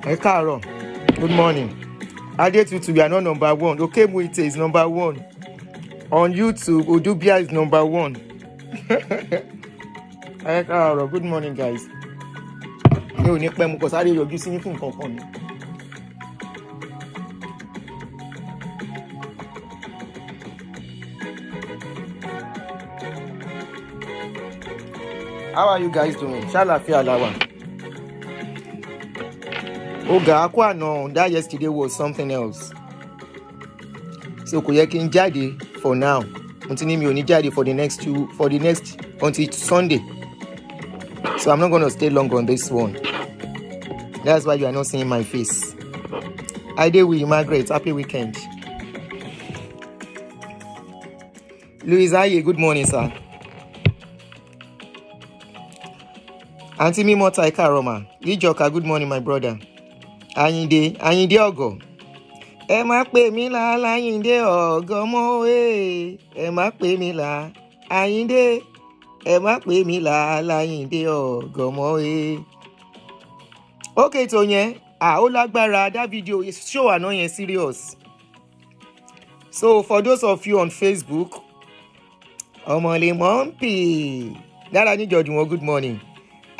Ekaro, good morning. Adetutu, we are not number one. Okay, Muite is number one. On YouTube, Odubia is number one. Ekaro, good morning, guys. Mi ò ní pẹ́ mu kò sáré yọjú sí ní fún nǹkan kan ni. How are you guys doing? Ṣàlàáfíà la wà. Oga Akwano, that yesterday was something else. So kò yẹ kí n jáde for now. Mo ti ní mi ò ní jáde for the next until Sunday. So I'm not going to stay long on this one. That's why you are not seeing my face. I did with Margaret. Happy weekend. Louis Aye, good morning, sir. Auntie Mimo Taika Roma. Lijoka, good morning, my brother. Ayinde Ogo. Ẹ má pè mí là láyìndé ọ̀gọ́ mọ́ ẹ má pè mí là Ayinde. Ẹ má pè mí là láyìndé ọ̀gọ́ mọ́ Okay, Tonye. Ó lágbára, that video is show annoying serious. So for those of you on Facebook, Omole Mompi. Dara ni Jodunwo, good morning.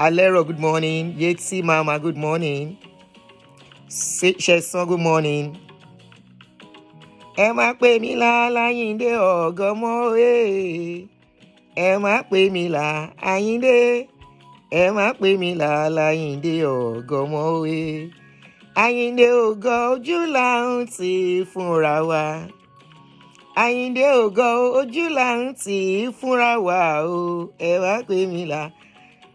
Alero, good morning. Yetsi Mama, good morning. Sheson, good morning. Ẹ má pè mí là láyìndé ọ̀gọ́ mọ́ ẹ má pè mí là Ayinde. Ẹ má pè mí là láyìndé ọ̀gọ́ mọ́ Ayinde ògo ojú là ń tì fúnra wa. Ayinde ògo ojú là ń tì fúnra wa o. Ẹ má pè mí là.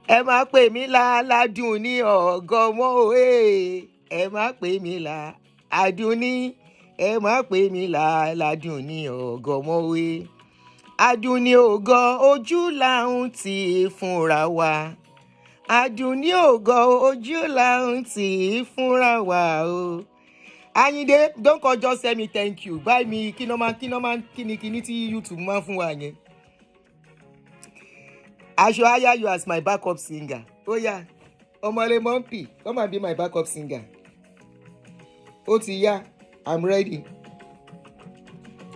Ẹ má pè mí là ládùn ní ọ̀gọ́ mọ́ ẹ má pè mí là Àdùnní. Ẹ má pè mí là ládùn ní ọ̀gọ́ mọ́ Àdùnní ògo ojú là ń tì fúnra wa. Àdùnní ògo ojú là ń tì fúnra wa o. Ayinde, don't call just say me thank you. Buy me kinoman kini tí YouTube máa fún wa yẹn. I should hire you as my backup singer. Oh yeah. Omole Mompi, come and be my backup singer. Ó ti yá, I'm ready.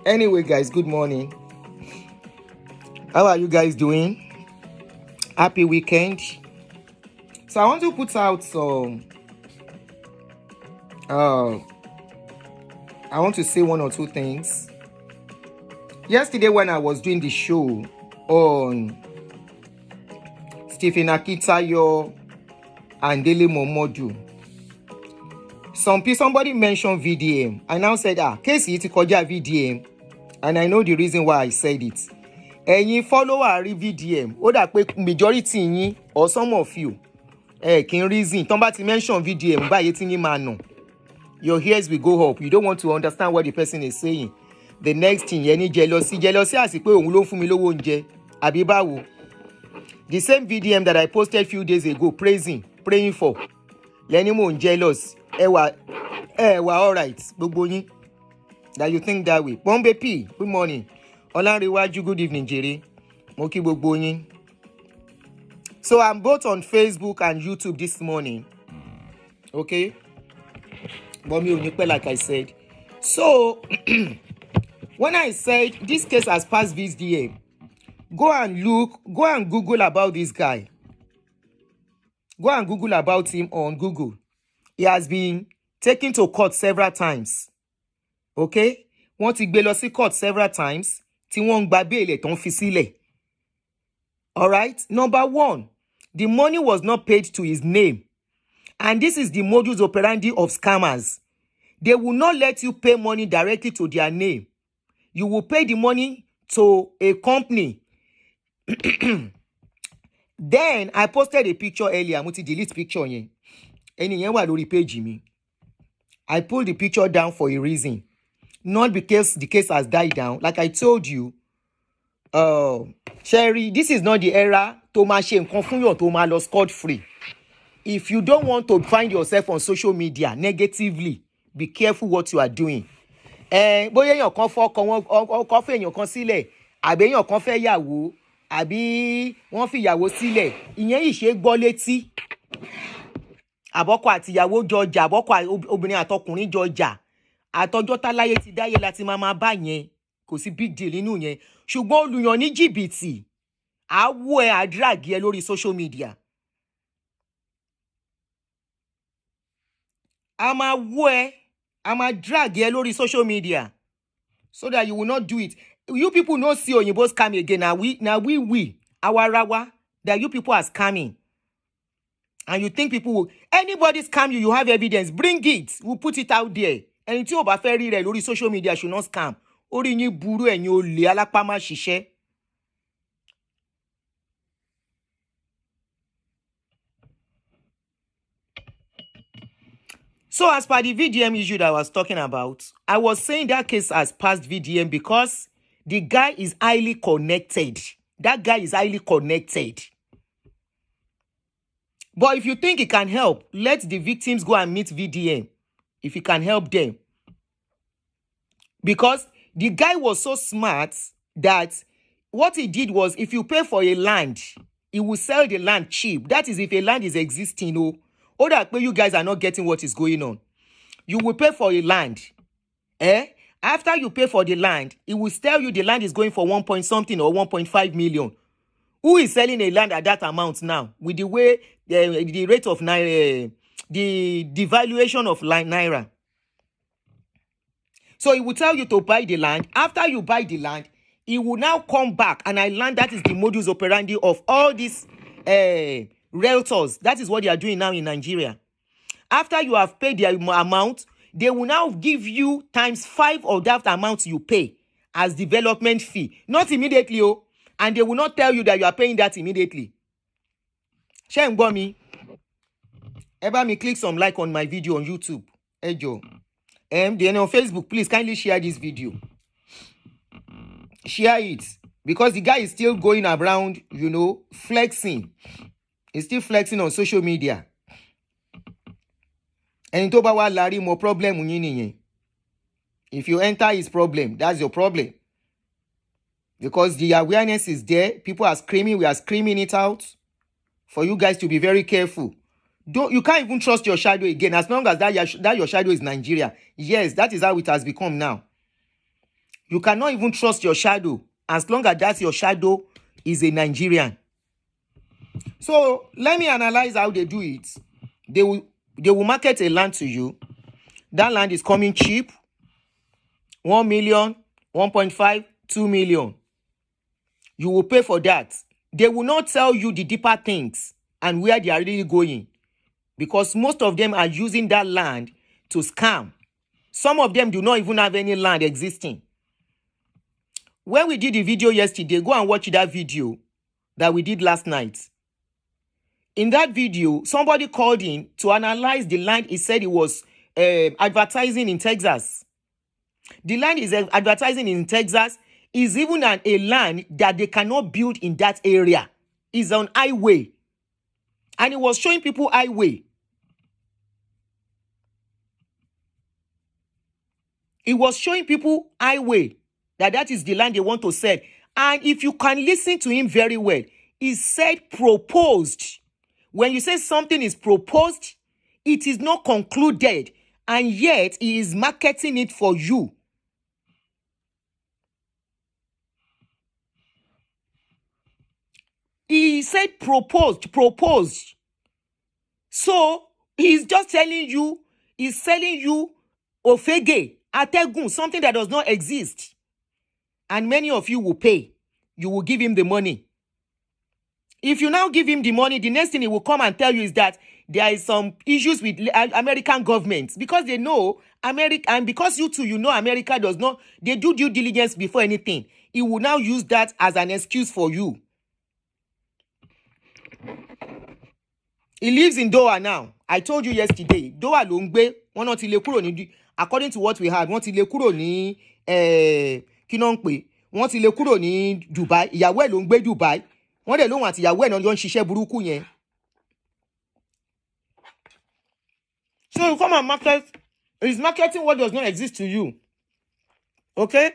Anyway, guys, good morning. How are you guys doing? Happy weekend. So I want to put out some I want to say one or two things. Yesterday when I was doing the show on Stephen Akintayo and Dele Momodu, somebody mentioned VDM. I now said, case yìí ti kọjá VDM, and I know the reason why I said it. Ẹ̀yin follower rí VDM, ó dà pé majority yín or some of you kí n reason tọ́n bá ti mention VDM báyìí tí yín máa nà. Your ears will go up. You don't want to understand what the person is saying. The next thing, yẹn ní jealousy àsì pé òun ló fún mi lówó oúnjẹ àbí báwo. The same VDM that I posted few days ago praying for. Lẹ́ni mò ń jealous. Ẹ wà all right gbogbo yín. That you think that way. Bombe P, good morning. Ọlánrewájú, good evening, Jerry. Mo kí gbogbo yín. So I'm both on Facebook and YouTube this morning. Okay? But me ò ní pẹ́, like I said. So when I said this case has passed VDM, go and Google about this guy. Go and Google about him on Google. He has been taken to court several times. Okay? Wọ́n ti gbé lọ sí court several times. Tí wọ́n ń gba bail tó ń fi sílẹ̀. All right? Number one, the money was not paid to his name. And this is the modus operandi of scammers. They will not let you pay money directly to their name. You will pay the money to a company. Then I posted a picture earlier. Mo ti delete picture yẹn. Ẹni yẹn wà lórí page mi. I pulled the picture down for a reason. Not because the case has died down. Like I told you, Sherry, this is not the era to máa ṣe nǹkan fún yàn tó máa lọ scot free. If you don't want to find yourself on social media negatively, be careful what you are doing. Bóyá èèyàn kan fọ́kọ wọn ọkọ fẹ́ èèyàn kan sílẹ̀, àbí èèyàn kan fẹ́ yàwó, àbí wọ́n fi ìyàwó sílẹ̀, ìyẹn yìí ṣe gbọ́ létí. àbọ́kọ àtìyàwó jọ jà, àbọ́kọ obìnrin àtọkùnrin jọ jà, àtọjọ́ táláyé ti dáyé láti máa bá yẹn, kò sí big deal nínú yẹn. Ṣùgbọ́n olùyàn ní jìbìtì àwọ̀ ẹ̀ àdíràgì ẹ lórí social media. a máa wọ́ ẹ, a máa drag ẹ lórí social media so that you will not do it. You people no see Oyinbo scam again. Now we awarawa that you people are scamming. And you think people will, anybody scam you, you have evidence, bring it, we'll put it out there. And tí o bá fẹ́ rí rẹ̀ lórí social media should not scam. Orí yín burú ẹ̀yin olè alápá má ṣiṣẹ́. So as per the VDM issue that I was talking about, I was saying that case has passed VDM because the guy is highly connected. That guy is highly connected. But if you think it can help, let the victims go and meet VDM if he can help them. Because the guy was so smart that what he did was, if you pay for a land, he will sell the land cheap. That is if a land is existing. Or that you guys are not getting what is going on. You will pay for a land. After you pay for the land, it will tell you the land is going for 1 point something or 1.5 million. Who is selling a land at that amount now? With the way the rate of naira, the devaluation of naira. So it will tell you to buy the land. After you buy the land, it will now come back. And I learned that is the modus operandi of all these realtors. That is what they are doing now in Nigeria. After you have paid the amount, they will now give you ×5 of that amount you pay as development fee. Not immediately, and they will not tell you that you are paying that immediately. Share me. Ever me click some like on my video on YouTube. Ejo. Then on Facebook, please kindly share this video. Share it. Because the guy is still going around, flexing. He's still flexing on social media. And tó bá wá lárí mo problem yín nìyẹn. If you enter his problem, that's your problem. Because the awareness is there. People are screaming. We are screaming it out. For you guys to be very careful. You can't even trust your shadow again. As long as that your shadow is Nigeria. Yes, that is how it has become now. You cannot even trust your shadow. As long as that your shadow is a Nigerian. So let me analyze how they do it. They will market a land to you. That land is coming cheap. 1 million, 1.5, 2 million. You will pay for that. They will not tell you the deeper things and where they are really going. Because most of them are using that land to scam. Some of them do not even have any land existing. When we did the video yesterday, go and watch that video that we did last night. In that video, somebody called in to analyze the land. He said it was advertising in Texas. The land is advertising in Texas is even a land that they cannot build in that area. It's on highway. And it was showing people highway. It was showing people highway. That is the land they want to sell. And if you can listen to him very well, he said proposed. When you say something is proposed, it is not concluded. And yet, he is marketing it for you. He said proposed. So, he's just telling you, he's selling you ofege, ategun, something that does not exist. And many of you will pay. You will give him the money. If you now give him the money, the next thing he will come and tell you is that there is some issues with American government. Because they know America, and because you too, America does not, they do due diligence before anything. He will now use that as an excuse for you. He lives in Doha now. I told you yesterday. Doha ló ń gbé. Wọ́n náà ti lé kúrò ní, according to what we had, wọ́n ti lé kúrò ní kí náà ń pè. Wọ́n ti lé kúrò ní Dubai. Ìyàwó ẹ̀ ló ń gbé Dubai. Wọ́n dẹ̀ lóhun àti ìyàwó ẹ̀ náà ló ń ṣiṣẹ́ burúkú yẹn. So you come and market. He's marketing what does not exist to you. Okay?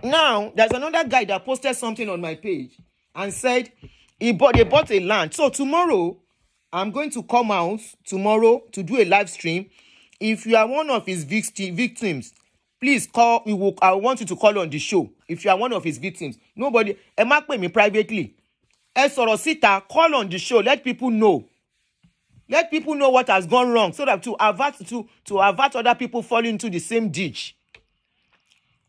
Now, there's another guy that posted something on my page and said they bought a land. So tomorrow, I'm going to come out tomorrow to do a live stream. If you are one of his victims, please call. I want you to call on the show. If you are one of his victims, nobody. Ẹ má pè mí privately. Ẹ sọ̀rọ̀ síta, call on the show. Let people know. Let people know what has gone wrong, so that to avert other people falling into the same ditch.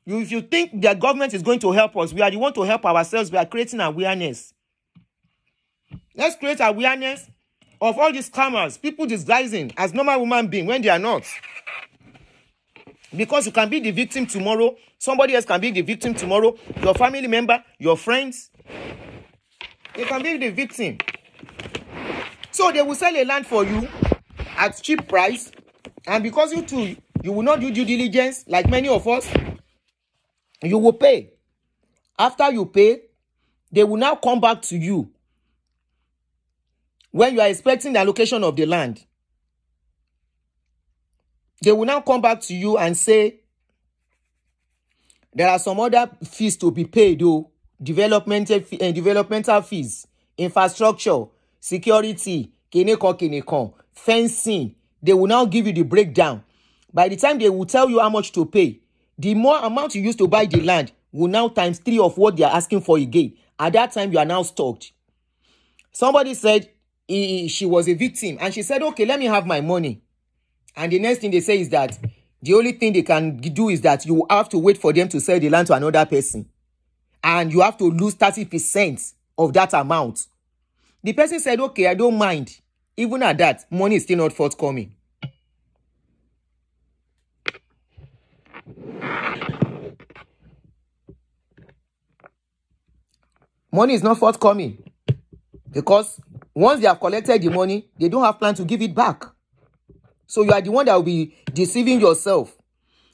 If you think the government is going to help us, we are the one to help ourselves. We are creating awareness. Let's create awareness of all these scammers, people disguising as normal human beings when they are not. Because you can be the victim tomorrow, somebody else can be the victim tomorrow, your family member, your friends, they can be the victim. So they will sell a land for you at cheap price, and because you will not do due diligence like many of us, you will pay. After you pay, they will now come back to you when you are expecting the allocation of the land. They will now come back to you and say, there are some other fees to be paid, developmental fees, infrastructure, security, kinekon, fencing. They will now give you the breakdown. By the time they will tell you how much to pay, the more amount you used to buy the land will now times 3 of what they are asking for again. At that time, you are now stuck. Somebody said she was a victim, and she said, okay, let me have my money. And the next thing they say is that the only thing they can do is that you have to wait for them to sell the land to another person. And you have to lose 30% of that amount. The person said, okay, I don't mind. Even at that, money is still not forthcoming. Money is not forthcoming. Because once they have collected the money, they don't have plan to give it back. So you are the one that will be deceiving yourself.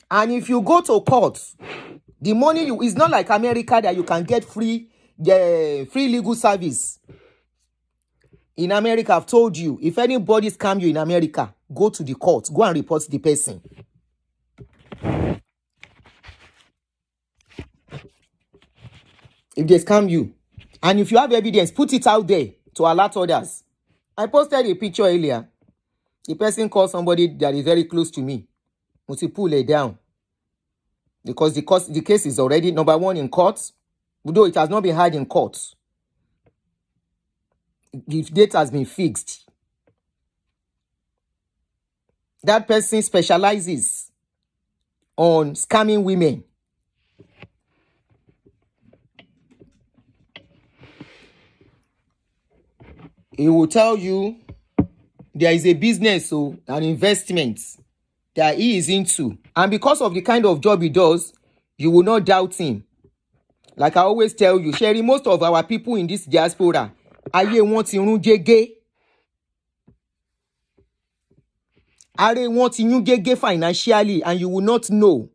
And if you go to court, the money it's not like America that you can get free legal service. In America, I've told you, if anybody scam you in America, go to the court, go and report the person. If they scam you, and if you have evidence, put it out there to alert others. I posted a picture earlier. The person called somebody that is very close to me. Must pull it down. Because the case is already number 1 in court, though it has not been heard in court. The date has been fixed. That person specializes on scamming women. He will tell you there is a business, an investment that he is into. And because of the kind of job he does, you will not doubt him. Like I always tell you, Sherry, most of our people in this diaspora, ayé wọn ti rún jẹ́gẹ́. Are wọn ti rún jẹ́gẹ́ financially, and you will not know.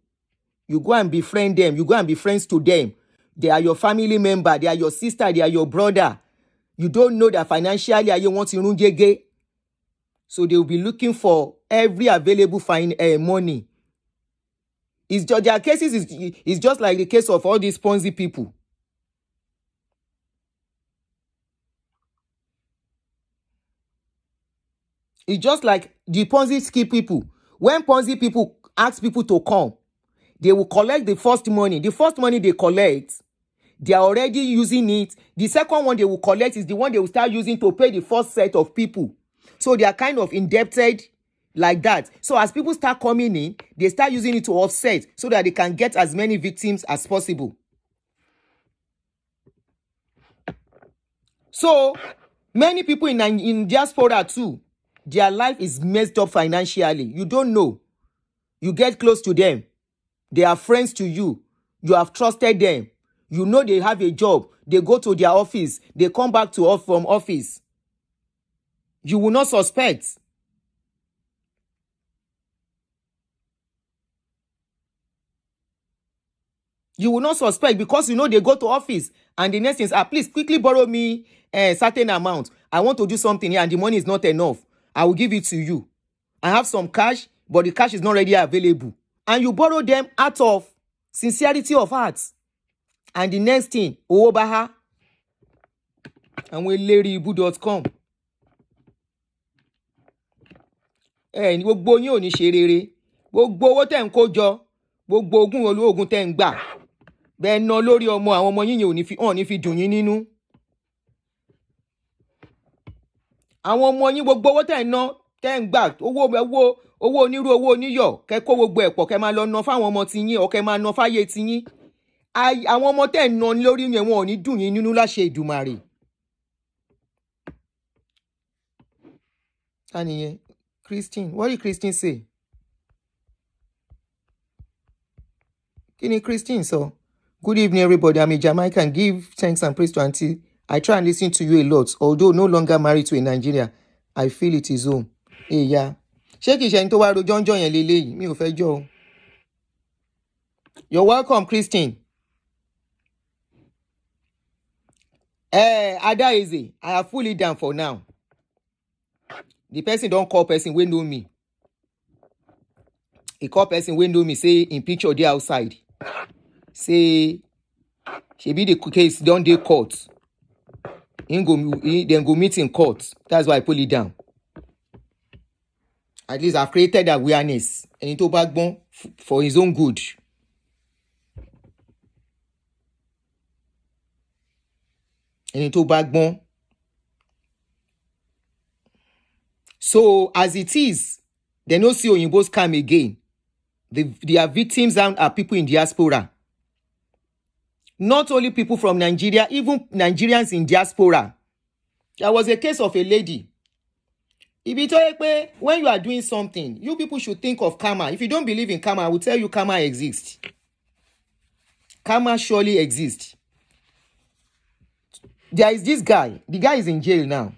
You go and befriend them. You go and be friends to them. They are your family member. They are your sister. They are your brother. You don't know that financially ayé wọn ti rún jẹ́gẹ́. So they will be looking for every available money. It's just, their cases is just like the case of all these Ponzi people. It's just like the Ponzi scheme people. When Ponzi people ask people to come, they will collect the first money. The first money they collect, they are already using it. The second one they will collect is the one they will start using to pay the first set of people. So they are kind of indebted like that. So as people start coming in, they start using it to offset so that they can get as many victims as possible. So many people in diaspora too, their life is messed up financially. You don't know. You get close to them. They are friends to you. You have trusted them. You know they have a job. They go to their office. They come back from office. You will not suspect. You will not suspect because you know they go to office and the next thing is, please quickly borrow me a certain amount. I want to do something here and the money is not enough. I will give it to you. I have some cash, but the cash is not readily available. And you borrow them out of sincerity of heart. And the next thing, owobaha, and we laryibu.com. ní gbogbo yín ò ní ṣe rere. Gbogbo owó tẹ́ ń kó jọ, gbogbo ogún olóògùn tẹ́ ń gbà, bẹ́ẹ̀ ná lórí ọmọ, àwọn ọmọ yín ò ní fi dùn yín nínú. Àwọn ọmọ yín gbogbo owó tẹ́ ń ná, tẹ́ ń gbà, owó onírú, owó oníyọ̀, kẹ́ kó gbogbo ẹ̀pọ̀, kẹ́ máa lọ ná fáwọn ọmọ ti yín, ọ̀kẹ́ máa ná fáyé ti yín. Àwọn ọmọ tẹ́ ń ná lórí yẹn wọn ò ní dùn yín nínú láṣẹ Ìdùmarè. Taniye, Christine, what did Christine say? Kí ni Christine sọ? Good evening, everybody. I'm a Jamaican. Give thanks and praise to Auntie. I try and listen to you a lot. Although no longer married to a Nigerian, I feel it is home. Yeah. Ṣé kìí ṣe ẹni tó wá rojọ́ ń jọ yẹn lélẹ́yìí? Mi ò fẹ́ jọ o. You're welcome, Christine. Ada Eze, I have pulled it down for now. The person don't call person wey know me. He call person wey know me, say in picture dey outside. Say shebi the case don dey court. Then go meet in court. That's why I pull it down. At least I've created awareness. And into backbone for his own good. And into backbone. So as it is, they no see Oyinbo scam again. Their victims are people in diaspora. Not only people from Nigeria, even Nigerians in diaspora. There was a case of a lady. When you are doing something, you people should think of karma. If you don't believe in karma, I will tell you karma exists. Karma surely exists. There is this guy. The guy is in jail now.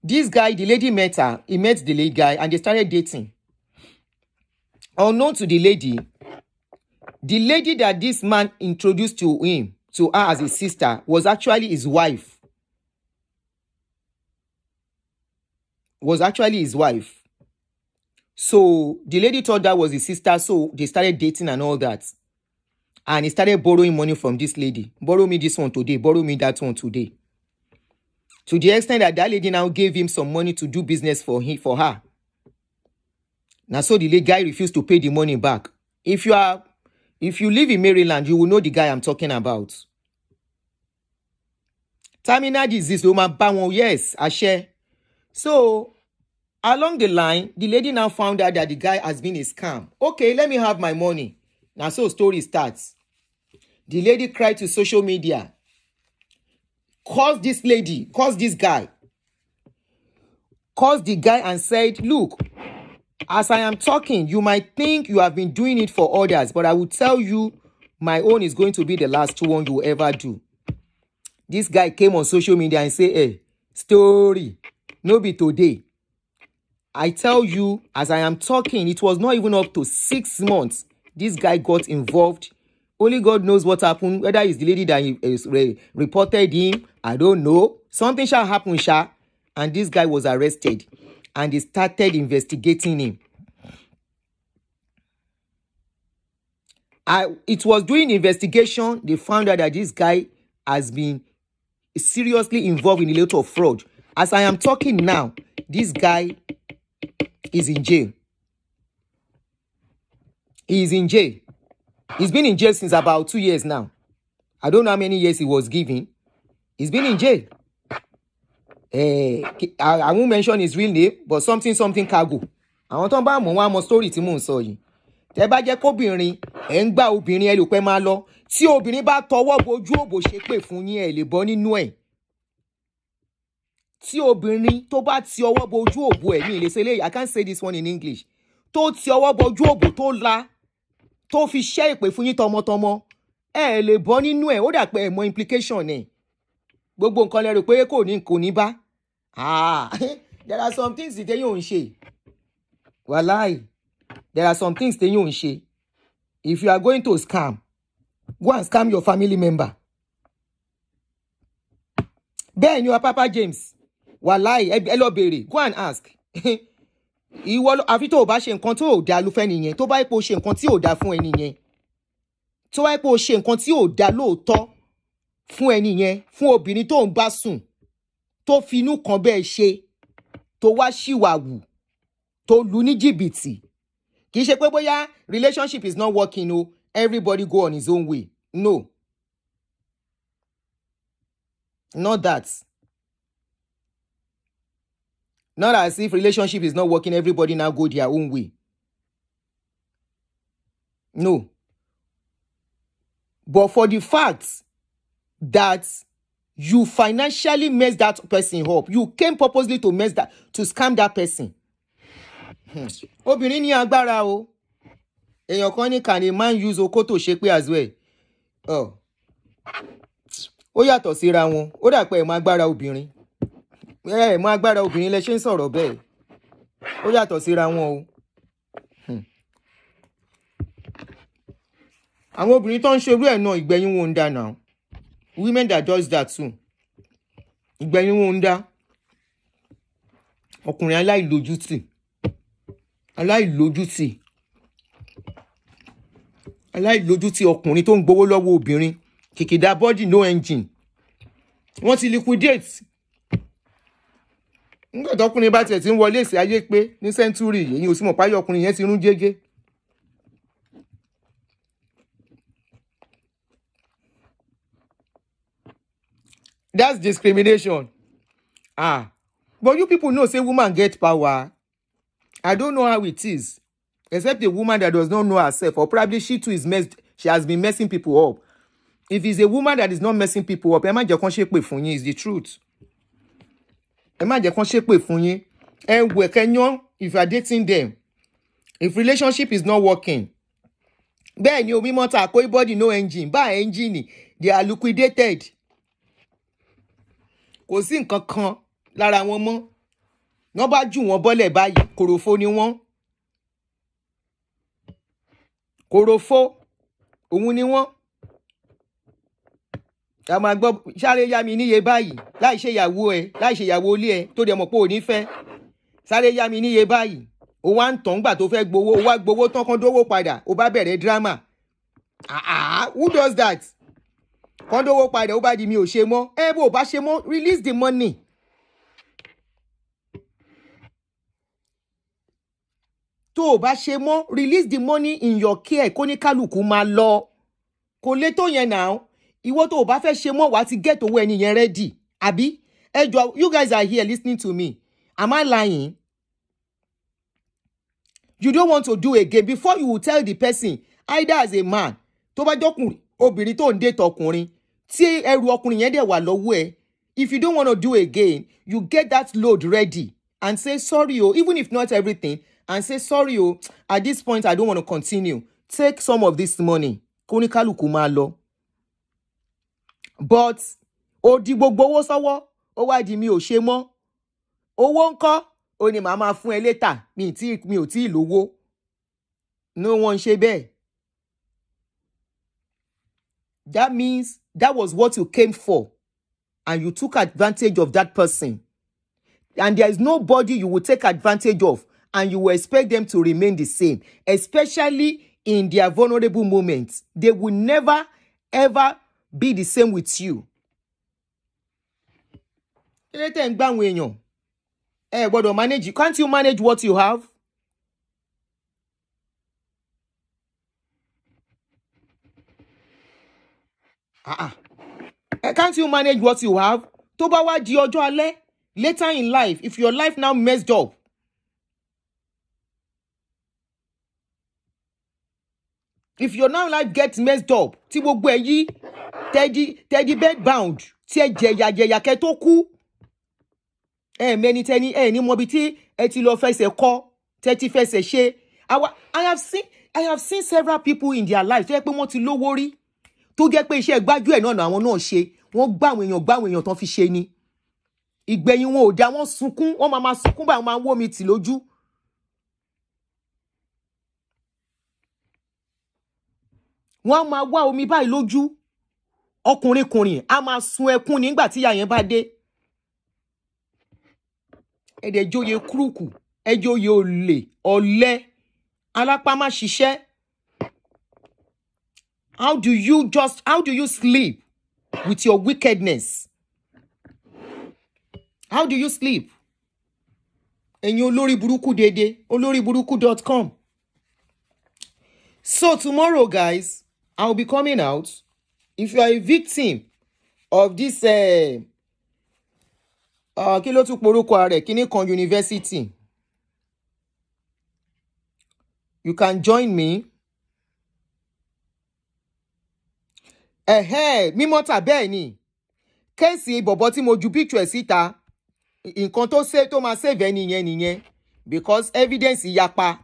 This guy, the lady met her. He met the lady guy and they started dating. Unknown to the lady that this man introduced to her as a sister, was actually his wife. So the lady thought that was his sister, so they started dating and all that. And he started borrowing money from this lady. Borrow me this one today, borrow me that one today. To the extent that lady now gave him some money to do business for her. Now, so the guy refused to pay the money back. If you live in Maryland, you will know the guy I'm talking about. Terminal disease, yes, Ashe. So, along the line, the lady now found out that the guy has been a scam. Okay, let me have my money. Now, so story starts. The lady cried to social media. Calls the guy and said, look, as I am talking, you might think you have been doing it for others, but I will tell you, my own is going to be the last one you will ever do. This guy came on social media and said, hey, story, no be today. I tell you, as I am talking, it was not even up to 6 months. This guy got involved. Only God knows what happened. Whether it's the lady that reported him, I don't know. Something shall happen, and this guy was arrested. And they started investigating him. It was during investigation, they found out that this guy has been seriously involved in a lot of fraud. As I am talking now, this guy is in jail. He is in jail. He's been in jail since about 2 years now. I don't know how many years he was given. He's been in jail. I won't mention his real name, but something cargo. Àwọn tó ń bá mọ̀ wọ́n á mọ̀ story tí mò ń sọ yìí. Tẹ́ bá jẹ́ kóbìnrin ẹ̀ ń gbà obìnrin ẹ lò pẹ́ máa lọ. Tí obìnrin bá tọwọ́ bojú òbò ṣe pè fún yín ẹ lè bọ́ nínú ẹ̀. Tí obìnrin tó bá ti ọwọ́ bojú òbò ẹ̀ ní ilé ṣe léyìí, I can't say this one in English. Tó ti ọwọ́ bojú òbò tó fi ṣẹ́ ìpè fún yín tọmọtọmọ ẹ lè bọ́ nínú ẹ̀. Ó dà pé ẹ mọ̀ implication ẹ̀. Gbogbo nǹkan lẹ rò pé kò ní bá. There are some things that you don't ṣe. Wallahi, there are some things that you don't ṣe. If you are going to scam, go and scam your family member. Bẹ́ẹ̀ ni Papa James. Wallahi, ẹ lọ bèrè. Go and ask. Ìwọ àfi tó bá ṣe nǹkan tó ò dá ló fẹ́ nìyẹn. Tó bá ipò ṣe nǹkan tí ò dá fún ẹni yẹn. Tó bá ipò ṣe nǹkan tí ò dá lóòótọ́ fún ẹni yẹn, fún obìnrin tó ń bá sùn, tó finú kan bẹ́ẹ̀ ṣe, tó wá ṣìwàwù, tó lù ní jìbìtì. Kì í ṣe pé bóyá relationship is not working o, everybody go on his own way. No. Not that. Not as if relationship is not working, everybody now go their own way. No. But for the fact that you financially messed that person up, you came purposely to scam that person. Obìnrin ní agbára o. Èèyàn kan ní can a man use oko to ṣépè as well? Oh. Ó yàtọ̀ síra wọn. Ó dà pé ẹ mọ agbára obìnrin. Ẹ mọ agbára obìnrin lẹ ṣe ń sọ̀rọ̀ bẹ́ẹ̀. Ó yàtọ̀ síra wọn o. Àwọn obìnrin tó ń ṣerú ẹ̀ náà ìgbẹ̀yìn wọn ń dá now. Women that does that too. Ìgbẹ̀yìn wọn ń dá. Ọkùnrin aláìlójútì. Aláìlójútì. Aláìlójútì ọkùnrin tó ń gbowó lọ́wọ́ obìnrin. Kìkìdá body no engine. Wọ́n ti liquidate. Nígbà tọkùnrin bá tiẹ̀ ti ń wọlé sí ayé pé ní century èyí ò sí mọ̀ páyọ̀ ọkùnrin yẹn ti rún jẹ́gẹ́. That's discrimination. But you people know say woman get power. I don't know how it is. Except a woman that does not know herself, or probably she too she has been messing people up. If it's a woman that is not messing people up, ẹ má jẹ́ kán ṣépè fún yín, is the truth. Ẹ má jẹ́ kán ṣépè fún yín. Ẹ wẹ̀ kẹ́yán if you are dating them. If relationship is not working. Bẹ́ẹ̀ ni omi mọ́ta kó body no engine. Bá engine, they are liquidated. Kò sí nǹkan kan lára wọn mọ́. Wọ́n bá jù wọ́n bọ́lẹ̀ báyìí, kòròfo ni wọ́n. Kòròfo, òun ni wọ́n. A máa gbọ́ sáré yá mi níye báyìí, láì ṣe ìyàwó ilé ẹ tó dẹ̀ mọ̀ pé ò ní fẹ́. Sáré yá mi níye báyìí. Ó wá ń tàn gbà tó fẹ́ gbowó, ó wá gbowó tán kán dówó padà, ó bá bẹ̀rẹ̀ drama. Who does that? Kán dówó padà, ó bá di mi ò ṣe mọ́. Bó bá ṣe mọ́, release the money. Tó o bá ṣe mọ́, release the money in your care. Kó ní kálukú máa lọ. Kò lè tó yẹn now. Ìwọ tó o bá fẹ́ ṣe mọ́ wá ti get owó ẹni yẹn ready. Àbí? You guys are here listening to me. Am I lying? You don't want to do again before you will tell the person, either as a man, tó bá jọkùnrin, obìnrin tó ń date ọkùnrin, tí ẹrù ọkùnrin yẹn dẹ̀ wà lọ́wọ́ ẹ. If you don't want to do again, you get that load ready and say sorry, even if not everything, and say sorry, at this point I don't want to continue. Take some of this money. Kó ní kálukú máa lọ. But ó di gbogbo owó sọ́wọ́, ó wá di mi ò ṣe mọ́. Owó ńkọ́, ó ní màá máa fún ẹ later, mi ò tí ì lówó. No one ṣe bẹ́ẹ̀. That means that was what you came for, and you took advantage of that person. And there is nobody you will take advantage of, and you will expect them to remain the same, especially in their vulnerable moments. They will never, ever be the same with you. Manage. Can't you manage what you have? Can't you manage what you have? Tó bá wá di ọjọ́ alẹ́, later in life, if your life now messed up, if your now life gets messed up, tí gbogbo ẹ yí teddy bed bound, tí ẹ jẹ̀yà kẹ́ tó kú. Many tẹ́ni ní mọ̀ bí tí ẹ ti lọ fẹsẹ̀ kọ́, tẹ́ ti fẹsẹ̀ ṣe. I have seen several people in their lives tó jẹ́ pé wọ́n ti lówó rí, tó jẹ́ pé iṣẹ́ gbájú ẹ̀ náà àwọn náà ṣe. Wọ́n gbá àwọn èèyàn tán fi ṣe ni. Ìgbẹ̀yìn wọn ò dá, wọ́n sunkún, wọ́n máa sunkún báyìí, wọ́n máa wó mi tì lójú. Wọ́n máa wá omi báyìí lójú. Ọkùnrin a máa sun ẹkún nígbà tí ìyá yẹn bá dé. Ẹ̀dẹ̀ joyè kúrúkù, ẹ joyè olè, ọ̀lẹ, alápá má ṣiṣẹ́. How do you sleep with your wickedness? How do you sleep? ẹ̀yin olórí burúkú dédé olóríburúkú.com. So tomorrow, guys, I'll be coming out. If you are a victim of this kí ló tún porúkọ rẹ̀ kíní kan university, you can join me. Mímọ́ta bẹ́ẹ̀ ni kéèsì bọ̀bọ̀ tí mo ju picture ẹ̀ síta, nǹkan tó máa save ẹni yẹn nìyẹn, because evidence yapa.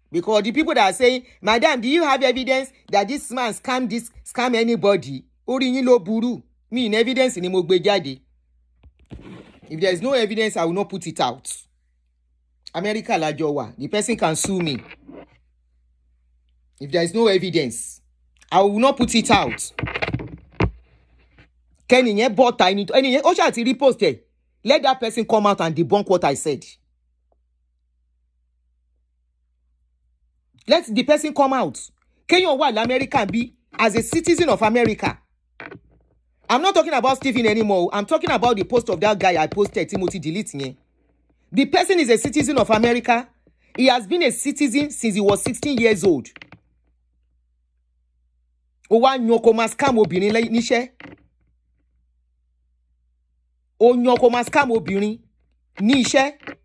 Because the people that are saying, madam, do you have evidence that this man scam anybody? Orí yín ló burú. Me in evidence ni mo gbé jáde. If there is no evidence, I will not put it out. America lájọ wà. The person can sue me. If there is no evidence, I will not put it out. Kẹ́ni yẹn bọ́ta ẹni yẹn ó ṣáà ti repost ẹ̀. Let that person come out and debunk what I said. Let the person come out. Kéèyàn wà l'America bí as a citizen of America. I'm not talking about Stephen anymore. I'm talking about the post of that guy I posted, Timothy delete yẹn. The person is a citizen of America. He has been a citizen since he was 16 years old. Ó wá yan kó máa scam obìnrin níṣẹ́. Ó yan kó máa scam obìnrin ní iṣẹ́.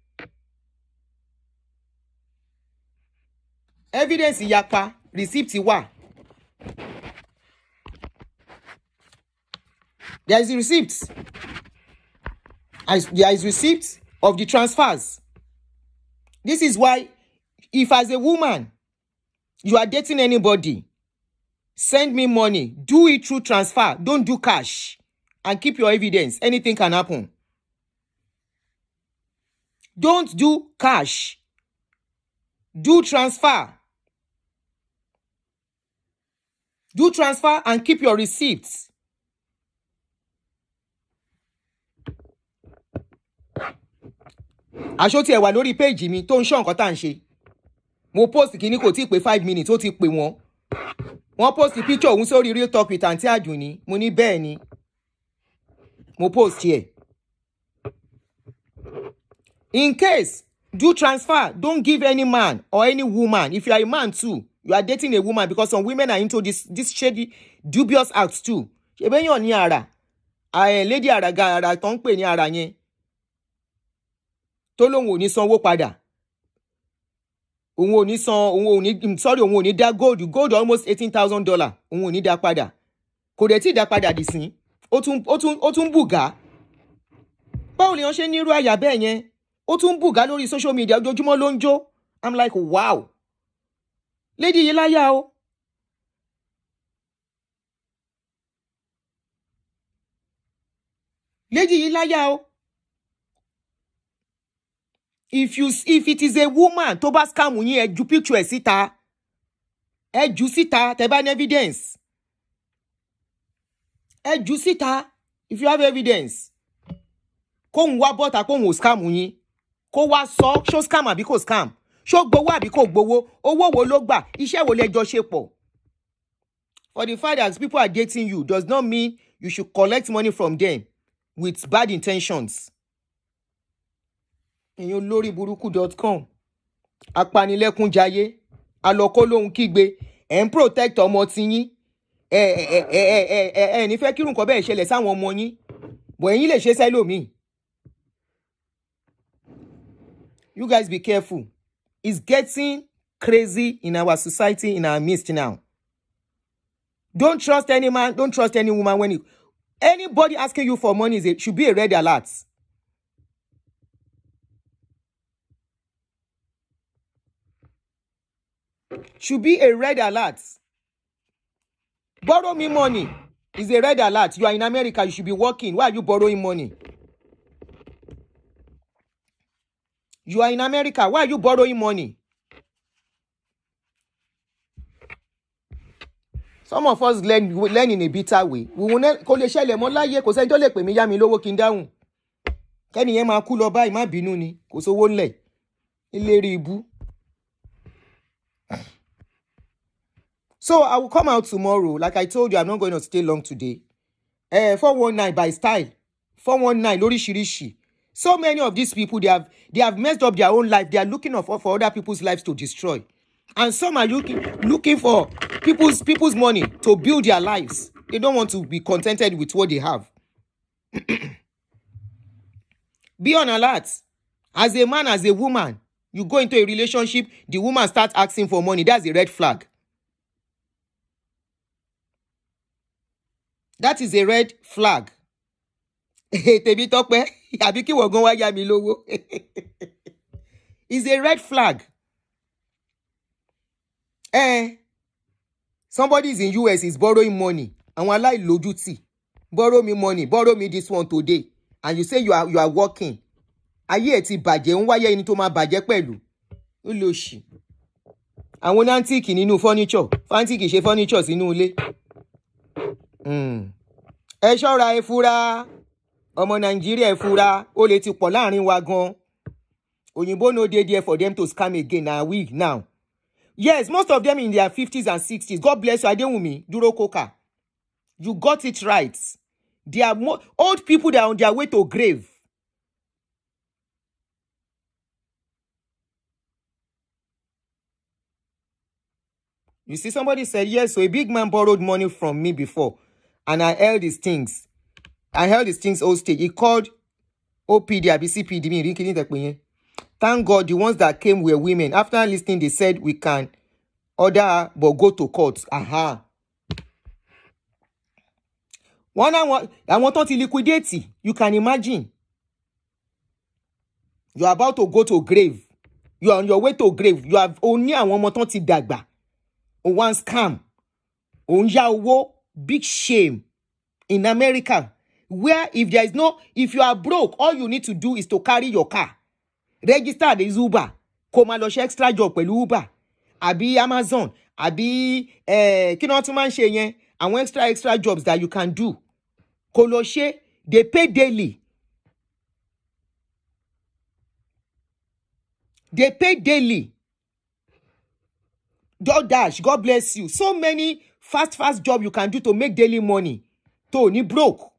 Evidence yapa, receipt wà. There is a receipt. There is receipt of the transfers. This is why, if as a woman, you are dating anybody, send me money, do it through transfer, don't do cash, and keep your evidence. Anything can happen. Don't do cash. Do transfer. Do transfer and keep your receipts. Aṣó tí ẹ wà lórí page mi tó ń ṣọ́ nǹkan tá ń ṣe. Mo post kíní kò tí pé 5 minutes ó ti pè wọ́n. Wọ́n post picture òun sórí Real Talk with Aunty Àdùnní. Mo ní bẹ́ẹ̀ ni. Mo post here. In case, do transfer. Don't give any man or any woman. If you are a man too, you are dating a woman, because some women are into this shady, dubious acts too. Ṣebẹ́yàn ní ara. Lady ara tó ń pè ní ara yẹn. Tó lóun ò ní sanwó padà. Òun ò ní dá gold almost $18,000. Òun ò ní dá padà. Kò dẹ̀ tí dá padà dì sí. Ó tún bùgá. Báwo lè wọ́n ṣe ní irú àyà bẹ́ẹ̀ yẹn? Ó tún bùgá lórí social media ojoojúmọ́ ló ń jó. I'm like, wow. Lady yìí láyà o. Lady yìí láyà o. If it is a woman tó bá scam yín, ẹ ju picture ẹ̀ síta. Ẹ jù síta tẹ́ bá ní evidence. Ẹ jù síta if you have evidence. Kóhun wá bọ́ta kóhun ò scam yín. Kó wá sọ ṣó scam àbí kò scam. Ṣó gbowó àbí kò gbowó. Owó wo ló gbà. Iṣẹ́ wo lẹ jọ ṣe pọ̀. For the fact that people are dating you does not mean you should collect money from them with bad intentions. Ẹ̀yin olóríburúkú.com. Apanilẹ́kúnjayé. Alọ́kọ́ lóhun kígbe. Ẹ̀ ń protect ọmọ ti yín. Ní fẹ́ kírun nǹkan bẹ́ẹ̀ ṣẹlẹ̀ sáwọn ọmọ yín. Bọ̀ ẹ̀yin lè ṣe sẹ́lòmíì. You guys be careful. It's getting crazy in our society, in our midst now. Don't trust any man, don't trust any woman. Anybody asking you for money should be a red alert. Should be a red alert. Borrow me money is a red alert. You are in America, you should be working. Why are you borrowing money? You are in America. Why are you borrowing money? Some of us learn in a bitter way. We will not kò lè ṣẹlẹ̀ mọ́ láyé, kò sẹ́ni tó lè pè mí yá mi lówó kí n dáhùn. Kẹ́ni yẹn máa kú lọ báyìí, má bínú ni. Kò sówó ńlẹ̀. Ìlérí ibú. So I will come out tomorrow. Like I told you, I'm not going to stay long today. 419 by style. 419 lóríṣiríṣi. So many of these people, they have messed up their own life. They are looking for other people's lives to destroy. And some are looking for people's money to build their lives. They don't want to be contented with what they have. Be on alert. As a man, as a woman, you go into a relationship, the woman starts asking for money. That's a red flag. That is a red flag. Tèmi Tọ́pẹ́, àbí kí wọ́n gan wá yá mi lówó. It's a red flag. Somebody is in US is borrowing money. Àwọn aláìlójútì. Borrow me money, borrow me this one today. And you say you are working. Ayé ẹ̀ ti bàjẹ́, ń wáyé ẹni tó máa bàjẹ́ pẹ̀lú. Ó lọ ṣì. Àwọn antique nínú furniture. Antique ṣe furniture sínú ilé. Ẹ ṣọ́ra ẹ fura. Ọmọ Nàìjíríà ẹ fura. Ó lè ti pọ̀ láàrin wa gan. Òyìnbó no dey there for them to scam again. Na we now. Yes, most of them in their 50s and 60s. God bless you, Adewumi, Duro Koka. You got it right. They are old people that are on their way to grave. You see, somebody said, yes, so a big man borrowed money from me before, and I held his things. I held his things hostage. He called OPD, CPD. Thank God the ones that came were women. After listening, they said we can order her, but go to court. Aha. I want to liquidate. You can imagine. You are about to go to grave. You are on your way to grave. You have only a one more dagba. One scam. Big shame in America. Where if you are broke, all you need to do is to carry your car. Register the Uber. Koma lo extra job pẹ̀lú Uber. Àbí Amazon. Àbí kí ni wọ́n tún máa ń ṣe yẹn? Àwọn extra jobs that you can do. Kó lọ ṣe, they pay daily. They pay daily. DoorDash, God bless you. So many fast jobs you can do to make daily money. To ni broke.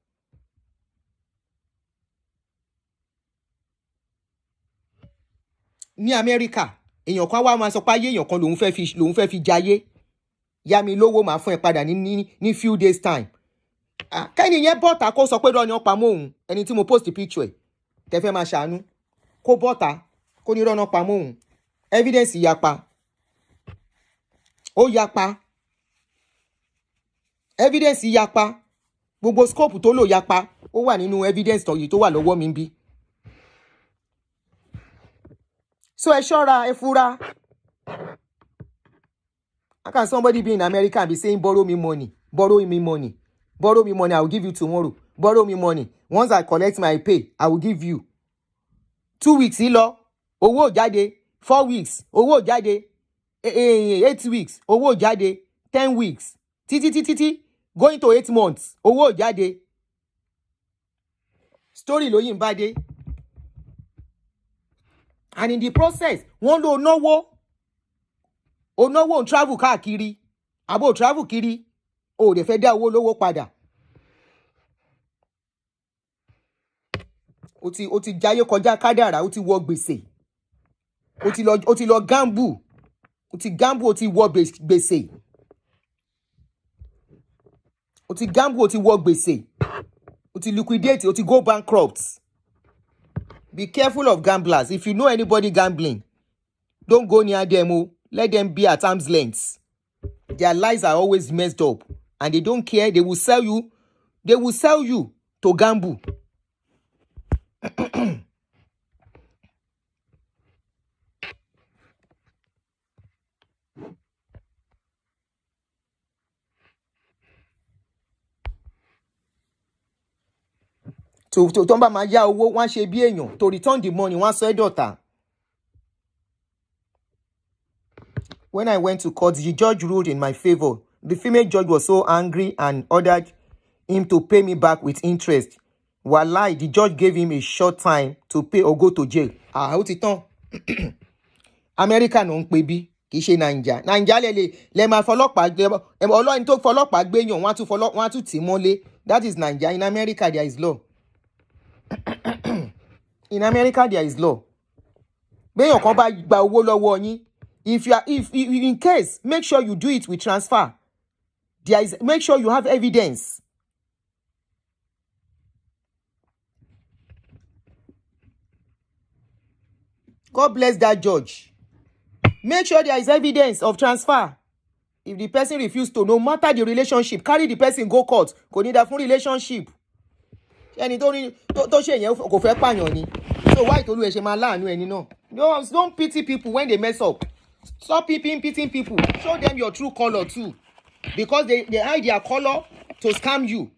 Ní America, èèyàn kan wá máa sọ pé ayé èèyàn kan lòun fẹ́ fi jayé. Yá mi lówó máa fún ẹ padà ní few days time. Kẹ́ni yẹn bọ́ta kó sọ pé rọ́ ni ó pamọ́ òun. Ẹni tí mo post picture ẹ̀. Tẹ́ fẹ́ máa ṣàánú. Kó bọ́ta kó ní rọ́ ni ó pamọ́ òun. Evidence yapa. Ó yapa. Evidence yapa. Gbogbo scope tó lò yapa. Ó wà nínú evidence tó wà lọ́wọ́ mi bí. So ẹ ṣọ́ra, ẹ fura. How can somebody be in America and be saying borrow me money? Borrow me money. Borrow me money, I will give you tomorrow. Borrow me money. Once I collect my pay, I will give you. 2 weeks ilo, owó jáde. 4 weeks, owó jáde. 8 weeks, owó jáde. 10 weeks. Títí. Going to 8 months, owó jáde. Story lóyìn bá dé. And in the process, wọ́n lò náwó. Onáwó ń travel káàkiri. Àbò travel kiri. O dẹ̀ fẹ́ dá owó lówó padà. O ti jayé kọjá kádàrá, o ti wọ gbèsè. O ti lọ gamble. O ti gamble, o ti wọ gbèsè. O ti gamble, o ti wọ gbèsè. O ti liquidate, o ti go bankrupt. Be careful of gamblers. If you know anybody gambling, don't go near them. Let them be at arm's length. Their lives are always messed up. And they don't care. They will sell you. They will sell you to gamble. To bá máa yá owó, wọ́n ṣe bí èèyàn. To return the money, wọ́n sọ ẹ́ dọ̀tá. When I went to court, the judge ruled in my favor. The female judge was so angry and ordered him to pay me back with interest. Wallahi, the judge gave him a short time to pay or go to jail. Ó ti tán. America no ń pè bí, kì í ṣe Naija. Naija lè máa fọlọ́pàá ọlọ́yin tó fọlọ́pàá gbéyàn, wọ́n á tún tì mọ́lé. That is Naija. In America, there is law. In America, there is law. Béèyàn kan bá gba owó lọ́wọ́ yín, if in case, make sure you do it with transfer. Make sure you have evidence. God bless that judge. Make sure there is evidence of transfer. If the person refuses to, no matter the relationship, carry the person go court. Kò ní dá fún relationship. Ẹni tó ṣe yẹn kò fẹ́ pààyàn ni. So why tolu ẹ ṣe máa láàánú ẹni náà? No, don't pity people when they mess up. Stop pitying people. Show them your true color too. Because they hide their color to scam you.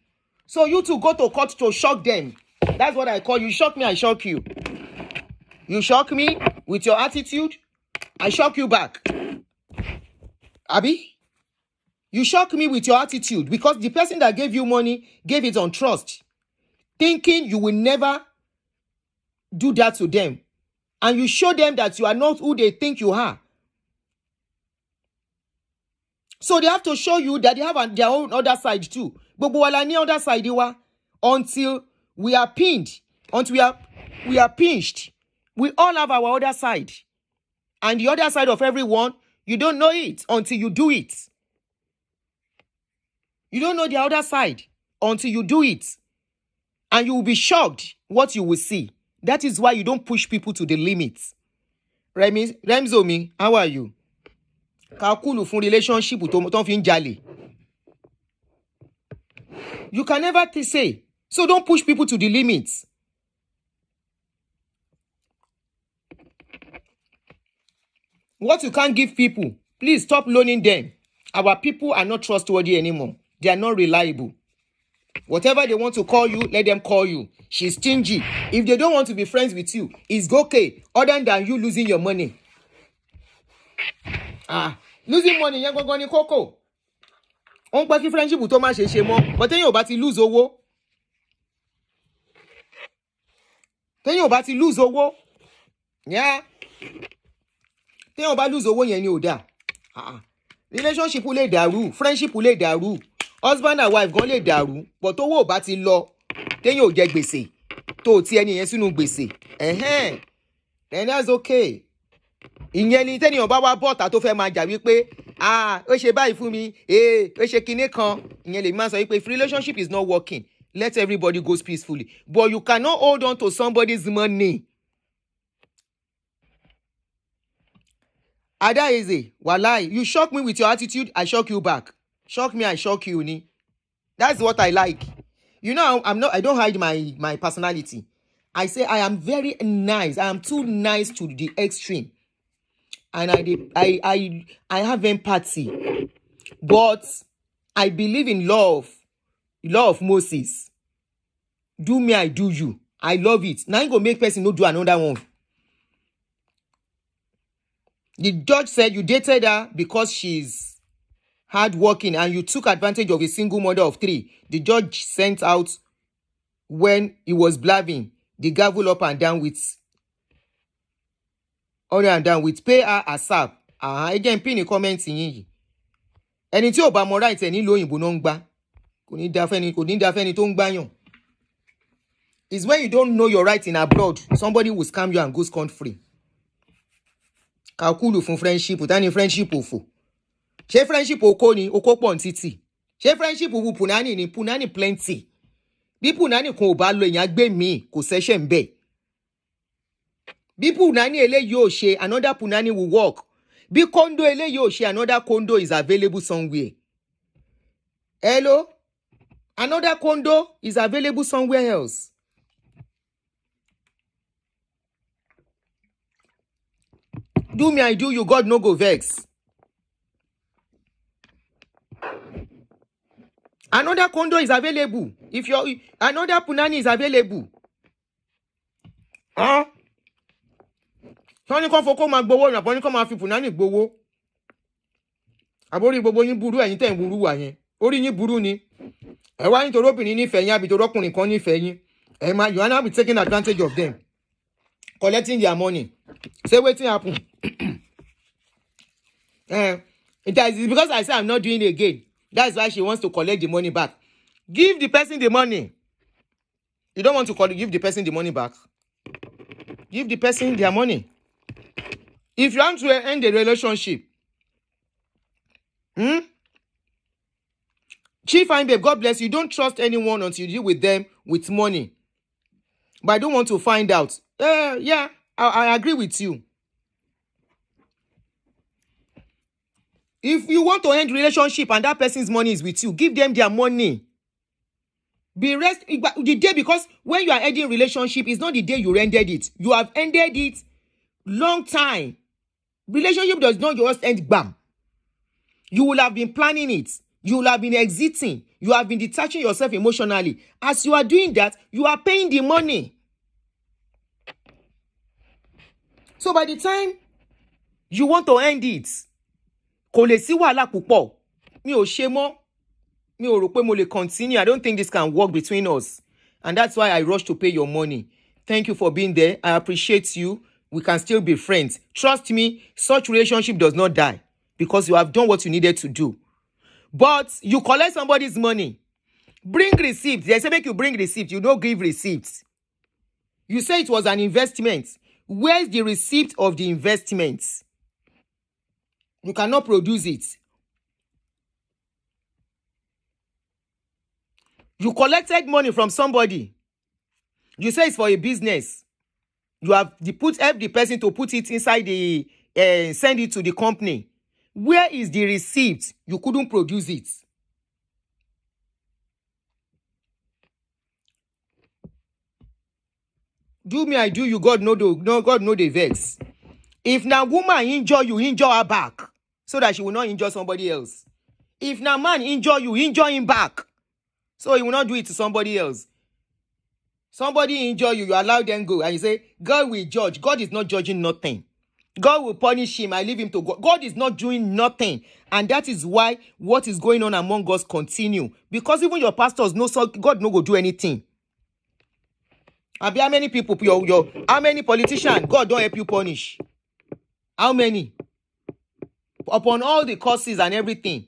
So you two go to court to shock them. That's what I call you. Shock me, I shock you. You shock me with your attitude, I shock you back. Abi? You shock me with your attitude because the person that gave you money gave it on trust, thinking you will never do that to them. And you show them that you are not who they think you are. So they have to show you that they have their own other side too. Gbogbo wa la ní other side wa until we are pinned, until we are pinched. We all have our other side. And the other side of everyone, you don't know it until you do it. You don't know the other side until you do it. And you will be shocked what you will see. That is why you don't push people to the limits. Remzomi, how are you? Kakulu fún relationship tó fi ń jalè. You can never say. So don't push people to the limits. What you can't give people, please stop loaning them. Our people are not trustworthy anymore. They are not reliable. Whatever they want to call you, let them call you. She's stingy. If they don't want to be friends with you, it's okay. Other than you losing your money. Losing money, yẹn gangan ni kókó. On pa kí friendship tó má ṣe mọ́. But téèyàn ò bá ti lose owó. Téèyàn ò bá ti lose owó. Yeah. Téèyàn bá lose owó yẹn ni ò dá. Relationship lè dàrú, friendship lè dàrú, husband and wife gan lè dàrú, but owó ò bá ti lọ, téèyàn ò jẹ gbèsè, tó ti ẹni yẹn sínú gbèsè. Then that's okay. Ìyẹn ni téèyàn bá wá bọ́ta tó fẹ́ máa jà wípé ó ṣe báyìí fún mi, ó ṣe kinní kan. Ìyẹn lè máa sọ wípé if relationship is not working, let everybody go peacefully. But you cannot hold on to somebody's money. Adaeze, walai, you shock me with your attitude, I shock you back. Shock me, I shock you, ni. That's what I like. You know, I don't hide my personality. I say I am very nice. I am too nice to the extreme. And I have empathy. But I believe in love. Law of Moses. Do me, I do you. I love it. Now you go make person no do another one. The judge said you dated her because she's hardworking and you took advantage of a single mother of 3. The judge sent out when he was blabbing the gavel up and down with pay her asap. Again, pin a comment yìí. Ẹni tí ò bá mọ right ẹ nílùú òyìnbó náà ń gbà. Kò ní dá fẹ́ni tó ń gbàyàn. It's when you don't know your right in abroad, somebody will scam you and go scot-free. Kakulu fún friendship, tani friendship òfò. Ṣé friendship oko ni, oko pọ̀ ntítì. Ṣé friendship wu punani ni, punani plenty. Bí punani kan ò bá lọ èyàn gbé mi, kò ṣẹ̀ṣẹ̀ ńbẹ̀. Bí punani eléyìí ò ṣe, another punani will work. Bí condo eléyìí ò ṣe, another condo is available somewhere. Hello? Another condo is available somewhere else. Do me, I do you, God no go vex. Another condo is available. If another punani is available. Tọ́ni kan fokó máa gbowó ìrìnàpọ̀ ní kan máa fi punani gbowó. Àbórí gbogbo yín burú ẹ̀yin tẹ̀ ń burú wà yẹn. Orí yín burú ni. Ẹ wá nítorí obìnrin nífẹ̀ẹ́ yín àbí torí ọkùnrin kan nífẹ̀ẹ́ yín. You are now be taking advantage of them. Collecting their money. Say wetin happen. It is because I say I'm not doing it again. That's why she wants to collect the money back. Give the person the money. You don't want to give the person the money back. Give the person their money. If you want to end the relationship, Chief and babe, God bless you. Don't trust anyone until you deal with them with money. But I don't want to find out. Yeah, I agree with you. If you want to end relationship and that person's money is with you, give them their money. The day, because when you are ending relationship, it's not the day you ended it. You have ended it long time. Relationship does not just end bam. You will have been planning it. You will have been exiting. You have been detaching yourself emotionally. As you are doing that, you are paying the money. So by the time you want to end it, kò lè sí wàhálà púpọ̀. Mi ò ṣe mọ́. Mi ò rò pé mo lè continue. I don't think this can work between us. And that's why I rush to pay your money. Thank you for being there. I appreciate you. We can still be friends. Trust me, such relationship does not die because you have done what you needed to do. But you collect somebody's money. Bring receipts. They say make you bring receipts. You don't give receipts. You say it was an investment. Where's the receipt of the investment? You cannot produce it. You collected money from somebody. You say it's for a business. You have help the person to put it inside the send it to the company. Where is the receipt? You couldn't produce it. Do me, I do you. God know the vex. If now woman injure you, injure her back, so that she will not injure somebody else. If now man injure you, injure him back, so he will not do it to somebody else. Somebody injure you, you allow them go, and you say, God will judge. God is not judging nothing. God will punish him. I leave him to God. God is not doing nothing. And that is why what is going on among us continue. Because even your pastors know so God no go do anything. How many people, how many politicians God don't help you punish? How many? Upon all the causes and everything.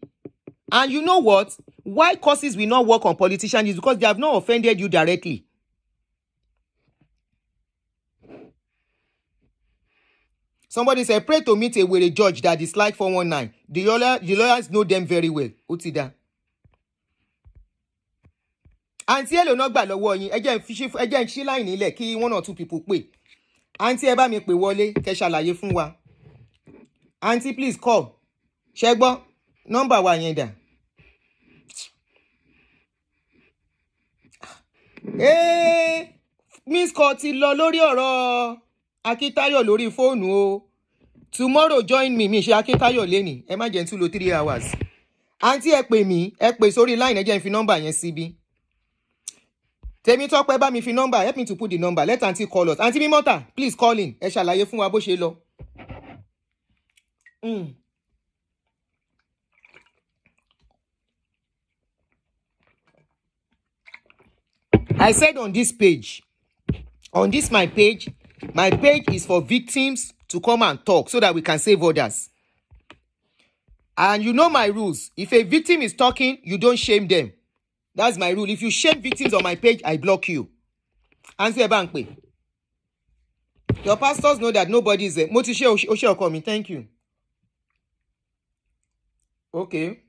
And you know what? Why causes will not work on politicians is because they have not offended you directly. Somebody said, pray to meet with a judge that is like 419. The lawyers know them very well. Utida. Auntie elo no gba lọ́wọ́ yín. Ẹ jẹ́ n ṣí line nílẹ̀ kí one or two people pè. Auntie ẹ bá mi pè wọlé kẹ́ ṣàlàyé fún wa. Auntie, please call. Ṣé gbọ́ number wa yẹn dà. Miss call ti lọ lórí ọ̀rọ̀ Akintayo lórí fóònù o. Tomorrow join me. Mi ṣe Akintayo lẹ́ni. Ẹ má jẹ́ n tún lo 3 hours. Auntie ẹ pè mí. Ẹ pè sórí line ẹ jẹ́ n fi number yẹn síbí. Tèmi Tọ́pẹ́ bá mi fi number. Help me to put the number. Let auntie call us. Auntie Mimota, please call in. Ẹ ṣàlàyé fún wa bó ṣe lọ. I said on this page, on this my page is for victims to come and talk so that we can save others. And you know my rules. If a victim is talking, you don't shame them. That's my rule. If you shame victims on my page, I block you. Answer Bankwe. Your pastors know that nobody is there. Motishe Oshe coming. Thank you. Okay.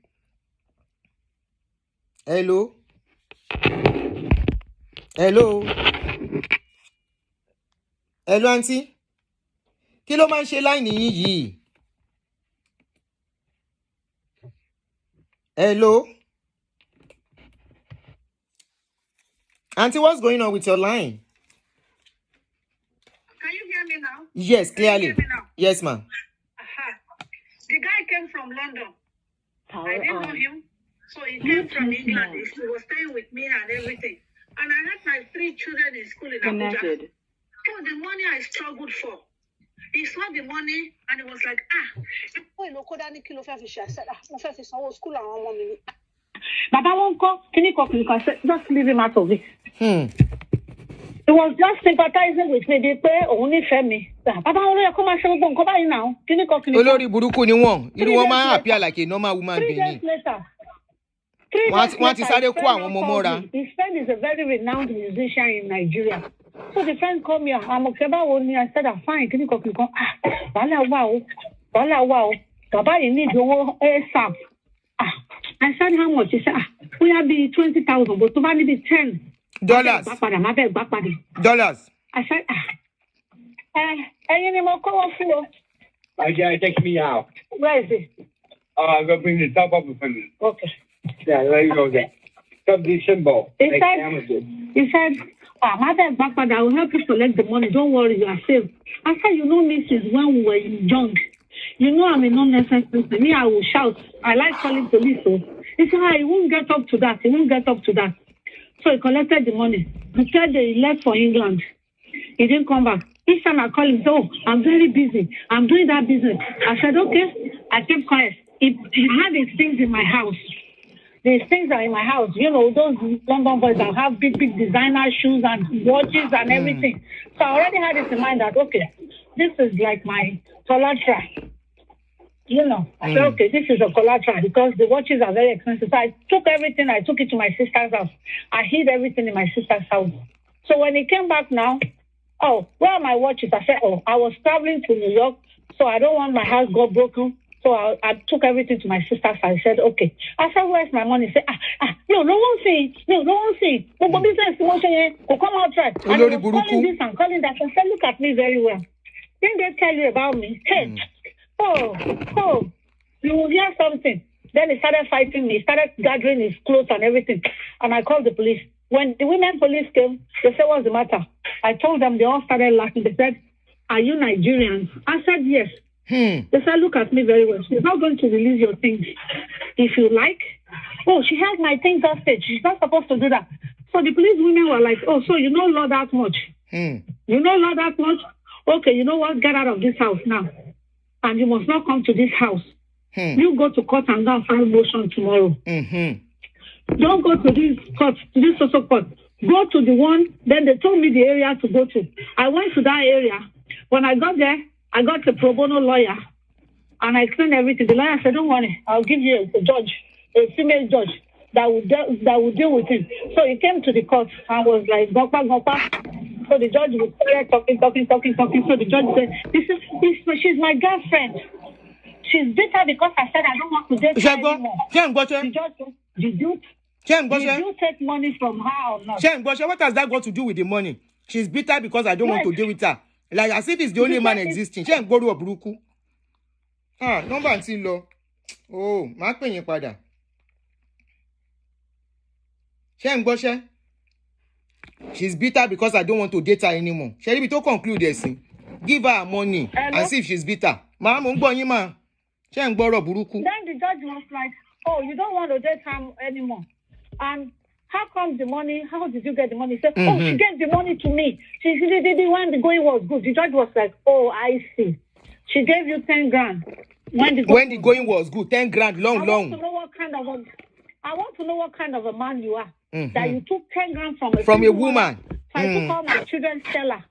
Hello. Hello. Hello, auntie. Kí ló máa ń ṣe line yín yìí? Hello. Auntie, what's going on with your line? Can you hear me now? Yes, clearly. Can you hear me now? Yes, ma'am. The guy came from London. I didn't know him. So he came from England. He was staying with me and everything. And I had my 3 children in school in Abuja. So the money I struggled for. He saw the money and he was like, I said, school and Baba won't go. Can you just leave him out of it? He was just sympathizing with me. They pay only for me. Baba won't come and show me now. Can you go? Olórí burúkú ni wọ́n. Irú wọn máa appear like a normal woman being. 3 days later. Wọ́n ti sáré kó àwọn ọmọ mọ́ra. His friend is a very renowned musician in Nigeria. So the friend called me. I'm okay about me. I said, I'm fine. Can you come? Wow. Baba, you need your ASAP. I said, how much? He said, we have be 20,000, but to only be $10. Dollars. I said, any more call for? Take me out. Where is it? I'm going to bring the top up with me. Okay. Yeah, there you go there. Some the symbol. He said, my back, I will help you collect the money. Don't worry, you are safe. I said, you know me since when we were young. You know I'm a non-necessary person. Me, I will shout. I like calling police. So he said, he won't get up to that. So he collected the money. He said he left for England. He didn't come back. Each time I call him, I'm very busy. I'm doing that business. I said, okay. I kept quiet. He had his things in my house. These things are in my house. You know, those London boys that have big designer shoes and watches and everything. So I already had it in mind that, okay, this is like my collateral. You know, I said, okay, this is a collateral because the watches are very expensive. So I took everything. I took it to my sister's house. I hid everything in my sister's house. So when he came back now, where are my watches? I said, I was traveling to New York, so I don't want my house got broken. So I took everything to my sister's house. I said, okay. I said, where's my money? He said, no one see it. No one see it. No business will come outside. And he was calling this and calling that. I said, look at me very well. Didn't they tell you about me? Hey, you will hear something. Then he started fighting me. He started gathering his clothes and everything. And I called the police. When the women police came, they said, what's the matter? I told them, they all started laughing. They said, are you Nigerians? I said, yes. They said, look at me very well. She's not going to release your things. If you like. She held my things hostage. She's not supposed to do that. So the police women were like, so you know law that much? You know law that much? Okay, you know what? Get out of this house now. And you must not come to this house. You go to court and go file motion tomorrow. Don't go to this court, to this social court. Go to the one, then they told me the area to go to. I went to that area. When I got there, I got a pro bono lawyer, and I explained everything. The lawyer said, don't worry, I'll give you a judge, a female judge, that will deal with him. So he came to the court and was like, Gopa. So the judge was talking. So the judge said, she's my girlfriend. She's bitter because I said I don't want to date her anymore. The judge said, did you take money from her or not? What has that got to do with the money? She's bitter because I don't want to deal with her. Like as if it's the only man existing. She ain't go to a buruku. Number until low. My penny pada. She's bitter because I don't want to date her anymore. Shall we to conclude this? Give her money and see if she's bitter. Then the judge was like, you don't want to date her anymore. And how come the money? How did you get the money? He said, she gave the money to me. She did when the going was good. The judge was like, I see. She gave you 10 grand. When the going was good, 10 grand, long. I want to know what kind of a man you are. That you took 10 grand from a woman. So I took all my children's teller,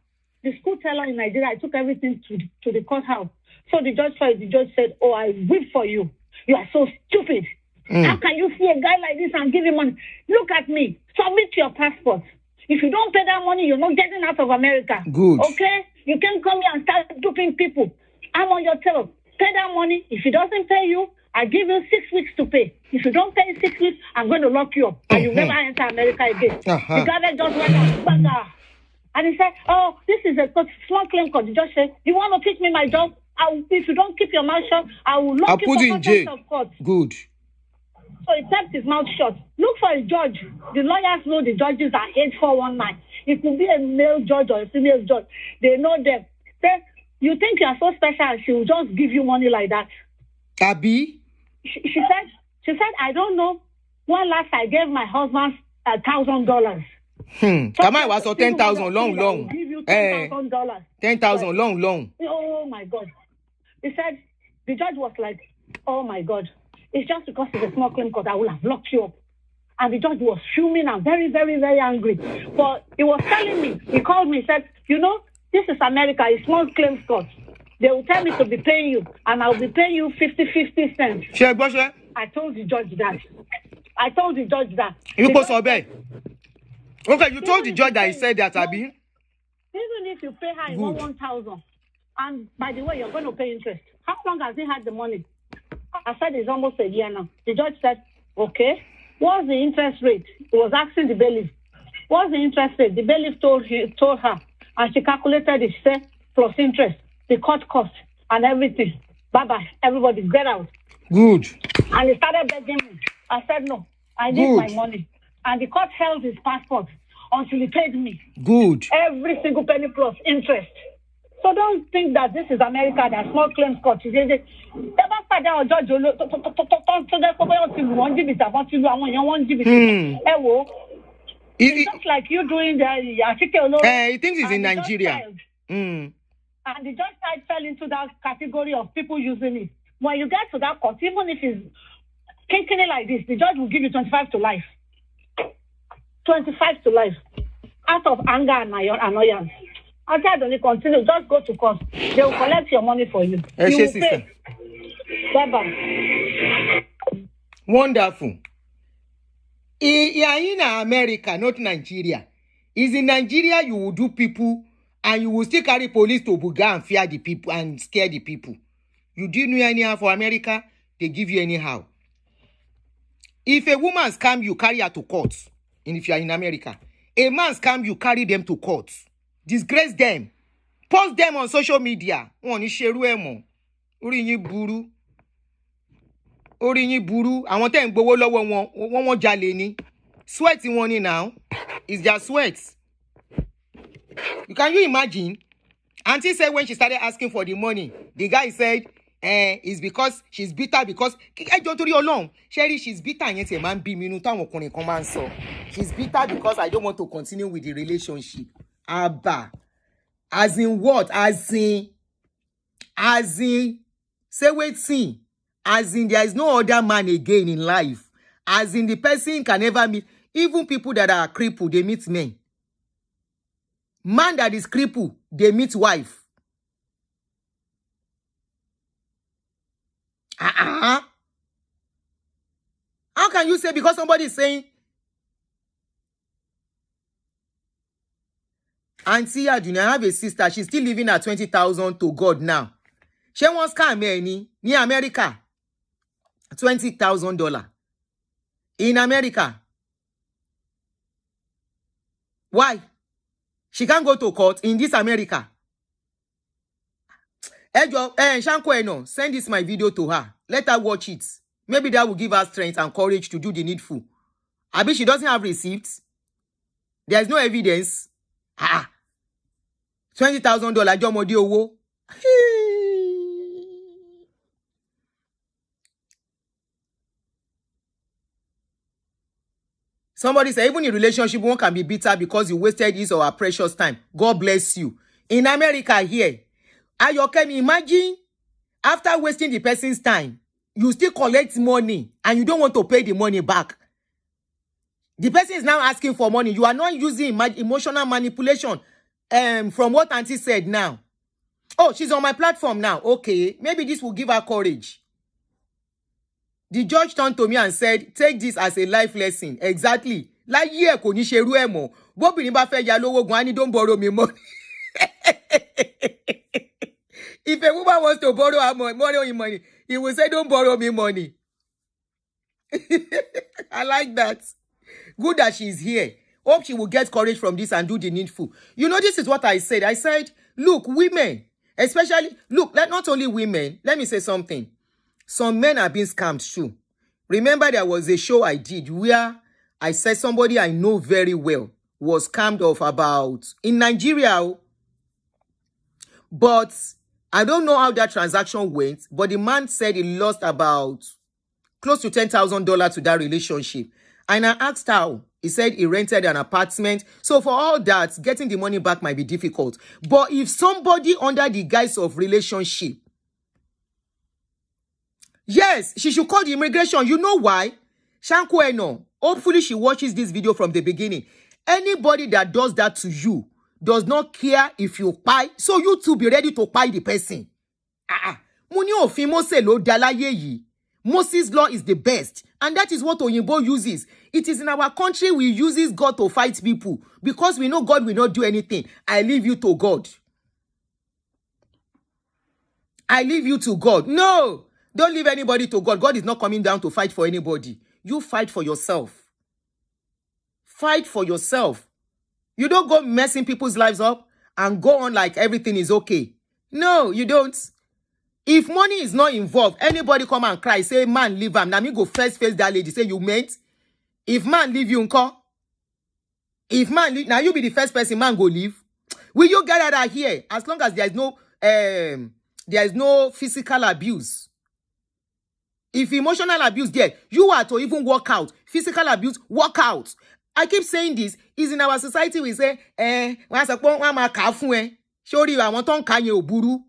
the school teller in Nigeria. I took everything to the courthouse. So the judge said, I whip for you. You are so stupid. How can you see a guy like this and give him money? Look at me. Submit your passport. If you don't pay that money, you're not getting out of America. Good. Okay? You can't come here and start duping people. I'm on your tail. Pay that money. If he doesn't pay you, I give you 6 weeks to pay. If you don't pay 6 weeks, I'm going to lock you up. And you never enter America again. The guy just went on. And he said, this is a small claim court. The judge said, you want to teach me my job? If you don't keep your mouth shut, I will lock you for contempt of court. Good. So he kept his mouth shut. Look for a judge. The lawyers know the judges are 8419. It could be a male judge or a female judge. They know them. Then you think you are so special and she will just give you money like that. Abby? She said, I don't know when last I gave my husband $1,000. Come on, was 10,000 long. Give you $10,000. 10,000 long. Oh my God. He said, the judge was like, oh my God. It's just because it's a small claim court, I will have locked you up. And the judge was fuming and very, very, very angry. But he was telling me, he called me, said, this is America, it's small claims court. They will tell me to be paying you, and I'll be paying you 50 cents. I told the judge that. You post obey. Okay, you told the judge that he said that, Abi? Even if you pay her in 1,000, and by the way, you're going to pay interest. How long has he had the money? I said it's almost a year now. The judge said, okay, what's the interest rate? He was asking the bailiff, what's the interest rate? The bailiff told her, and she calculated it. She said, plus interest, the court cost, and everything. Bye-bye, everybody, get out. Good. And he started begging me. I said, no, I need my money. And the court held his passport until he paid me. Good. Every single penny plus interest. So don't think that this is America, that small claims court. It's just like you doing he thinks it's in Nigeria. And the judge side fell into that category of people using it. When you get to that court, even if it's kinky like this, the judge will give you 25 to life. 25 to life. Out of anger and annoyance. After I don't continue, just go to court. They will collect your money for you. You will pay. Bye-bye. Wonderful. In America, not Nigeria. Is in Nigeria you will do people and you will still carry police to buga and fear the people and scare the people. You didn't know anyhow for America, they give you anyhow. If a woman scam you, carry her to court. And if you are in America, a man scam you, carry them to court. Disgrace them. Post them on social media. Orinyi buru. Orinyi buru. I want them gbowó lọ́wọ́ wọn. Wọ́n jalè ni. Sweating one now. It's their sweat. Can you imagine? Auntie said when she started asking for the money, the guy said, it's because she's bitter because Sherry, she's bitter yet a man be minuta won command so. She's bitter because I don't want to continue with the relationship. Abba. As in what? As in say wait see. As in there is no other man again in life. As in the person can never meet. Even people that are crippled, they meet men. Man that is crippled, they meet wife. How can you say because somebody is saying Auntie Aduna, I have a sister, she's still living at 20,000 to God now. She wants scam any near America. $20,000 in America. Why? She can't go to court in this America. Shanko, send this my video to her. Let her watch it. Maybe that will give her strength and courage to do the needful. I bet she doesn't have receipts. There is no evidence. $20,000 jomodi owo. Somebody said, even in relationship, one can be bitter because you wasted his or her precious time. God bless you. In America here, can you imagine after wasting the person's time, you still collect money and you don't want to pay the money back. The person is now asking for money. You are not using emotional manipulation. From what Auntie said now. Oh, she's on my platform now. Okay, maybe this will give her courage. The judge turned to me and said, take this as a life lesson. Exactly. Like, yeah, koni sheru emo. Bobi ni ba fe ya lowo gwani, don't borrow me money. If a woman wants to borrow her money, he will say, don't borrow me money. I like that. Good that she's here. Hope she will get courage from this and do the needful. You know, this is what I said. I said, look, women, especially, look, not only women, let me say something. Some men are being scammed too. Remember there was a show I did where I said somebody I know very well was scammed of about, in Nigeria, but I don't know how that transaction went, but the man said he lost about close to $10,000 to that relationship. And I asked how. He said he rented an apartment. So for all that, getting the money back might be difficult. But if somebody under the guise of relationship, yes, she should call the immigration. You know why? Shanko Eno, hopefully she watches this video from the beginning. Anybody that does that to you does not care if you pay. So you too be ready to pay the person. Muni ofin Mose lo dalaye yi. Moses' law is the best. And that is what Oyinbo uses. It is in our country we use God to fight people because we know God will not do anything. I leave you to God. I leave you to God. No, don't leave anybody to God. God is not coming down to fight for anybody. You fight for yourself. Fight for yourself. You don't go messing people's lives up and go on like everything is okay. No, you don't. If money is not involved, anybody come and cry, say, man, leave him. Now me go first face that lady, say, you meant. If man leave you, uncle. If man leave, now you be the first person man go leave. Will you get out of here? As long as there is no physical abuse. If emotional abuse there, you are to even walk out. Physical abuse, walk out. I keep saying this. Is in our society we say, sorry, I want to kanye oburu.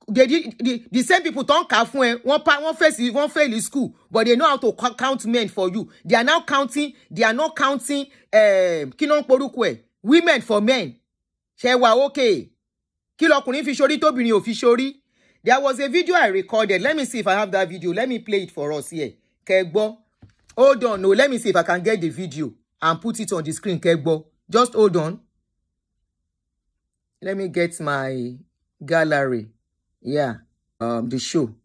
The same people don't count one fail in school, but they know how to count men for you. They are now counting. They are not counting women for men. Okay. There was a video I recorded. Let me see if I have that video. Let me play it for us here. Kegbo. Hold on. No, let me see if I can get the video and put it on the screen. Kegbo. Just hold on. Let me get my gallery. Yeah. The show.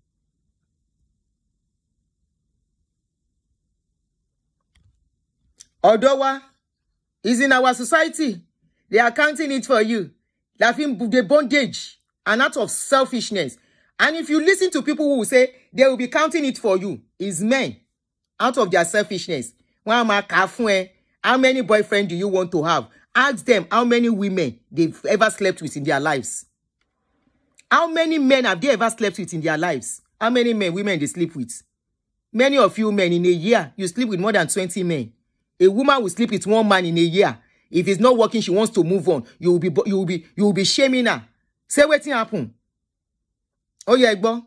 Odowa is in our society. They are counting it for you. Laughing the bondage and out of selfishness. And if you listen to people who say they will be counting it for you, is men out of their selfishness. How many boyfriends do you want to have? Ask them how many women they've ever slept with in their lives. How many men have they ever slept with in their lives? How many women they sleep with? Many of you men in a year, you sleep with more than 20 men. A woman will sleep with one man in a year. If it's not working, she wants to move on. You will be shaming her. Say what happened. Oh yeah, Igbo.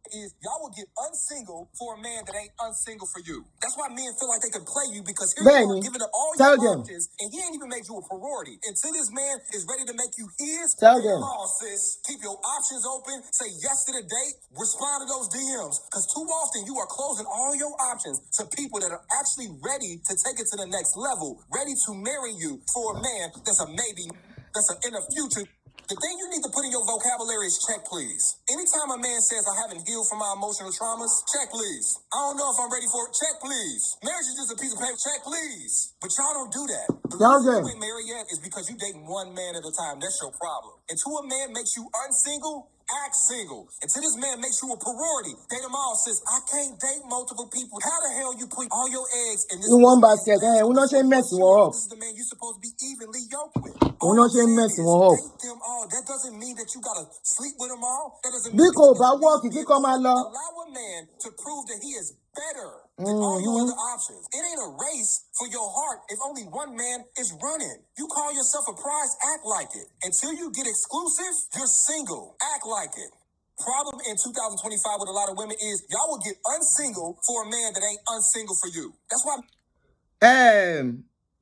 Is y'all will get unsingle for a man that ain't unsingle for you. That's why men feel like they can play you because here you are giving up all your options and he ain't even made you a priority. Until this man is ready to make you his, tell them. All, sis, keep your options open. Say yes to the date. Respond to those DMs because too often you are closing all your options to people that are actually ready to take it to the next level, ready to marry you for a man that's a maybe, that's in the future. The thing you need to put in your vocabulary is check, please. Anytime a man says, I haven't healed from my emotional traumas, check, please. I don't know if I'm ready for it. Check, please. Marriage is just a piece of paper. Check, please. But y'all don't do that. The reason you ain't married yet is because you dating one man at a time. That's your problem. Until a man makes you unsingle, act single. Until this man makes you a priority, date them all. Says, I can't date multiple people. How the hell you put all your eggs in this one basket? We're not saying messing up. This is the man you're supposed to be evenly yoked with. We're not saying messing up. Date them all. That doesn't mean that you gotta sleep with them all. That doesn't mean allow a man to prove that he is better than all your other options. It ain't a race for your heart if only one man is running. You call yourself a prize, act like it. Until you get exclusive, you're single. Act like it. Problem in 2025 with a lot of women is y'all will get unsingle for a man that ain't unsingle for you. That's why.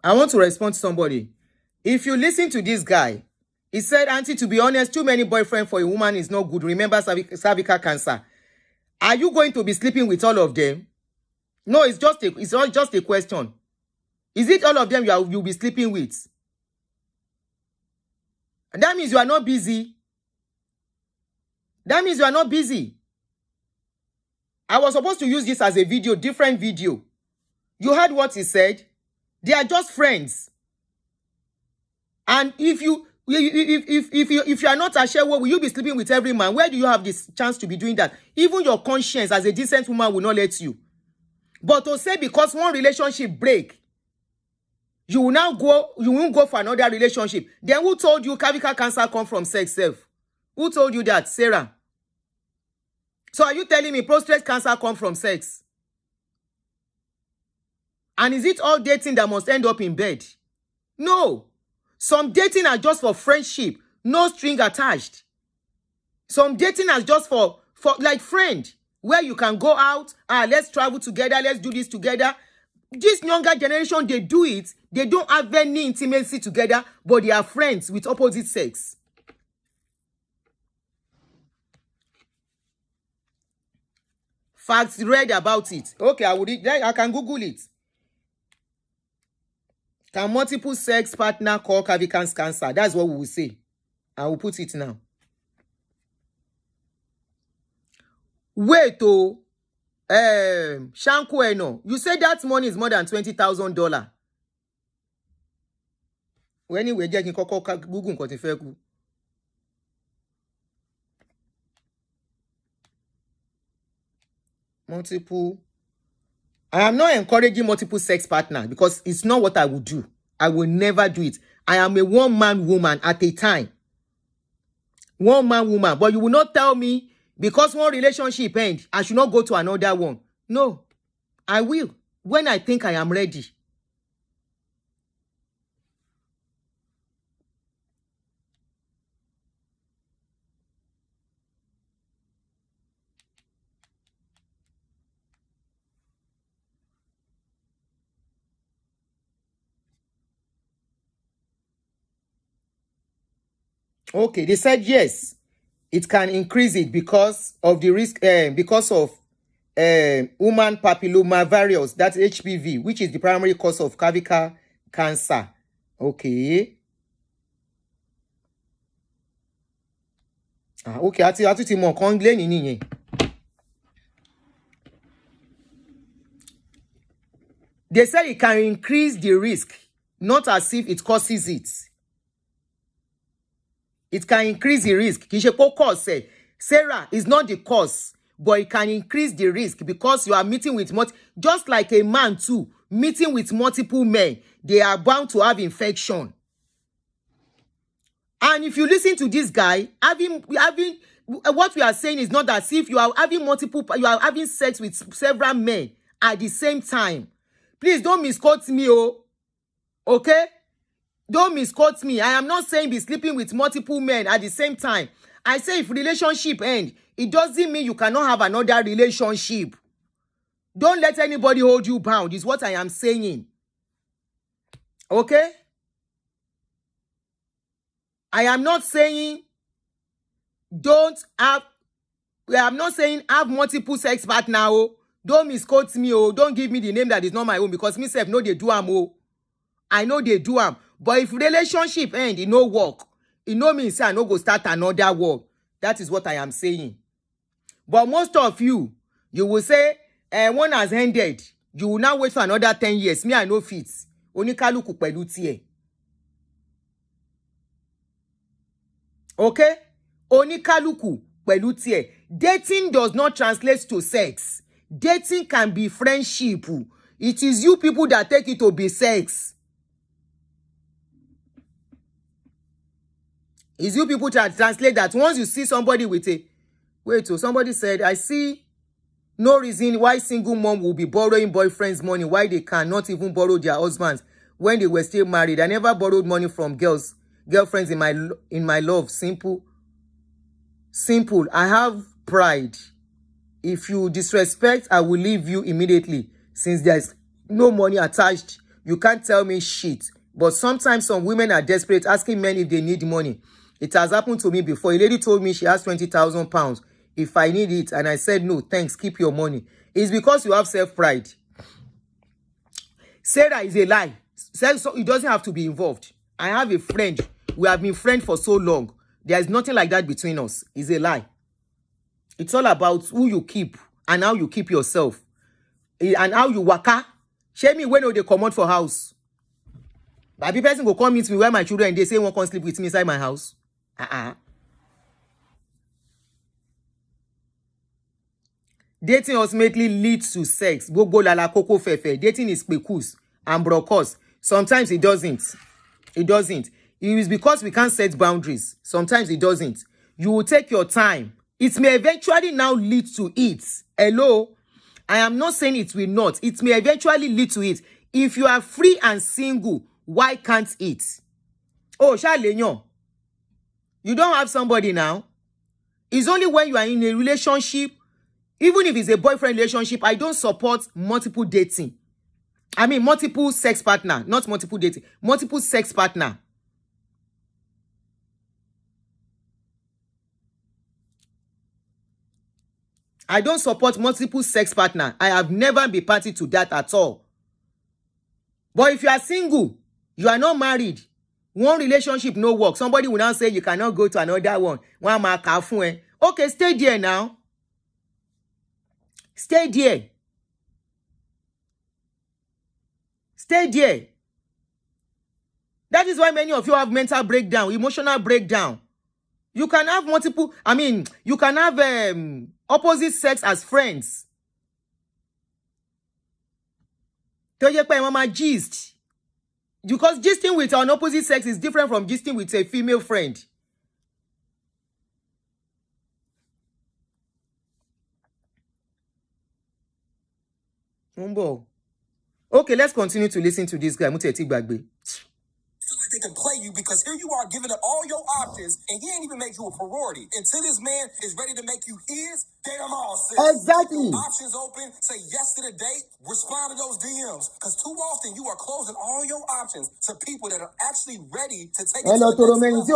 I want to respond to somebody. If you listen to this guy, he said, Auntie, to be honest, too many boyfriends for a woman is not good. Remember cervical cancer. Are you going to be sleeping with all of them? No, it's not just a question. Is it all of them you'll be sleeping with? That means you are not busy. That means you are not busy. I was supposed to use this as a video, different video. You heard what he said. They are just friends. And if you are not ashamed, will you be sleeping with every man? Where do you have this chance to be doing that? Even your conscience as a decent woman will not let you. But to say because one relationship break, you won't go for another relationship. Then who told you cervical cancer come from sex self? Who told you that, Sarah? So are you telling me prostate cancer come from sex? And is it all dating that must end up in bed? No. Some dating are just for friendship, no string attached. Some dating are just for like friend, where you can go out, let's travel together, let's do this together. This younger generation, they do it. They don't have any intimacy together, but they are friends with opposite sex. facts read about it. Okay, I will read. I can Google it. Can multiple sex partner cause cervical cancer? That's what we will say. I will put it now. Wait, Shanku Eno, you said that money is more than $20,000. Well, anyway, jẹ́ kí n kọ́kọ́ Google nǹkan tí fẹ́ kú. Multiple. I am not encouraging multiple sex partner because it's not what I would do. I will never do it. I am a one-man woman at a time. One-man woman. But you will not tell me because one relationship ends, I should not go to another one. No, I will when I think I am ready. Okay, they said yes, it can increase it because of the risk, because of human papillomavirus, that's HPV, which is the primary cause of cervical cancer. Okay. Okay, àti ti mọ nǹkan lẹ́yìn nìyẹn. They said it can increase the risk, not as if it causes it. It can increase the risk. Kì í ṣe pé cause. Sarah is not the cause, but it can increase the risk because you are meeting with just like a man too, meeting with multiple men, they are bound to have infection. And if you listen to this guy, having what we are saying is not as if you are having sex with several men at the same time. Please don't misquote me, okay? Don't misquote me. I am not saying be sleeping with multiple men at the same time. I say if relationship end, it doesn't mean you cannot have another relationship. Don't let anybody hold you bound, is what I am saying. Okay? I am not saying I'm not saying have multiple sex partner. Don't misquote me. Don't give me the name that is not my own because myself know they do am. I know they do am. But if relationship end, it no work. It no mean say I no go start another work. That is what I am saying. But most of you will say, one has ended. You will now wait for another 10 years. Me, I know fit. Onikaluku pẹ̀lú tiẹ̀. Okay? Onikaluku pẹ̀lú tiẹ̀. Dating does not translate to sex. Dating can be friendship. It is you people that take it to be sex. It's you people that translate that once you see somebody with a... Wait, so somebody said, I see no reason why single mom will be borrowing boyfriends' money, why they cannot even borrow their husbands when they were still married. I never borrowed money from girlfriends in my love. Simple. I have pride. If you disrespect, I will leave you immediately. Since there's no money attached, you can't tell me shit. But sometimes some women are desperate, asking men if they need money. It has happened to me before. A lady told me she has 20,000 pounds if I need it, and I said, no, thanks, keep your money. It's because you have self-pride. Sarah is a lie. So it doesn't have to be involved. I have a friend. We have been friends for so long. There is nothing like that between us. It's a lie. It's all about who you keep and how you keep yourself. And how you waka. Shame me when they come out for house. But the person go come meet me where my children and they say one can sleep with me inside my house. Dating ultimately leads to sex. Gbogbo lala koko fefe. Dating is pekus and brokos. Sometimes it doesn't. It doesn't. It is because we can't set boundaries. Sometimes it doesn't. You will take your time. It may eventually now lead to it. Hello? I am not saying it will not. It may eventually lead to it. If you are free and single, why can't it? Oh, Shalenyo. You don't have somebody now. It's only when you are in a relationship, even if it's a boyfriend relationship, I don't support multiple dating. I mean, multiple sex partner, not multiple dating. Multiple sex partner. I don't support multiple sex partner. I have never been party to that at all. But if you are single, you are not married, one relationship no work, somebody will now say you cannot go to another one. Okay, stay there now. Stay there. Stay there. That is why many of you have mental breakdown, emotional breakdown. You can have multiple, you can have opposite sex as friends. Gist. Because gisting with an opposite sex is different from gisting with a female friend. Okay, let's continue to listen to this guy. They can play you because here you are giving up all your options and he ain't even make you a priority. Until this man is ready to make you his, damn all sis. Exactly. Options open, say yes to the date, respond to those DMs. Because too often you are closing all your options to people that are actually ready to take it to the next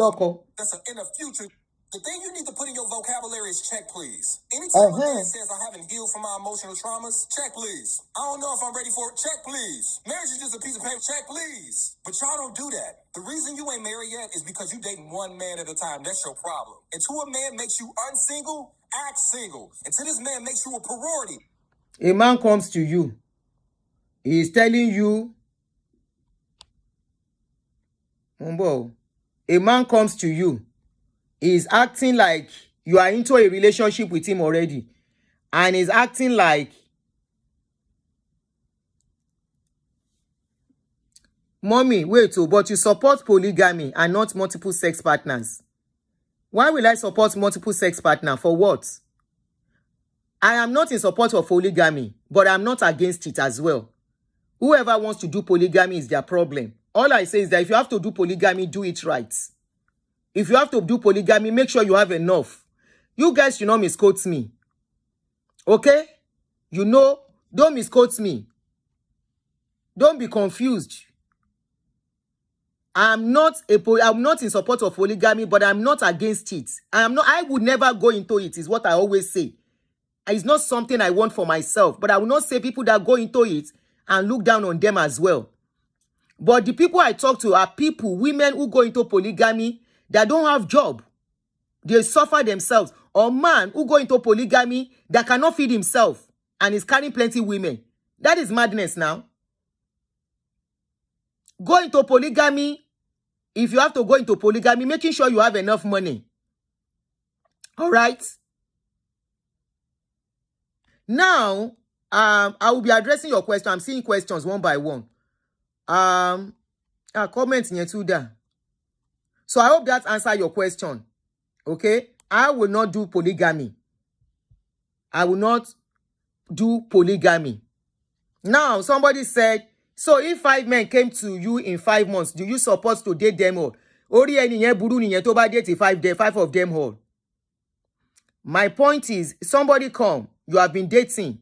level. That's in the future. The thing you need to put in your vocabulary is check, please. Anytime a man says I haven't healed from my emotional traumas, check, please. I don't know if I'm ready for it, check, please. Marriage is just a piece of paper, check, please. But y'all don't do that. The reason you ain't married yet is because you dating one man at a time. That's your problem. Until a man makes you unsingle, act single. Until this man makes you a priority. A man comes to you. He is telling you, a man comes to you. Is acting like you are into a relationship with him already. And is acting like, mommy, wait, but you support polygamy and not multiple sex partners. Why will I support multiple sex partner? For what? I am not in support of polygamy, but I'm not against it as well. Whoever wants to do polygamy is their problem. All I say is that if you have to do polygamy, do it right. If you have to do polygamy, make sure you have enough. You guys should not misquote me. Okay? Don't misquote me. Don't be confused. I'm not in support of polygamy, but I'm not against it. I would never go into it, is what I always say. It's not something I want for myself, but I will not say people that go into it and look down on them as well. But the people I talk to are women who go into polygamy that don't have job. They suffer themselves. Or man who go into polygamy that cannot feed himself and is carrying plenty women. That is madness now. Go into polygamy. If you have to go into polygamy, making sure you have enough money. All right? Now, I will be addressing your question. I'm seeing questions one by one. Comments here too there. So I hope that answers your question. Okay? I will not do polygamy. I will not do polygamy. Now, somebody said, so if 5 men came to you in 5 months, do you support to date them all? Ori eniyen buru niyen to ba date 5 of them all. My point is, somebody come, you have been dating.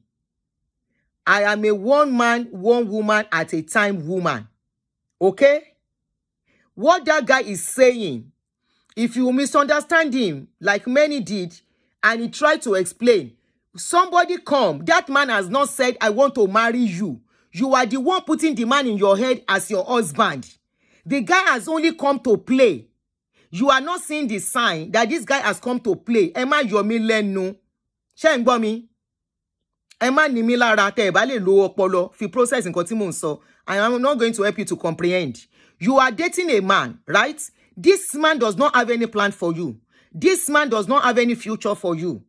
I am a one man, one woman at a time woman. Okay? What that guy is saying, if you misunderstand him, like many did, and he tried to explain, somebody come, that man has not said, I want to marry you. You are the one putting the man in your head as your husband. The guy has only come to play. You are not seeing the sign that this guy has come to play. Emma yomi lenu. Ṣé ń gbọ́ mi? Emma ni mi lára tẹ́ bá lè lo ọpọlọ fi process nǹkan tí mò ń sọ. I am not going to help you to comprehend. You are dating a man, right? This man does not have any plan for you. This man does not have any future for you.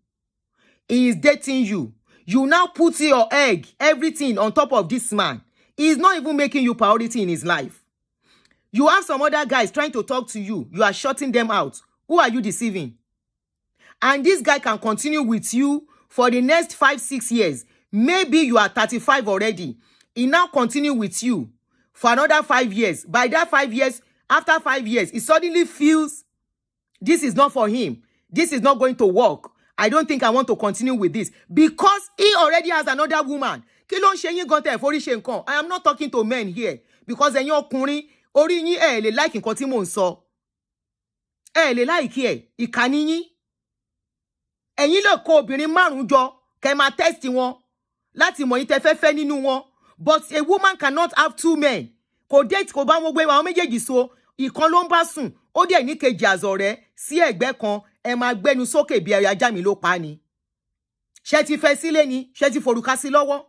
He is dating you. You now put your egg, everything on top of this man. He is not even making you priority in his life. You have some other guys trying to talk to you. You are shutting them out. Who are you deceiving? And this guy can continue with you for the next 5-6 years. Maybe you are 35 already. He now continue with you for another 5 years. By that 5 years, after 5 years, he suddenly feels this is not for him. This is not going to work. I don't think I want to continue with this. Because he already has another woman. I am not talking to men here. Because then you're kuni, ori yin le like nǹkan tí mò ń sọ. Le like here. Ìkànnì yín. ẹ̀yin lè kó obìnrin márùn-ún jọ kẹ́ máa test wọn láti mọ̀ yín tẹ́ fẹ́ fẹ́ nínú wọn, but a woman cannot have two men. Kò date kò bá wọn gbé àwọn méjèèjì so ìkan ló ń bá sùn ó dẹ̀ ní kejì àzọ̀rẹ́ sí ẹ̀gbẹ́ kan ẹ máa gbẹ́nu sókè bí ẹ̀rọ ajá mi ló pa ni. Ṣé ti fẹ́ sílé ni? Ṣé ti forúkà sí lọ́wọ́?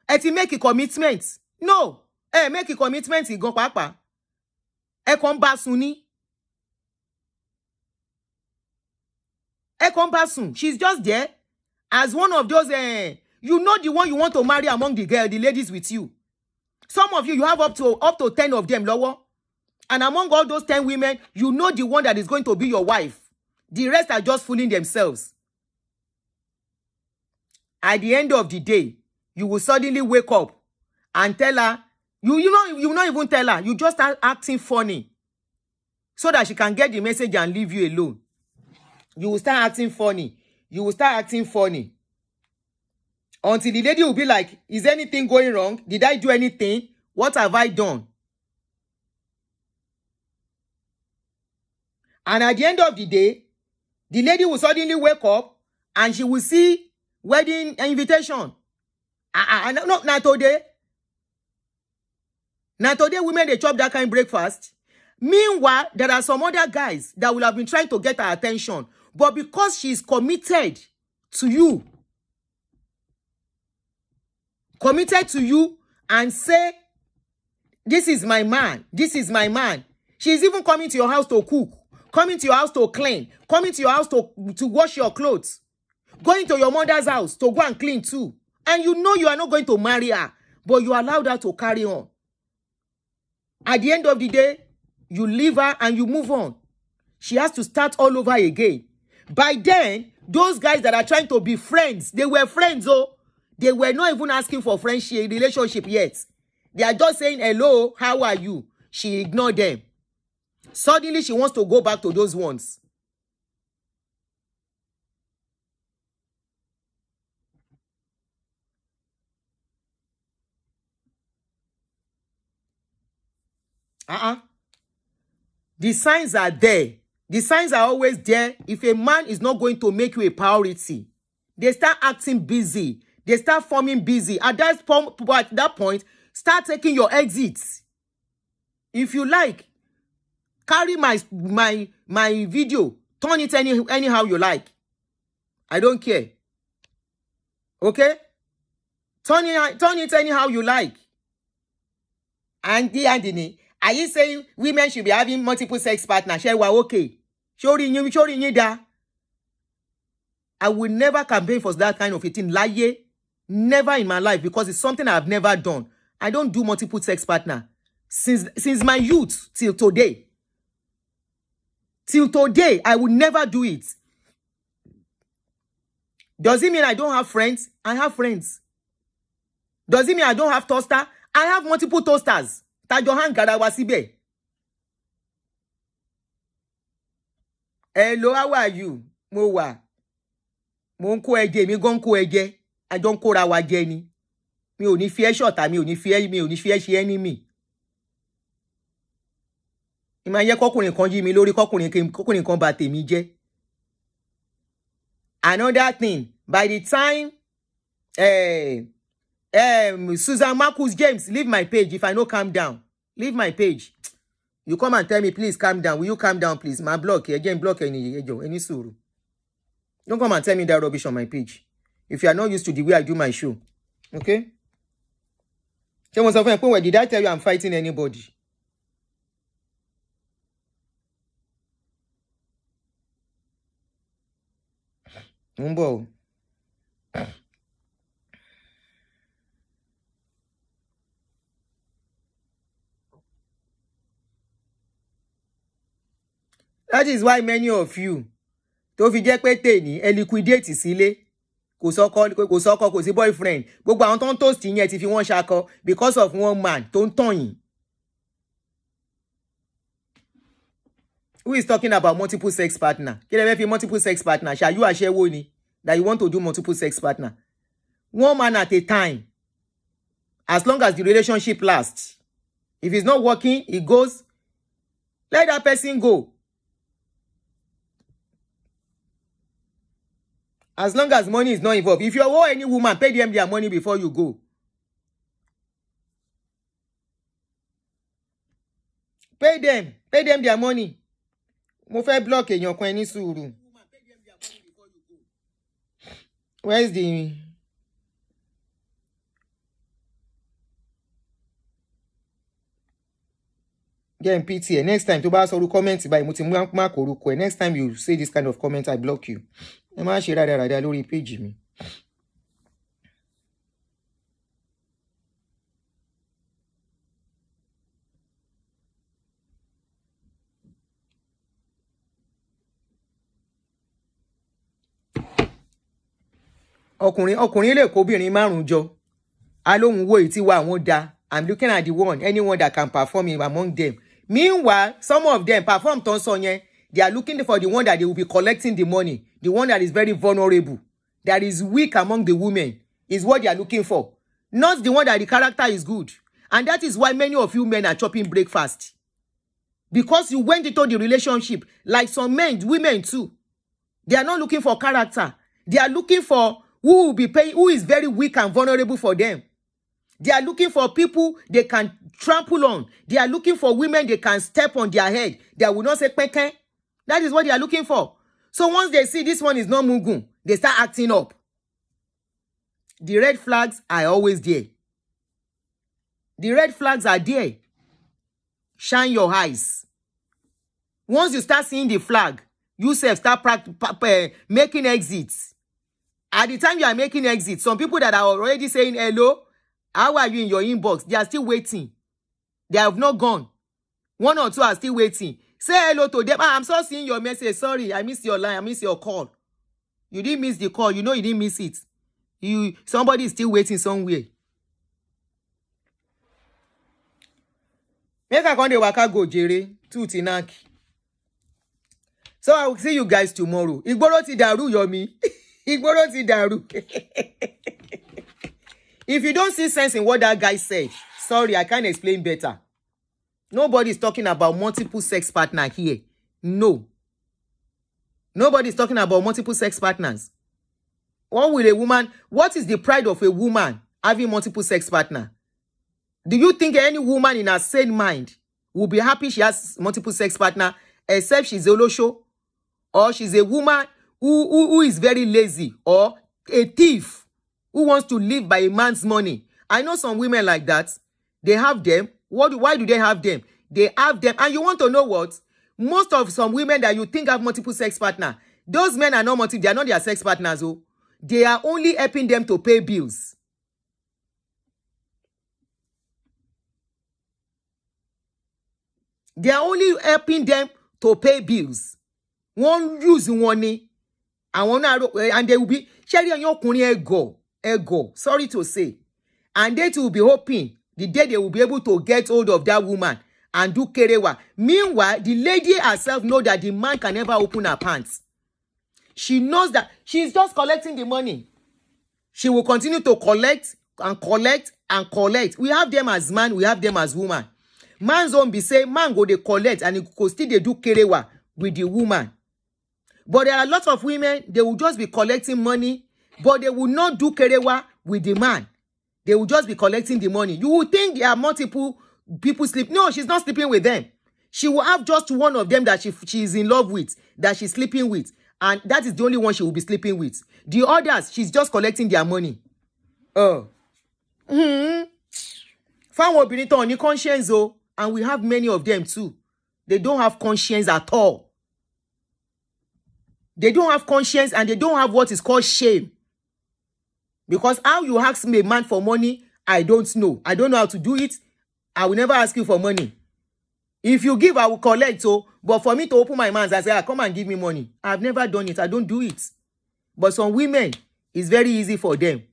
Ẹ ti make a commitment? No, make a commitment gan pàápàá. Ẹ kàn bá sùn ni. Ẹ kàn bá sùn. She's just there as one of those you know the one you want to marry among the ladies with you. Some of you have up to 10 of them lọ́wọ́. And among all those 10 women, you know the one that is going to be your wife. The rest are just fooling themselves. At the end of the day, you will suddenly wake up and tell her, you will not even tell her, you just start acting funny so that she can get the message and leave you alone. You will start acting funny. You will start acting funny. Until the lady will be like, is anything going wrong? Did I do anything? What have I done? And at the end of the day, the lady will suddenly wake up and she will see wedding invitation. Not today. Now today women, they chop that kind of breakfast. Meanwhile, there are some other guys that will have been trying to get her attention. But because she's committed to you, and say, this is my man, this is my man. She's even coming to your house to cook, coming to your house to clean, coming to your house to wash your clothes, going to your mother's house to go and clean too. And you know you are not going to marry her, but you allowed her to carry on. At the end of the day, you leave her and you move on. She has to start all over again. By then, those guys that are trying to be friends, they were friends, oh. They were not even asking for friendship, relationship yet. They are just saying, hello, how are you? She ignored them. Suddenly, she wants to go back to those ones. The signs are there. The signs are always there. If a man is not going to make you a priority, they start acting busy. They start forming busy. At that point, start taking your exits. If you like, carry my video, turn it anyhow you like. I don't care. Okay? Turn it anyhow you like. Andy, are you saying women should be having multiple sex partners? Okay. I will never campaign for that kind of a thing. Never in my life, because it's something I've never done. I don't do multiple sex partner. Since my youth till today. Till today, I will never do it. Does it mean I don't have friends? I have friends. Does it mean I don't have toaster? I have multiple toasters. Tajohan Garawasibe. Hello, how are you? Mowa. Monko eje, mi gonko eje. I don't call our Jenny. Mi ò ní fi ẹ́ ṣọ̀tá, mi ò ní fi ẹ́ ṣe enemy. Ìmọ̀ yẹ kọkùnrin kan yí mi lórí, kọkùnrin kan bà tèmi jẹ́. Another thing, by the time Susan Marcus James, leave my page if I no calm down. Leave my page. You come and tell me, please calm down. Will you calm down, please? My block, again, block any suru. Don't come and tell me that rubbish on my page. If you are not used to the way I do my show. Okay? Where did I tell you I'm fighting anybody? Mumbo. That is why many of you tó fi jẹ́ pé tèní ẹ liquidate sílé kò sọ́kọ kò sí boyfriend gbogbo àwọn tó ń toast yẹn ti fi wọ́n ṣakọ because of one man tó ń tàn yín. Who is talking about multiple sex partner? Kí lẹ fẹ́ fi multiple sex partner ṣàyú àṣẹwó ni that you want to do multiple sex partner? One man at a time. As long as the relationship lasts. If it's not working, it goes. Let that person go. As long as money is not involved. If you owe any woman, pay them their money before you go. Pay them their money. Mo fẹ́ block èèyàn kan ní sùúrù. Where's the Again, PTA. Next time, to pass all comments by Mutimwa Koruko. Next time you say this kind of comment, I block you. I'm not sure that I lórí page me. Ọkùnrin lè kó obìnrin márùn jọ. Alóhun wo iti wa wọ́n dá. I'm looking at the one, anyone that can perform among them. Meanwhile, some of them perform tonson. They are looking for the one that they will be collecting the money. The one that is very vulnerable. That is weak among the women. Is what they are looking for. Not the one that the character is good. And that is why many of you men are chopping breakfast. Because you went into the relationship. Like some men, women too. They are not looking for character. They are looking for who will be paying, who is very weak and vulnerable for them. They are looking for people they can trample on. They are looking for women they can step on their head. They will not say peke. That is what they are looking for. So once they see this one is not mugun, they start acting up. The red flags are always there. The red flags are there. Shine your eyes. Once you start seeing the flag, you self start making exits. At the time you are making exits, some people that are already saying hello, how are you in your inbox? They are still waiting. They have not gone. One or two are still waiting. Say hello to them. I'm so seeing your message. Sorry, I missed your line. I missed your call. You didn't miss the call. You know you didn't miss it. Somebody is still waiting somewhere. Make a conde waka go jere to tinaki. So I will see you guys tomorrow. Igboro ti daru yomi. Igboro ti daru. If you don't see sense in what that guy said, sorry, I can't explain better. Nobody is talking about multiple sex partner here. No. Nobody is talking about multiple sex partners. What is the pride of a woman having multiple sex partner? Do you think any woman in her sane mind will be happy she has multiple sex partner except she's a losho or she's a woman who is very lazy or a thief who wants to live by a man's money? I know some women like that. They have them. Why do they have them? They have them. And you want to know what? Most of some women that you think have multiple sex partner, those men are not they are not their sex partners. Oh. They are only helping them to pay bills. They are only helping them to pay bills. One use money. And they will be sharing on your ego. Sorry to say. And they too will be hoping the day they will be able to get hold of that woman and do kerewa. Meanwhile, the lady herself knows that the man can never open her pants. She knows that she's just collecting the money. She will continue to collect and collect and collect. We have them as man, we have them as woman. Man's own be say, man go they collect and he go still they do kerewa with the woman. But there are lots of women, they will just be collecting money, but they will not do kerewa with the man. They will just be collecting the money. You will think there are multiple people sleep. No, she's not sleeping with them. She will have just one of them that she is in love with, that she's sleeping with. And that is the only one she will be sleeping with. The others, she's just collecting their money. Found obìnrin tó ní conscience, oh, and we have many of them too. They don't have conscience at all. They don't have conscience and they don't have what is called shame. Because how you ask me a man for money, I don't know. I don't know how to do it. I will never ask you for money. If you give, I will collect. So, but for me to open my mouth and say, come and give me money. I've never done it. I don't do it. But some women, it's very easy for them.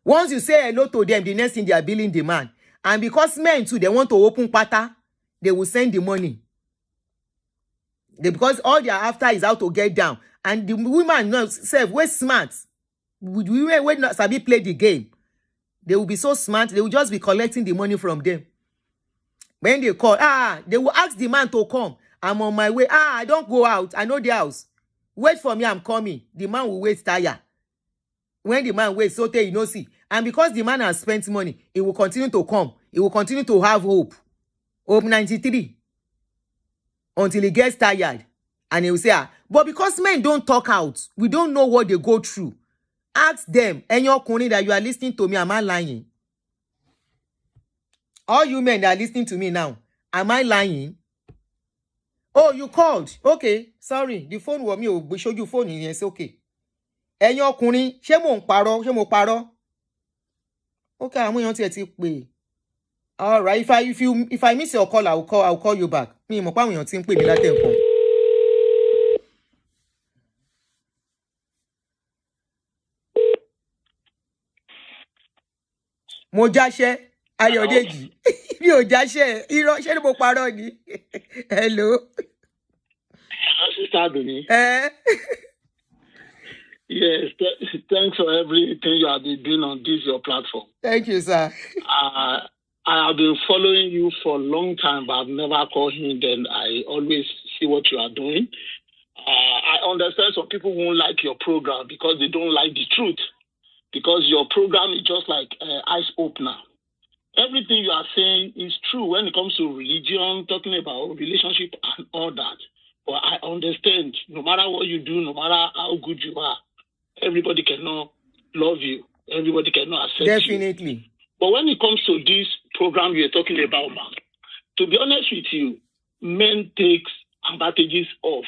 Once you say hello to them, the next thing they are billing the man. And because men too, they want to open pata, they will send the money. Because all they are after is how to get down. And the woman themselves, we're smart. Women will not sabi play the game. They will be so smart, they will just be collecting the money from them. When they call, they will ask the man to come. I'm on my way. I don't go out. I know the house. Wait for me, I'm coming. The man will wait tired. when the man waits, so you know, see. And because the man has spent money, he will continue to come. He will continue to have hope. Hope 93. Until he gets tired. And he will say, but because men don't talk out, we don't know what they go through. Ask them, and your corny that you are listening to me, am I lying? All you men that are listening to me now, am I lying? Oh, you called. Okay, sorry. The phone was me. We showed you phone. It's okay. And your corny, she won't paro, she won't paro. Okay, I'm going to take pay. All right. If I miss your call, I'll call you back. Me, mo pa yon tin pè mí láti nǹkan. Mo jáṣẹ́ Ayọ̀dèjì. Mi ò jáṣẹ́. Irọ́ ṣé ni mo parọ́ ni. Hello. Hello, Sister Doni. Yes, thanks for everything you have been doing on this your platform. Thank you, sir. I have been following you for a long time, but I've never called him. Then I always see what you are doing. I understand some people won't like your program because they don't like the truth. Because your program is just like ice opener. Everything you are saying is true when it comes to religion, talking about relationship and all that. But I understand, no matter what you do, no matter how good you are, everybody cannot love you. Everybody cannot accept you. Definitely. But when it comes to this program you're talking about, man, to be honest with you, men take advantages of,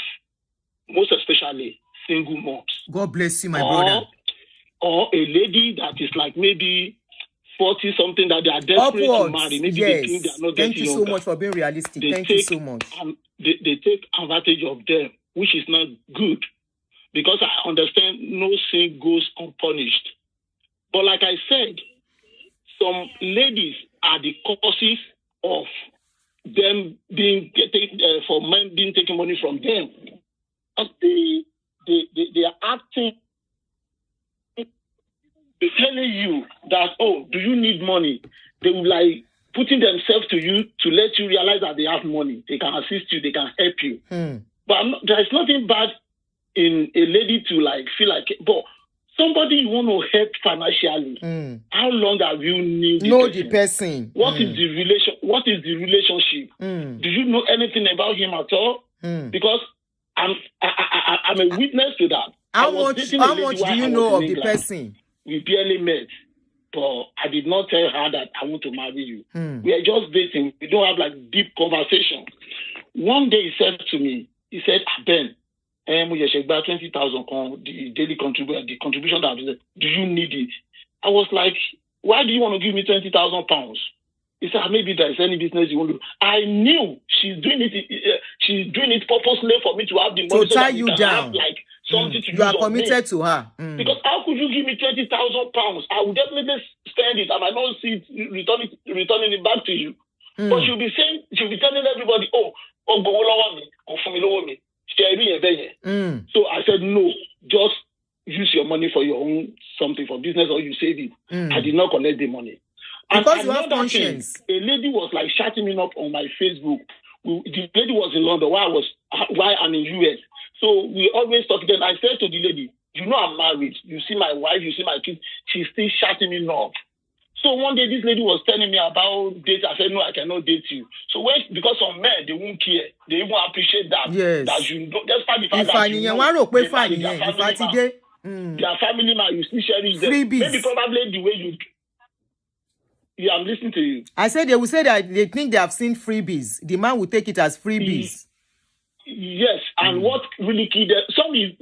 most especially, single moms. God bless you, my brother. Or a lady that is like maybe 40-something that they are desperate to marry. Maybe yes. they think they are not Thank you so younger. much for being realistic. Thank you so much. They take advantage of them, which is not good. Because I understand no sin goes unpunished. But like I said, some ladies are the causes of them being for men being taking money from them. They are acting, they're telling you that, oh, do you need money? They will like putting themselves to you to let you realize that they have money. They can assist you, they can help you. But there is nothing bad in a lady to like feel like, but somebody you want to help financially. How long have you known the person? What is the relation? What is the relationship? Do you know anything about him at all? Because I'm a witness to that. How much do you know of the person? We barely met, but I did not tell her that I want to marry you. We are just dating. We don't have like deep conversation. One day he said to me, he said, Ben, we should buy 20,000 the daily contribution. The contribution that do you need it? I was like, why do you want to give me 20,000 pounds? He said, maybe there's any business you want to do. I knew she's doing it. She's doing it purposely for me to have the money to tie you down. Have, like something to you are committed to her. Because how could you give me 20,000 pounds? I would definitely spend it. I might not see it returning it back to you. But she'll be telling everybody, go over me, go for me, lower me. So I said, no, just use your money for your own something for business or you save it. I did not collect the money. Because you have conscience. A lady was like shouting me up on my Facebook. The lady was in London while I'm in US. So we always talk. Then I said to the lady, you know I'm married. You see my wife, you see my kids. She's still shouting me up. So one day this lady was telling me about dates. I said, no, I cannot date you. So because some men, they won't care. They even appreciate that. Yes. That you don't, despite the fact that you know, their family man, you still cherish them. Freebies. Maybe probably the way you... Yeah, I'm listening to you. I said they will say that they think they have seen freebies. The man will take it as freebies. Yes, and what really killed them, some we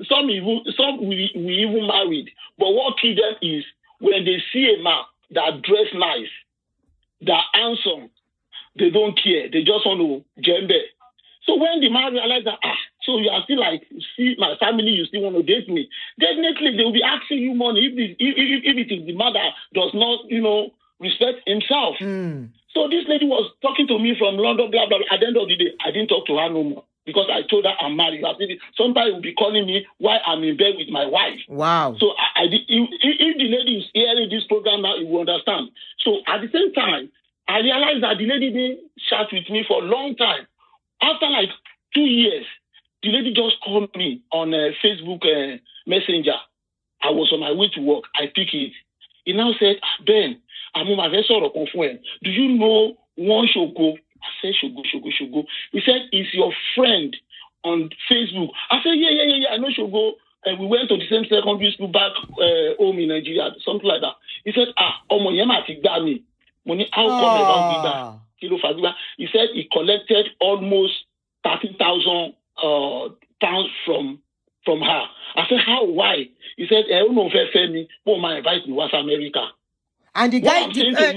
even married, but what killed them is when they see a man that dress nice, that handsome, they don't care. They just want to jembe. So when the man realized that, so you are still like, see my family, you still want to date me, definitely they will be asking you money if it is the man that does not, respect himself. So this lady was talking to me from London, blah, blah, blah. At the end of the day, I didn't talk to her no more because I told her I'm married. Somebody will be calling me while I'm in bed with my wife. Wow. So if the lady is hearing this program now, you will understand. So at the same time, I realized that the lady didn't chat with me for a long time. After like 2 years, the lady just called me on Facebook Messenger. I was on my way to work. I pick it. He now said, Ben, I'm on my vessel. Do you know one Shogo? I said, Shogo. He said, is your friend on Facebook? I said, yeah. I know Shogo. And we went to the same secondary school back home in Nigeria, something like that. He said, Omo Yema Tigami. Money, how come about he said he collected almost 30,000 pounds from her. I said, how? Why? He said, I don't know if me, but my advice was America. And the guy,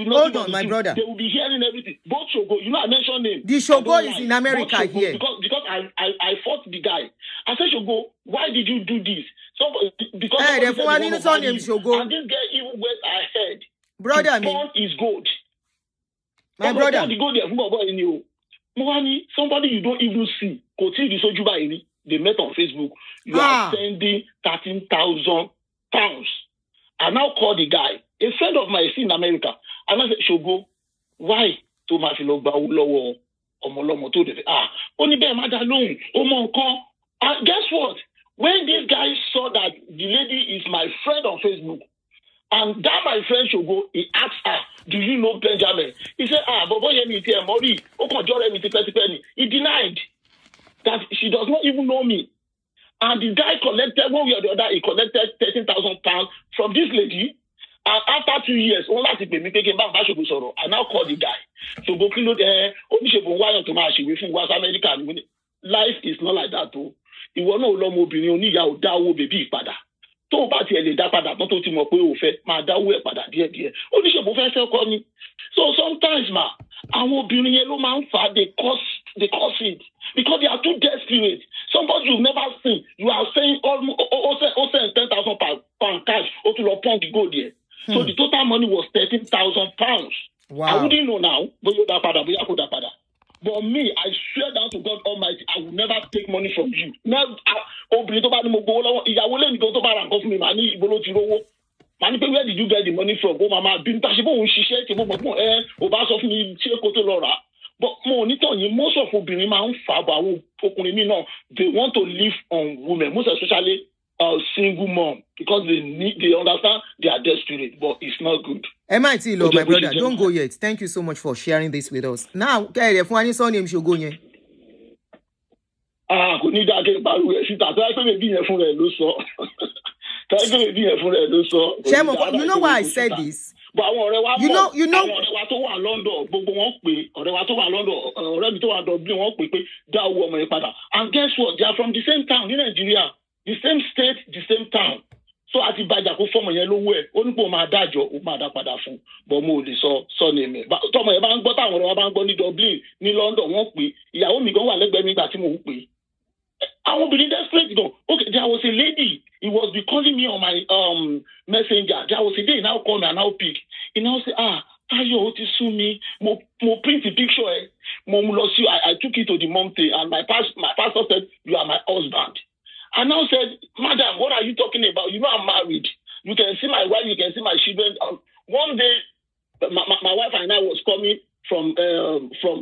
hold on, my brother. They will be hearing everything. Both Shogo, I mentioned name. The Shogo is in America Shogo, here. Because I fought the guy. I said, Shogo, why did you do this? So because the name Shogo. And this guy even went ahead. Brother, porn is gold. My brother. Somebody you don't even see. They met on Facebook. You are sending 13,000 pounds. I now call the guy. A friend of mine is in America. And I said, Shogo, why? To my guess what? When this guy saw that the lady is my friend on Facebook, and that my friend Shogo, he asked her, do you know Benjamin? He said, he denied that she does not even know me. And the guy collected, one way or the other, he collected 13,000 pounds from this lady. And after 2 years, I now call the guy. So go kill America. Life is not like that, though. You want no long opinion, you baby father. Tó bá tiẹ̀ lè dá padà tó ti mọ̀ pé ó fẹ́ máa dáwó ẹ̀ padà díẹ̀díẹ̀. Oníṣègùn fẹ́ fẹ́ kọ́ ni. So sometimes àwọn obìnrin yẹn ló máa ń fà they cause it because they are too desperate. Somebody you've never seen, you are saying almost 10,000 pounds cash ó tún lọ pump gold there. So the total money was 13,000 pounds. Wow. I wouldn't know now, bóyá ó dá padà, bóyá kò dá padà. But me, I swear down to God Almighty, I will never take money from you. Never. Obìnrin tó bá ní mo gbowó lọ́wọ́, ìyàwó lẹ́nu tó bá ra nǹkan fún mi, màá ní ìbò ló ti rówó. Màá ní pé where did you get the money from? Ó máa bí n ta ṣe bó òun ṣiṣẹ́ ṣe bó mọ̀ fún ò bá sọ fún mi ṣé kó tó lọ rà á. But mo onítàn yìí, most of obìnrin máa ń fà á bọ̀ àwọn ọkùnrin mi náà, they want to live on women, most especially single mom, because they understand they are desperate, but it's not good. MIT Lord, my brother, don't go yet. Thank you so much for sharing this with us. Now, kẹ́rẹ̀ fún wa ní surname Shogo yẹn. Kò ní dáa kí n pariwo ẹ̀ síta, tó yẹ pé bèbí yẹn fún rẹ̀ ló sọ. Shemo, you know why I said this? But àwọn ọ̀rẹ́ wa you know. Àwọn ọ̀rẹ́ wa tó wà London, gbogbo wọn pè, ọ̀rẹ́ wa tó wà London, ọ̀rẹ́ mi tó wà Dublin, wọ́n pè dá owó ọmọ yẹn padà. And guess what? They are from the same town in Nigeria, the same state, the same town. So àti bàjá kó fọmọ yẹn lówó ẹ̀, ó ní pé ó máa dájọ́, ó máa dá padà fún. But mo lè sọ ní ẹ̀mẹ̀. Tọmọ yẹn bá ń gbọ́ táwọn ọ̀rẹ́ wa bá ń gbọ́ ní Dublin, ní London, wọ́n pè. Ìyàwó mi gan wà lẹ́gbẹ̀ẹ́ mi nígbà tí mò ń pè. I won't be desperate though. Okay, there was a lady. He was be calling me on my messenger. There was a day he now call me and now pick. He now say, Tayo, what is me? Mo print the picture. I took it to the mom thing, and my pastor said, you are my husband. I now said, Madam, what are you talking about? You know I'm married. You can see my wife. You can see my children. One day, my wife and I was coming from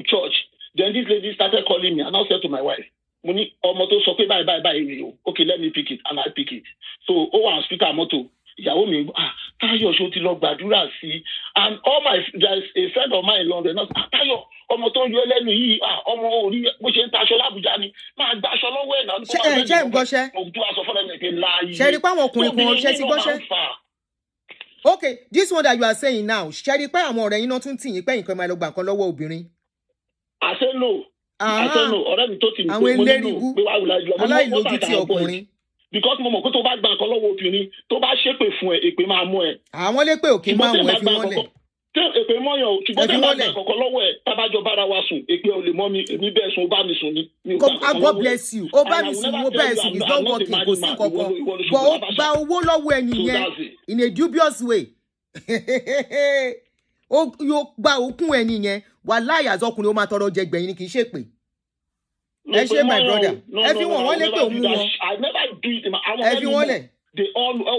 church. Then this lady started calling me, and I said to my wife, okay, let me pick it, and I pick it. So, and speaker moto, and all there's a friend of mine in London. Okay, this one that you are saying now, I said no. Àwọn elérìbú aláìlójútì ọkùnrin. Because mo mọ̀ pé tó bá gba nǹkan lọ́wọ́ obìnrin tó bá ṣépè fún ẹ èpè máa mú ẹ. Àwọn lépè òkè máa wọ̀ ẹ fi wọ́n lẹ̀. Tí èpè mọ́yàn ò ṣùgbọ́n tí wọ́n gba nǹkan lọ́wọ́ ẹ tábàjọ bára wa sùn èpè ò lè mọ́ mi èmi bẹ́ẹ̀ sùn ó bá mi sùn ni. God bless you. Ó bá mi sùn ó bẹ́ẹ̀ sùn is not working kò sí kankan. But ó gba owó lọ́wọ́ ẹni yẹn in a dubious way. Ó yóò gba òkun ẹni yẹn wà láyà ọkùnrin ó máa tọrọ jẹ gbẹ̀yìn ni kì í ṣèpè. Ẹ ṣe my brother. Ẹ fi wọ́n lé pé òun wọn. Ẹ fi wọ́n lẹ̀.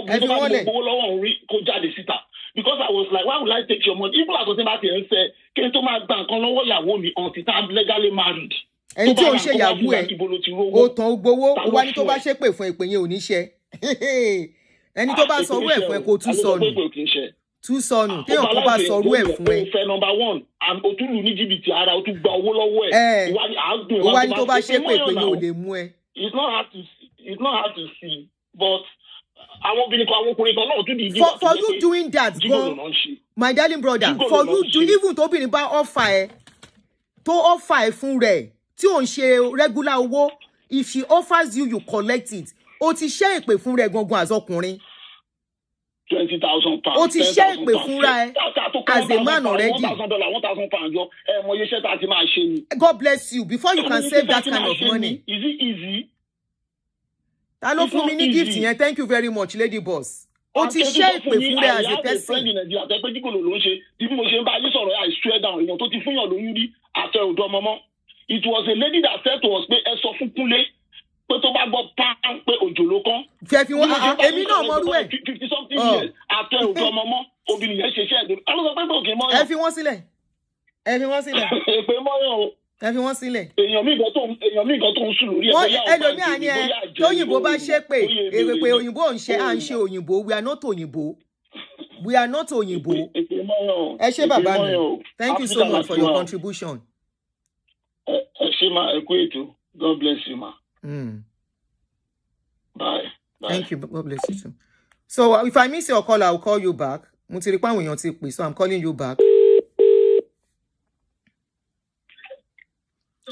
Ẹ fi wọ́n lẹ̀. Because I was like, why would I take your money? Even as I was about to say, can to my bank on lọ́wọ́ ìyàwó mi until I'm legally married. Ẹni tí ò ń ṣe ìyàwó ẹ̀, ó tàn ó gbowó, ó wá ní tó bá ṣépè fún ìpè yẹn ò ní ṣe. ẹni tó bá sọrú ẹ̀ fún ẹ kó tún sọnù tún sọnù téèyàn kan bá sọrú ẹ̀ fún ẹ. fẹ́ number one and o tún lù ní jìbìtì ara o tún gba owó lọ́wọ́ ẹ̀. ó wá ní tó bá ṣépè pé yóò lè mú ẹ. it's not hard to see but àwọn obìnrin kan àwọn ọkùnrin kan náà tún di ìdí. for you doing that gan my darling brother for you do even tó obìnrin bá offer ẹ fún rẹ̀ tí ò ń ṣe regular owó if she offers you you collect it o ti ṣe èpè fún rẹ̀ gangan as ọkùnrin. 20,000 pounds. o ti ṣe èpè fúnra ẹ as a man already. $1,000 1,000 yọ mo ye ṣe ta ti máa ṣe ni. God bless you before you can save that kind of money. Is it easy? Ta ló fún mi ní gift yẹn thank you very much lady boss. O ti ṣe èpè fúnra ẹ as a person. àtẹ̀pẹ́ dígòlò ló ń ṣe bí mo ṣe ń bá yín sọ̀rọ̀ I swear down èèyàn tó ti fún yàn lóyún rí àtẹ ọ̀dọ́ ọmọ. It was a lady that said to us pé ẹ sọ fún Kúnlé pé tó bá gbọ́ pán pé òjò ló kán. Fẹ́ fi wọ́n èmi náà mọ̀rú ẹ̀. 50 something years àtẹ ọ̀dọ́ ọmọ obìnrin yẹn ṣe iṣẹ́ ẹ̀dùn. ẹ ló sọ pé òkè mọ́yàn. ẹ fi wọ́n sílẹ̀. èpè mọ́yàn o. ẹ fi wọ́n sílẹ̀. èèyàn míì kan tó ń sùn lórí ẹ̀yà ẹlòmíà ni ẹ tóyìnbó bá ṣe pé èrè pé òyìnbó à ń ṣe òyìnbó we are not òyìnbó ẹ ṣé bàbá mi thank you so much for your contribution. ẹ ṣé ma ẹ kú ètò God bless you ma. Bye. Thank you. God bless you too. So if I miss your call, I will call you back. So I'm calling you back.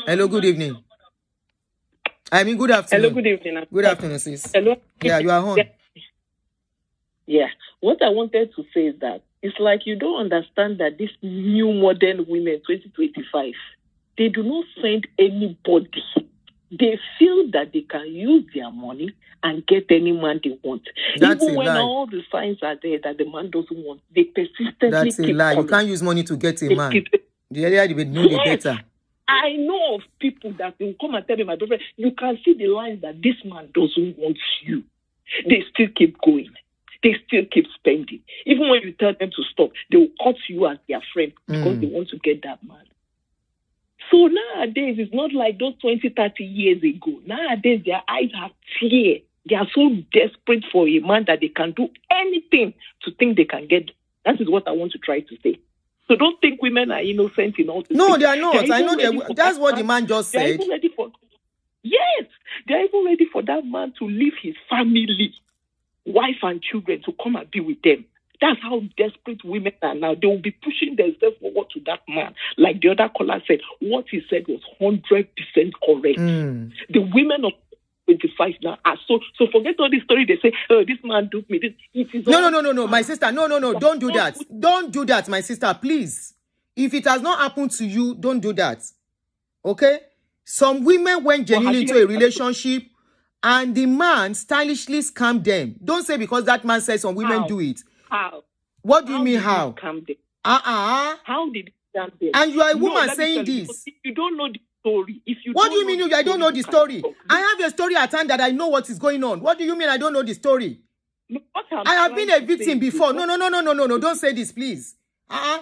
Hello, good evening. I mean, good afternoon. Hello, good evening. Good afternoon, sis. Hello. Yeah, you are on. Yeah. What I wanted to say is that it's like you don't understand that these new modern women, 2025, they do not send anybody. They feel that they can use their money and get any man they want. That's even a when lie. all the signs are there that the man doesn't want, they persistently That's a keep lie. coming. You can't use money to get a man. The earlier they know, the better. I know of people that will come and tell me, my daughter, you can see the lines that this man doesn't want you. They still keep going. They still keep spending. Even when you tell them to stop, they will cut you as their friend because they want to get that man. So nowadays, it's not like those 20, 30 years ago. Nowadays, their eyes have tear. They are so desperate for a man that they can do anything to think they can get. That is what I want to try to say. So don't think women are innocent in all this. No, they are not. I know that's what the man just said. Even ready for, yes, they are even ready for that man to leave his family, wife and children, to come and be with them. That's how desperate women are now. They will be pushing themselves forward to that man. Like the other caller said, what he said was 100% correct. The women of 25 now are so forget all this story. They say, oh, this man duped me. No, my sister. No. Don't do that. Don't do that, my sister, please. If it has not happened to you, don't do that. Okay? Some women went genuinely into a relationship and the man stylishly scammed them. Don't say because that man said some women do it. How? What do you mean how? How did he scam them? And you are a woman saying this. If you don't know the story, what do you mean I don't know the story? I have a story at hand that I know what is going on. What do you mean I don't know the story? I have been a victim before. No. Don't say this, please.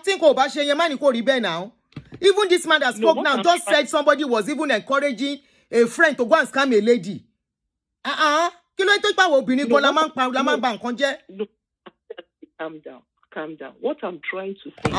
Think about your man now. Even this man that spoke now just said somebody was even encouraging a friend to go and scam a lady. Calm down. What I'm trying to say.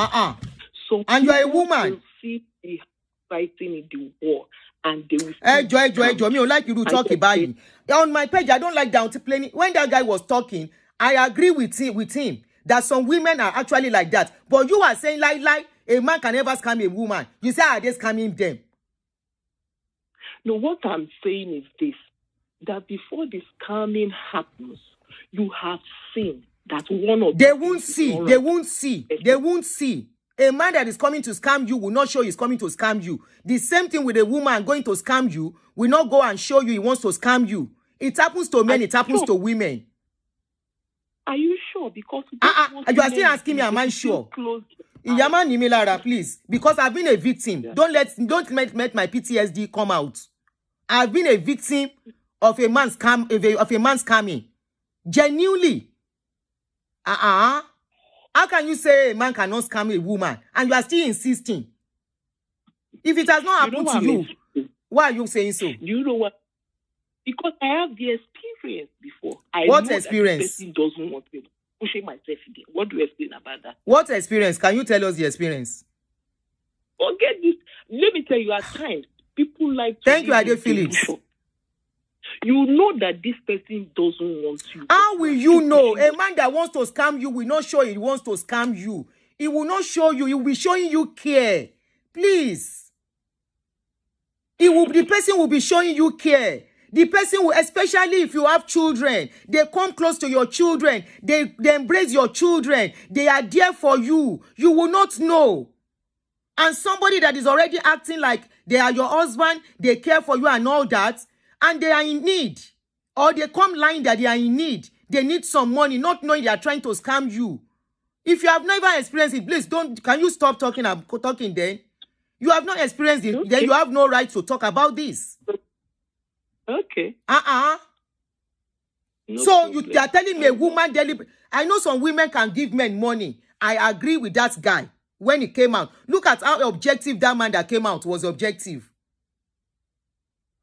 So and you are a woman. See the fighting in the war, and they will. Joy. Me, like you to talk about it. On my page, I don't like downplaying. When that guy was talking, I agree with him that some women are actually like that. But you are saying like a man can never scam a woman. You say are they scamming them? No, what I'm saying is this: that before the scamming happens, you have seen that one of they won't see. A man that is coming to scam you will not show he's coming to scam you. The same thing with a woman going to scam you will not go and show you he wants to scam you. It happens to men, it happens to women. Are you sure? Because you are still asking me, am I sure? Iyama Nimilara, please. Because I've been a victim. Yeah. Don't let my PTSD come out. I've been a victim of a man scamming. Genuinely. How can you say a man cannot scam a woman and you are still insisting? If it has not happened to you, why are you saying so? You know what? Because I have the experience before. What know experience? That the person doesn't want me pushing myself again. What do you explain about that? What experience? Can you tell us the experience? Forget this. Let me tell you, at times, people like to... Thank you, Ade Phillips. You know that this person doesn't want you. How will you know? A man that wants to scam you will not show he wants to scam you. He will not show you. He will be showing you care. Please. The person will be showing you care. The person will, especially if you have children, they come close to your children. They embrace your children. They are there for you. You will not know. And somebody that is already acting like they are your husband, they care for you and all that, and they are in need, or they come lying that they are in need, they need some money, not knowing they are trying to scam you. If you have never experienced it, please don't. Can you stop talking then? You have not experienced it, then you have no right to talk about this. Okay. No so you are telling me a woman deliberate. I know some women can give men money. I agree with that guy when he came out. Look at how objective that man that came out was objective.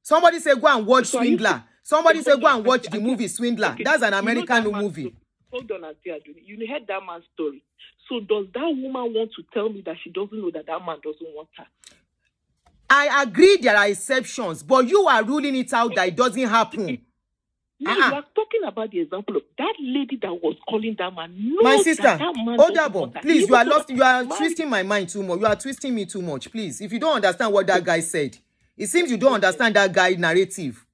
Somebody say go and watch Swindler. Somebody say go and watch the movie Swindler. Okay. That's an American movie. Hold on, you heard that man's story. So does that woman want to tell me that she doesn't know that man doesn't want her? I agree there are exceptions, but you are ruling it out that it doesn't happen. No, you are talking about the example of that lady that was calling that man. My sister, please, you are lost. You are twisting my mind too much. You are twisting me too much. Please, if you don't understand what that guy said, it seems you don't understand that guy narrative.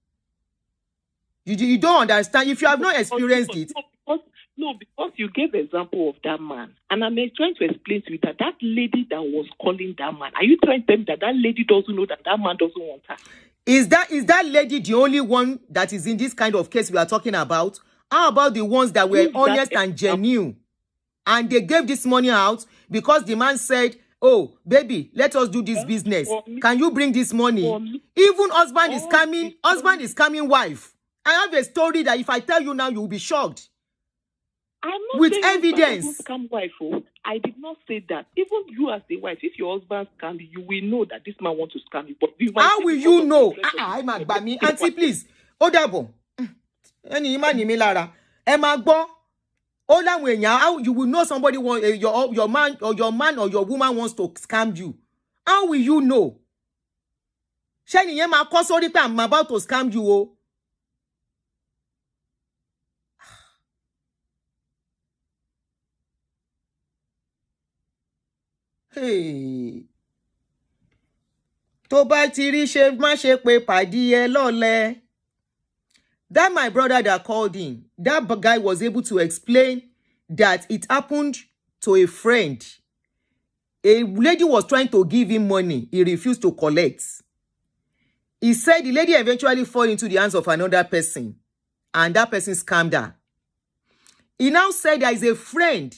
You don't understand. If you have not experienced it. Because you gave the example of that man. And I'm trying to explain to you that lady that was calling that man, are you trying to tell me that lady doesn't know that man doesn't want her? Is that lady the only one that is in this kind of case we are talking about? How about the ones that were honest and genuine? And they gave this money out because the man said, oh, baby, let us do this business. Can you bring this money? Even husband is scamming wife. I have a story that if I tell you now, you will be shocked. I'm not with evidence. Scam wife, I did not say that. Even you as a wife, if your husband scam you, will know that this man wants to scam you. But how will you know? Auntie, please. Odabo. Any man in Milara. Emma Bo. How you will know somebody your man or your woman wants to scam you? How will you know? Shani Yema Kosori I'm about to scam you. Hey. Tó bá ti rí ṣe má ṣe pé pàdí ẹ lọ́lẹ̀. That my brother that called in, that guy was able to explain that it happened to a friend. A lady was trying to give him money. He refused to collect. He said the lady eventually fell into the hands of another person. And that person scammed her. He now said there is a friend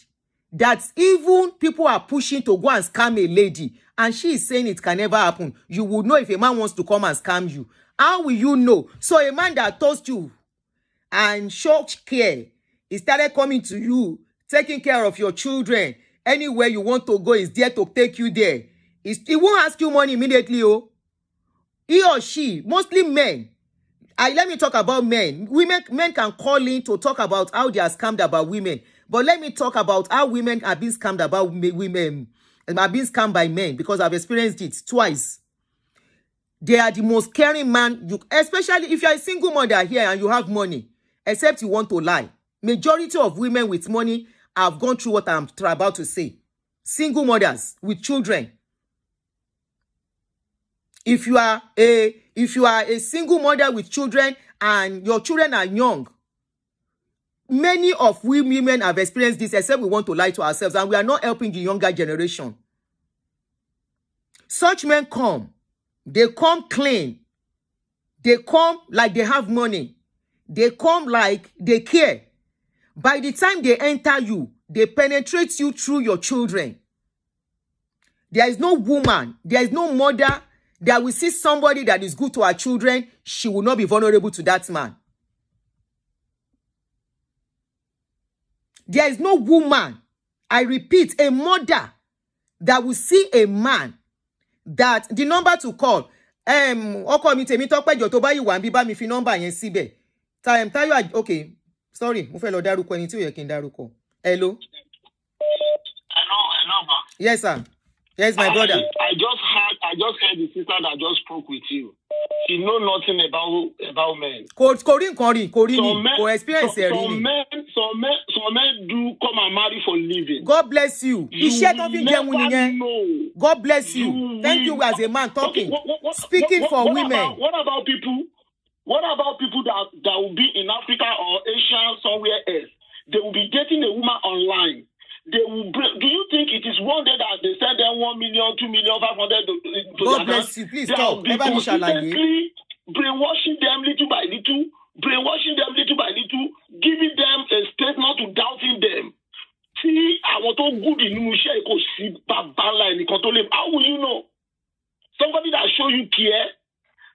that even people are pushing to go and scam a lady, and she is saying it can never happen. You would know if a man wants to come and scam you. How will you know? So a man that told you and showed care, he started coming to you, taking care of your children. Anywhere you want to go, is there to take you there. He won't ask you money immediately. Oh, he or she, mostly men. Let me talk about men. Men can call in to talk about how they are scammed about women. But let me talk about how women are being scammed about women. Are being scammed by men, because I've experienced it twice. They are the most caring man. Especially if you're a single mother here and you have money, except you want to lie. Majority of women with money have gone through what I'm about to say. Single mothers with children. If you are a single mother with children and your children are young, many of we women have experienced this, except we want to lie to ourselves, and we are not helping the younger generation. Such men come. They come clean. They come like they have money. They come like they care. By the time they enter you, they penetrate you through your children. There is no woman, there is no mother that will see somebody that is good to her children, she will not be vulnerable to that man. There is no woman, I repeat, a mother that will see a man that the number to call, ọkọ mi tèmi tọ́pẹ́jọ tó bá yìí wà ń bí bá mi fi nọ́mbà yẹn síbẹ̀. Táyọ̀ okay, sorry, mo fẹ́ lọ dárúkọ ẹni tí ò yẹ kí n dárúkọ. Hello. Hello, ma. Yes, sir. Yes, my brother. I just heard the sister that just spoke with you. She know nothing about men. Kò rí nǹkan rí, kò experience ẹ̀ rí ni. Some men do come and marry for living. God bless you. Iṣẹ́ tó fi jẹun nìyẹn. God bless you. Thank you as a man talking. Speaking for women. What about people that will be in Africa or Asia somewhere else? They will be dating a woman online. They will do you think it is one day that they send them 1 million, 2 million, 500 to God bless you. Please stop. They will be consistently brainwashing them little by little, giving them a state not to doubting them. See, I want to good in Musha, how will you know? Somebody that show you care,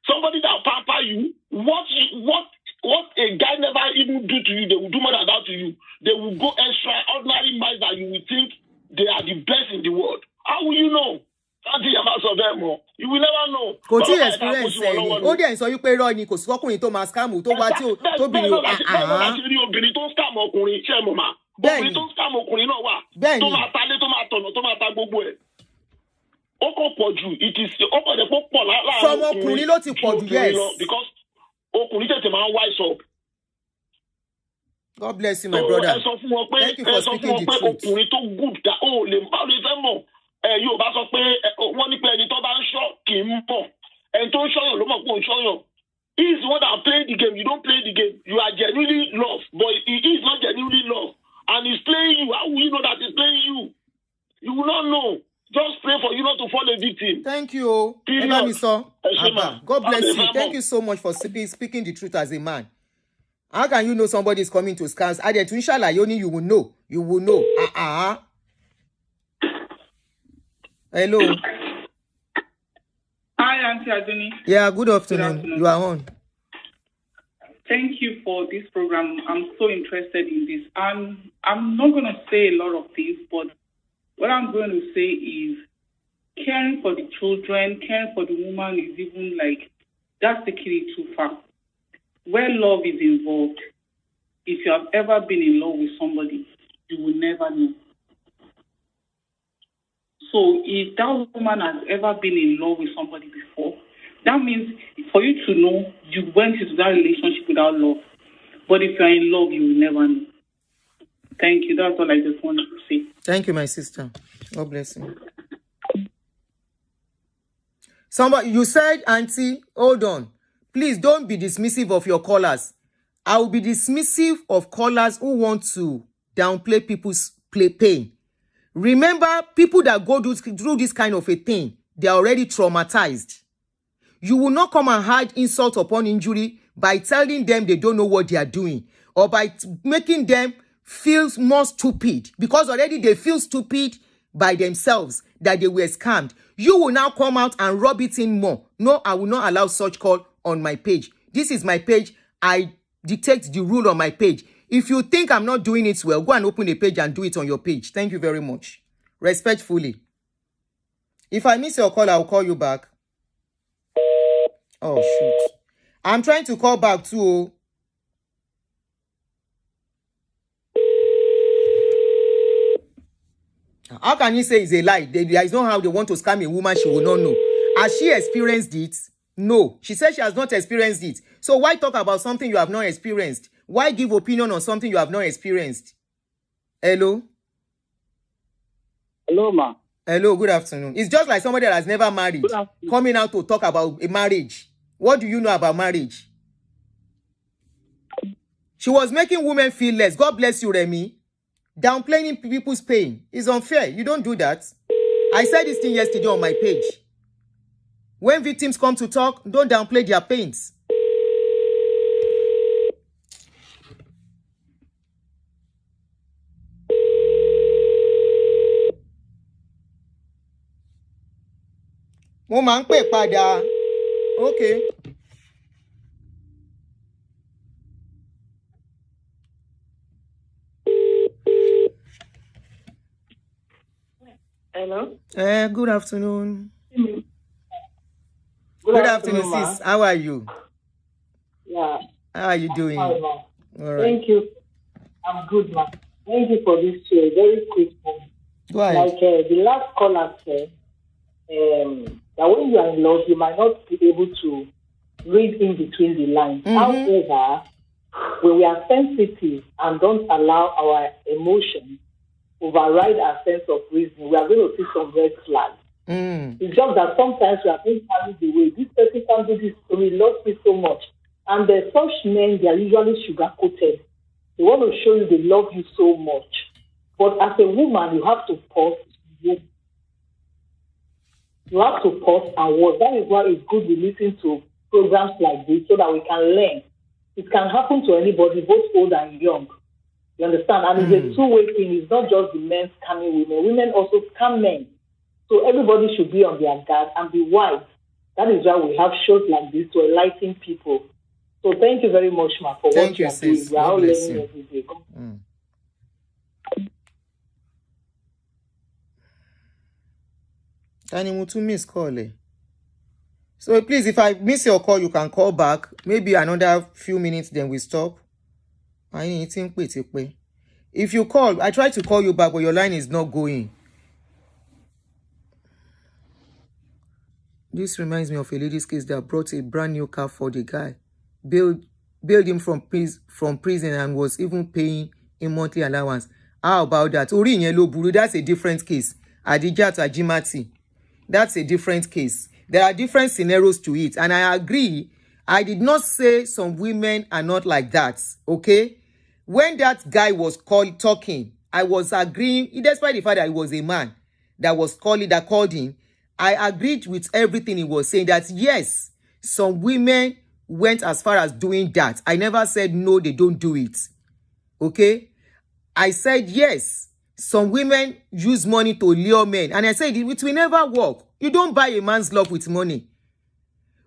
somebody that pamper you, what a guy never even do to you, they will do more than that to you. They will go extraordinary miles that you will think they are the best in the world. How will you know? You will never know. Kò tí experience ẹni ó dẹ̀ ń sọ wípé irọ́ ni kò sí ọkùnrin tó máa scam tó wá tí tó bìnrin obìnrin tó ń scam ọkùnrin ṣe mọ̀ mà obìnrin tó ń scam ọkùnrin náà wà tó máa talé tó máa tọ̀nà tó máa ta gbogbo ẹ̀. Ó kò pọ̀ jù ó kò dẹ̀ pọ̀ láàárín ọkùnrin ló ti pọ̀ jù yes. Because ọkùnrin tètè máa ń wise up. God bless you, my brother. Thank you for speaking the truth. Ọkùnrin tó good da ó lè bá lè fẹ́ mọ̀. Yóò bá sọ pé wọ́n ní pé ẹni tó bá ń ṣọ́ kì í mọ̀. Ẹni tó ń ṣọ́yàn ló mọ̀ pé ó ń ṣọ́yàn. He is the one that play the game. You don't play the game. You are genuinely love, but he is not genuinely love. And he's playing you. How will you know that he's playing you? You will not know. Just pray for you not to fall a victim. Thank you. God bless you. Thank you so much for speaking the truth as a man. How can you know somebody is coming to scams? Inshallah, you will know. You will know. Hello. Hi, Auntie Adoni. Yeah, good afternoon. You are on. Thank you for this program. I'm so interested in this. I'm not going to say a lot of things, but what I'm going to say is caring for the children, caring for the woman is even like, that's taking it too far. Where love is involved, if you have ever been in love with somebody, you will never know. So if that woman has ever been in love with somebody before, that means for you to know, you went into that relationship without love. But if you're in love, you will never know. Thank you. That's all I just wanted to say. Thank you, my sister. God bless you. Somebody, you said, Auntie, hold on. Please don't be dismissive of your callers. I will be dismissive of callers who want to downplay people's pain. Remember, people that go through this kind of a thing, they are already traumatized. You will not come and hide insult upon injury by telling them they don't know what they are doing or by making them feel more stupid because already they feel stupid by themselves that they were scammed. You will now come out and rub it in more. No, I will not allow such call on my page. This is my page. I dictate the rule on my page. If you think I'm not doing it well, go and open a page and do it on your page. Thank you very much. Respectfully. If I miss your call, I'll call you back. Oh, shoot. I'm trying to call back too. How can you say it's a lie? There is no how they want to scam a woman she will not know. Has she experienced it? No. She said she has not experienced it. So why talk about something you have not experienced? Why give opinion on something you have not experienced? Hello? Hello, ma. Hello, good afternoon. It's just like somebody that has never married coming out to talk about a marriage. What do you know about marriage? She was making women feel less. God bless you, Remy. Downplaying people's pain is unfair. You don't do that. I said this thing yesterday on my page. When victims come to talk, don't downplay their pains. Mo máa ń pè padà. Okay. Hello? Good afternoon. Good afternoon, sis. How are you? Yeah. How are you doing? Hi, ma. All right. Thank you. I'm good, ma. Thank you for this show. Very quick one. Go ahead. Like the last caller said, that when you are in love, you might not be able to read in between the lines. However, when we are sensitive and don't allow our emotions override our sense of reason, we are going to see some red flags. It's just that sometimes we are being carried away. This person can do this to me, loves me so much. And there's such men, they are usually sugar-coated. They want to show you they love you so much. But as a woman, you have to pause. You have to pause and watch. That is why it's good we listen to programs like this so that we can learn. It can happen to anybody, both old and young. You understand? And it's a two-way thing. It's not just the men scamming women. Women also scam men. So everybody should be on their guard and be wise. That is why we have shows like this to enlighten people. So thank you very much, ma, for what you are doing. We are all learning every day. Can you to miss call? So please, if I miss your call, you can call back. Maybe another few minutes, then we stop. If you call, I try to call you back, but your line is not going. This reminds me of a lady's case that brought a brand new car for the guy, bailed him from prison and was even paying him monthly allowance. How about that? Ori Yelo Buru, that's a different case. Adijat Ajimati, that's a different case. There are different scenarios to it, and I agree. I did not say some women are not like that, okay? When that guy was talking, I was agreeing, despite the fact that he was a man that called him. I agreed with everything he was saying, that yes, some women went as far as doing that. I never said no, they don't do it. Okay? I said yes, some women use money to lure men. And I said it will never work. You don't buy a man's love with money.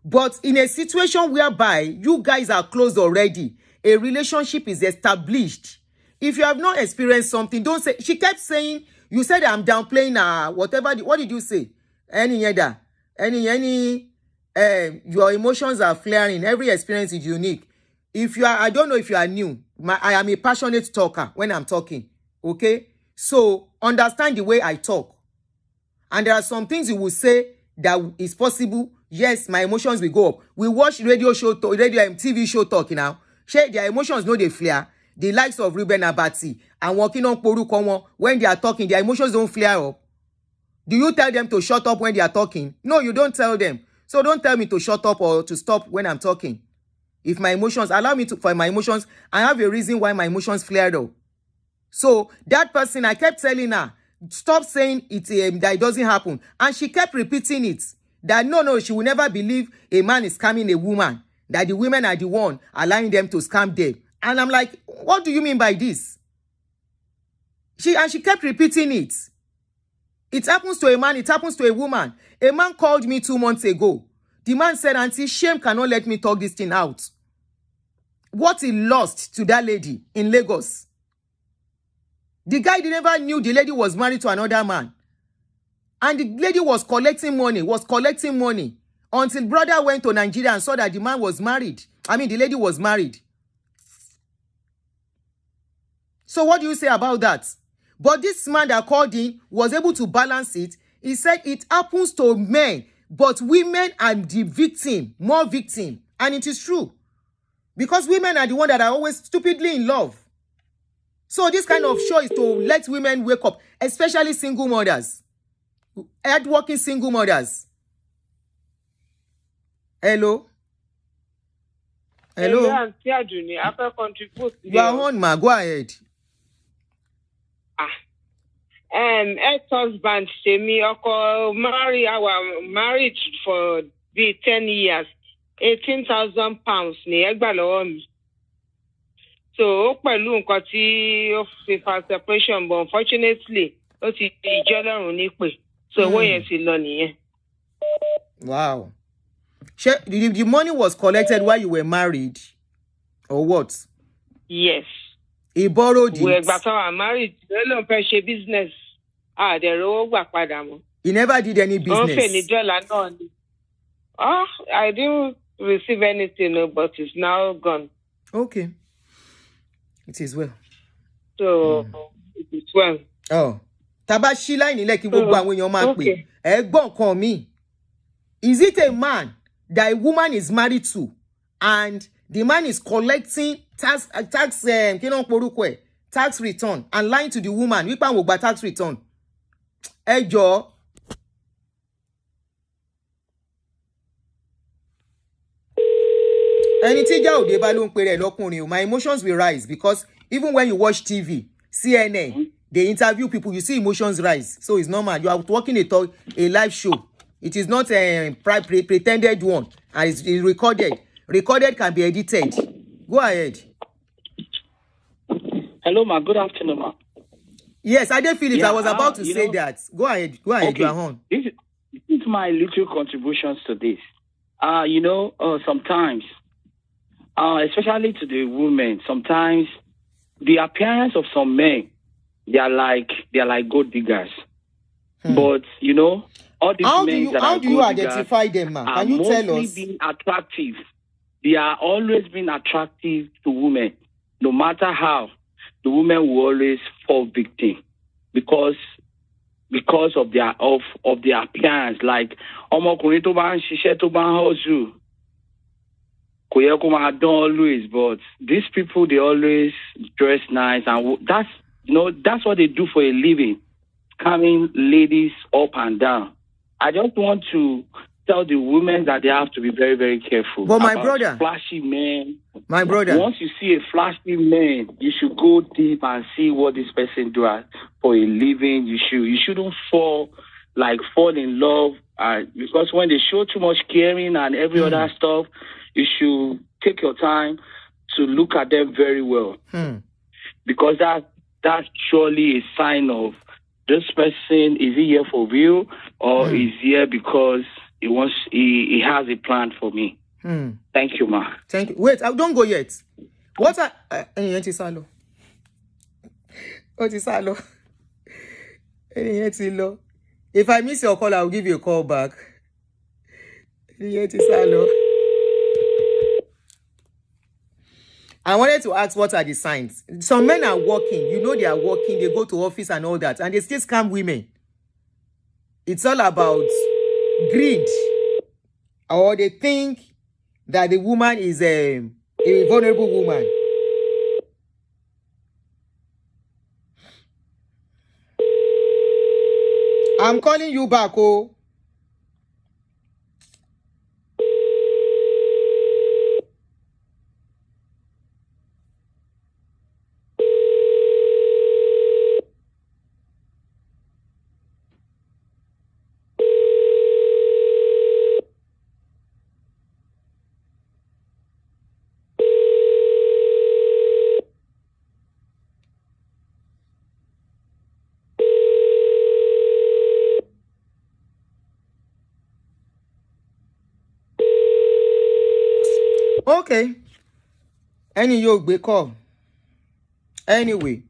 But in a situation whereby you guys are close already, a relationship is established. If you have not experienced something, don't say. She kept saying, you said I'm downplaying whatever. What did you say? Your emotions are flaring. Every experience is unique. I don't know if you are new. I am a passionate talker when I'm talking. Okay? So understand the way I talk. And there are some things you will say that is possible. Yes, my emotions will go up. We watch radio and TV show talking now. Share their emotions, no they flare. The likes of Ruben Abati and working on Poru Konwo, when they are talking, their emotions don't flare up. Do you tell them to shut up when they are talking? No, you don't tell them. So don't tell me to shut up or to stop when I'm talking. If my emotions, allow me to, for my emotions, I have a reason why my emotions flared up. So that person, I kept telling her, stop saying it, that it doesn't happen. And she kept repeating it. That no, she will never believe a man is scamming a woman. That the women are the one allowing them to scam them. And I'm like, what do you mean by this? She kept repeating it. It happens to a man, it happens to a woman. A man called me 2 months ago. The man said, Auntie, shame cannot let me talk this thing out. What he lost to that lady in Lagos. The guy never knew the lady was married to another man. And the lady was collecting money, until brother went to Nigeria and saw that the man was married. The lady was married. So what do you say about that? But this man that called in was able to balance it. He said it happens to men, but women are the victim, more victim. And it is true. Because women are the ones that are always stupidly in love. So this kind of show is to let women wake up, especially single mothers. Hardworking single mothers. Hello? Hello? Auntie Aduni, after contribute. You are on, ma. Go ahead. Ex-husband say me married for 10 years. 18,000 pounds ni egba lọ́wọ́ mi. So pẹ̀lú nǹkan tí ó fi fa separation, but unfortunately ó ti di ìjọ Ọlọ́run nípè. So owó yẹn ti lọ nìyẹn. Wow. The money was collected while you were married, or what? Yes. He borrowed it. We're married. Business. He never did any business. I didn't receive anything, but it's now gone. Okay. It is well. So, it is well. Oh. Taba Shila in ilẹ̀ kí gbogbo àwọn èèyàn máa pè. Ẹ̀gbọ́n kan mi. Is it a man that a woman is married to and the man is collecting tax return and lying to the woman? Wípé àwọn ò gba tax return. Ẹ jọ̀ọ́. Ẹni tí ìjà òde bá ló ń pèrè lọ́kùnrin o, my emotions will rise because even when you watch TV, CNN, they interview people, you see emotions rise. So it's normal. You are working a live show. It is not a pretended one. And it's recorded. Recorded can be edited. Go ahead. Hello, ma. Good afternoon, ma. Yes, I did feel it. I was about to say that. Go ahead. Go ahead. Okay. You are on. This is my little contributions to this. Sometimes, especially to the women, sometimes the appearance of some men, they are like gold diggers. But all these men how do you identify them, man? Can you tell us? Being attractive. They are always being attractive to women. No matter how, the women will always fall victim because of their appearance. Like ọmọkùnrin tó bá ń ṣiṣẹ́ tó bá ń hustle. Kò yẹ kó máa dán always, but these people, they always dress nice, and that's what they do for a living, coming ladies up and down. I just want to tell the women that they have to be very, very careful. But my brother, flashy men. My brother, once you see a flashy man, you should go deep and see what this person does for a living. You shouldn't fall in love, because when they show too much caring and every other stuff, you should take your time to look at them very well, because that's surely a sign of this person. Is he here for real, or is he here because he has a plan for me? Thank you, ma. Thank you. Wait, don't go yet. What are Salo? If I miss your call, I'll give you a call back. Salo. I wanted to ask, what are the signs? Some men are working. They are working. They go to office and all that, and they still scam women. It's all about greed, or they think that the woman is a vulnerable woman. I'm calling you back, oh. Okay. Any yoke be call. Anyway.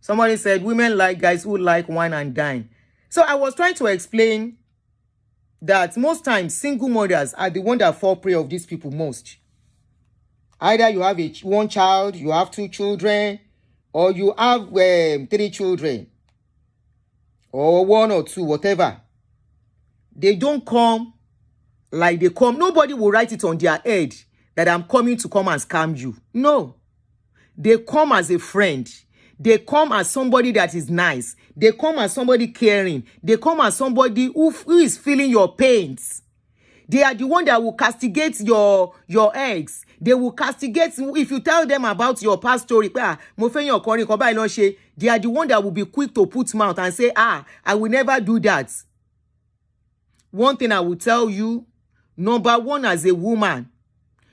Somebody said women like guys who like wine and dine. So I was trying to explain that most times single mothers are the one that fall prey of these people most. Either you have one child, you have 2 children, or you have 3 children, or 1 or 2, whatever. They don't come like they come. Nobody will write it on their head that I'm coming to come and scam you. No. They come as a friend. They come as somebody that is nice. They come as somebody caring. They come as somebody who is feeling your pains. They are the one that will castigate your eggs. They will castigate if you tell them about your past story. They are the one that will be quick to put mouth and say, I will never do that. One thing I will tell you, number one, as a woman,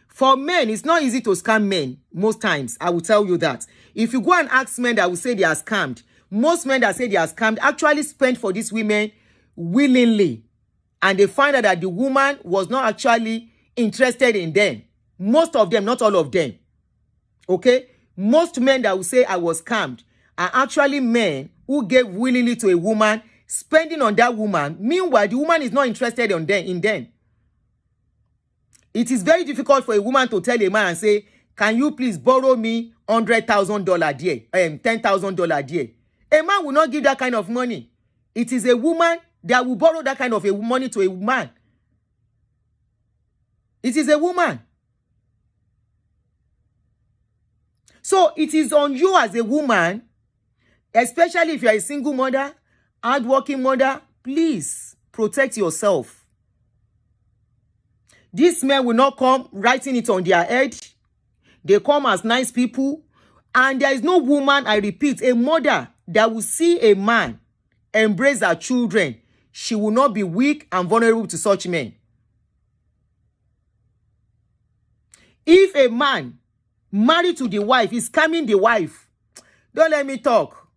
for men, it's not easy to scam men most times. I will tell you that. If you go and ask men that will say they are scammed, most men that say they are scammed actually spend for these women willingly. And they find out that the woman was not actually interested in them. Most of them, not all of them. Okay? Most men that will say I was scammed are actually men who gave willingly to a woman spending on that woman. Meanwhile, the woman is not interested in them. It is very difficult for a woman to tell a man and say, can you please borrow me $100,000 there, $10,000 there. A man will not give that kind of money. It is a woman that will borrow that kind of money to a man. It is a woman. So it is on you as a woman, especially if you are a single mother, hardworking mother, please protect yourself. These men will not come writing it on their head. They come as nice people. And there is no woman, I repeat, a mother that will see a man embrace her children. She will not be weak and vulnerable to such men. If a man married to the wife is scamming the wife, don't let me talk.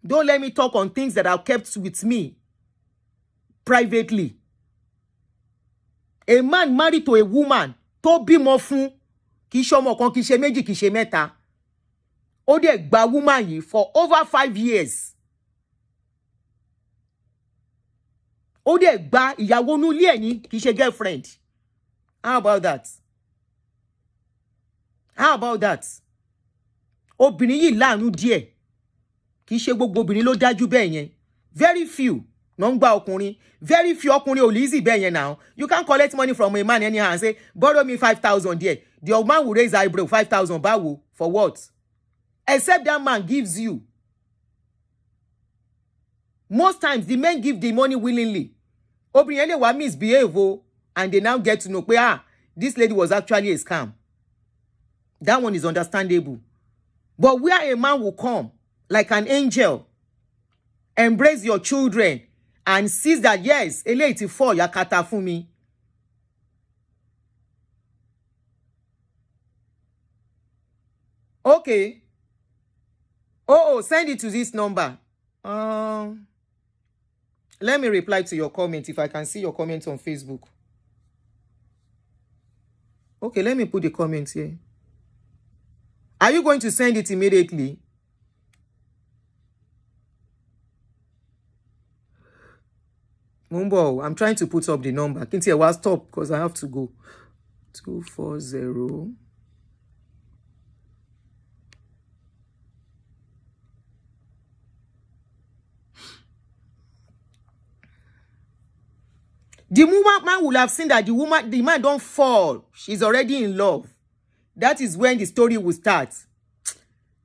Don't let me talk on things that are kept with me privately. A man married to a woman, tó bímọ fún, kì í ṣọmọ kan, kì í ṣe méjì, kì í ṣe mẹ́ta. Ó dẹ̀ gba woman yìí for over 5 years. Ó dẹ̀ gba ìyàwó inú ilé ẹ̀ ní, kì í ṣe girlfriend. How about that? How about that? Obìnrin yìí láàánú díẹ̀. Kì í ṣe gbogbo obìnrin ló dájú bẹ́ẹ̀ yẹn. Very few no ń gba ọkùnrin. Very few ọkùnrin ò lè easy bẹ́ẹ̀ yẹn now. You can't collect money from a man anyhow and say, borrow me 5,000 there. The old man will raise eyebrow, 5,000 báwo. For what? Except that man gives you. Most times, the men give the money willingly. Obìnrin yẹn lè wá misbehave and they now get to know, this lady was actually a scam. That one is understandable. But where a man will come like an angel, embrace your children, and sees that, yes, eléyìí ti fọ́ yakata fún mi. Okay. Send it to this number. Let me reply to your comment if I can see your comment on Facebook. Okay, let me put the comment here. Are you going to send it immediately? Mumbo, I'm trying to put up the number. Kinti, I will stop because I have to go. 240. The man will have seen that the man don't fall. She's already in love. That is when the story will start.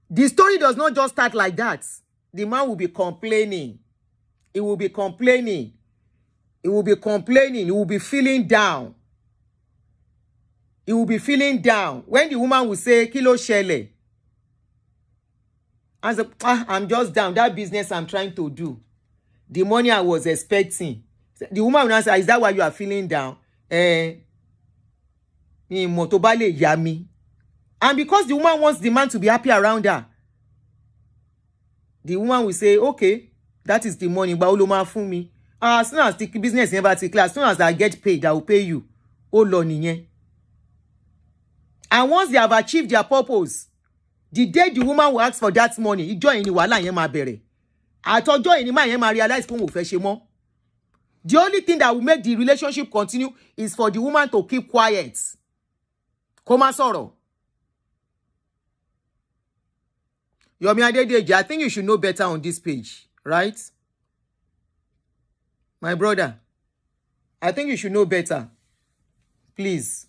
The story does not just start like that. The man will be complaining. He will be complaining. He will be complaining. He will be feeling down. He will be feeling down. When the woman will say, Kilo Shele, I say, I'm just down. That business I'm trying to do. The money I was expecting. The woman will answer, is that why you are feeling down? And because the woman wants the man to be happy around her, the woman will say, okay, that is the money. As soon as the business never take class, as soon as I get paid, I will pay you. And once they have achieved their purpose, the day the woman will ask for that money, join in I told you any man realize the only thing that will make the relationship continue is for the woman to keep quiet. Koma soro. Yomi Adedeji, I think you should know better on this page, right? My brother, I think you should know better. Please.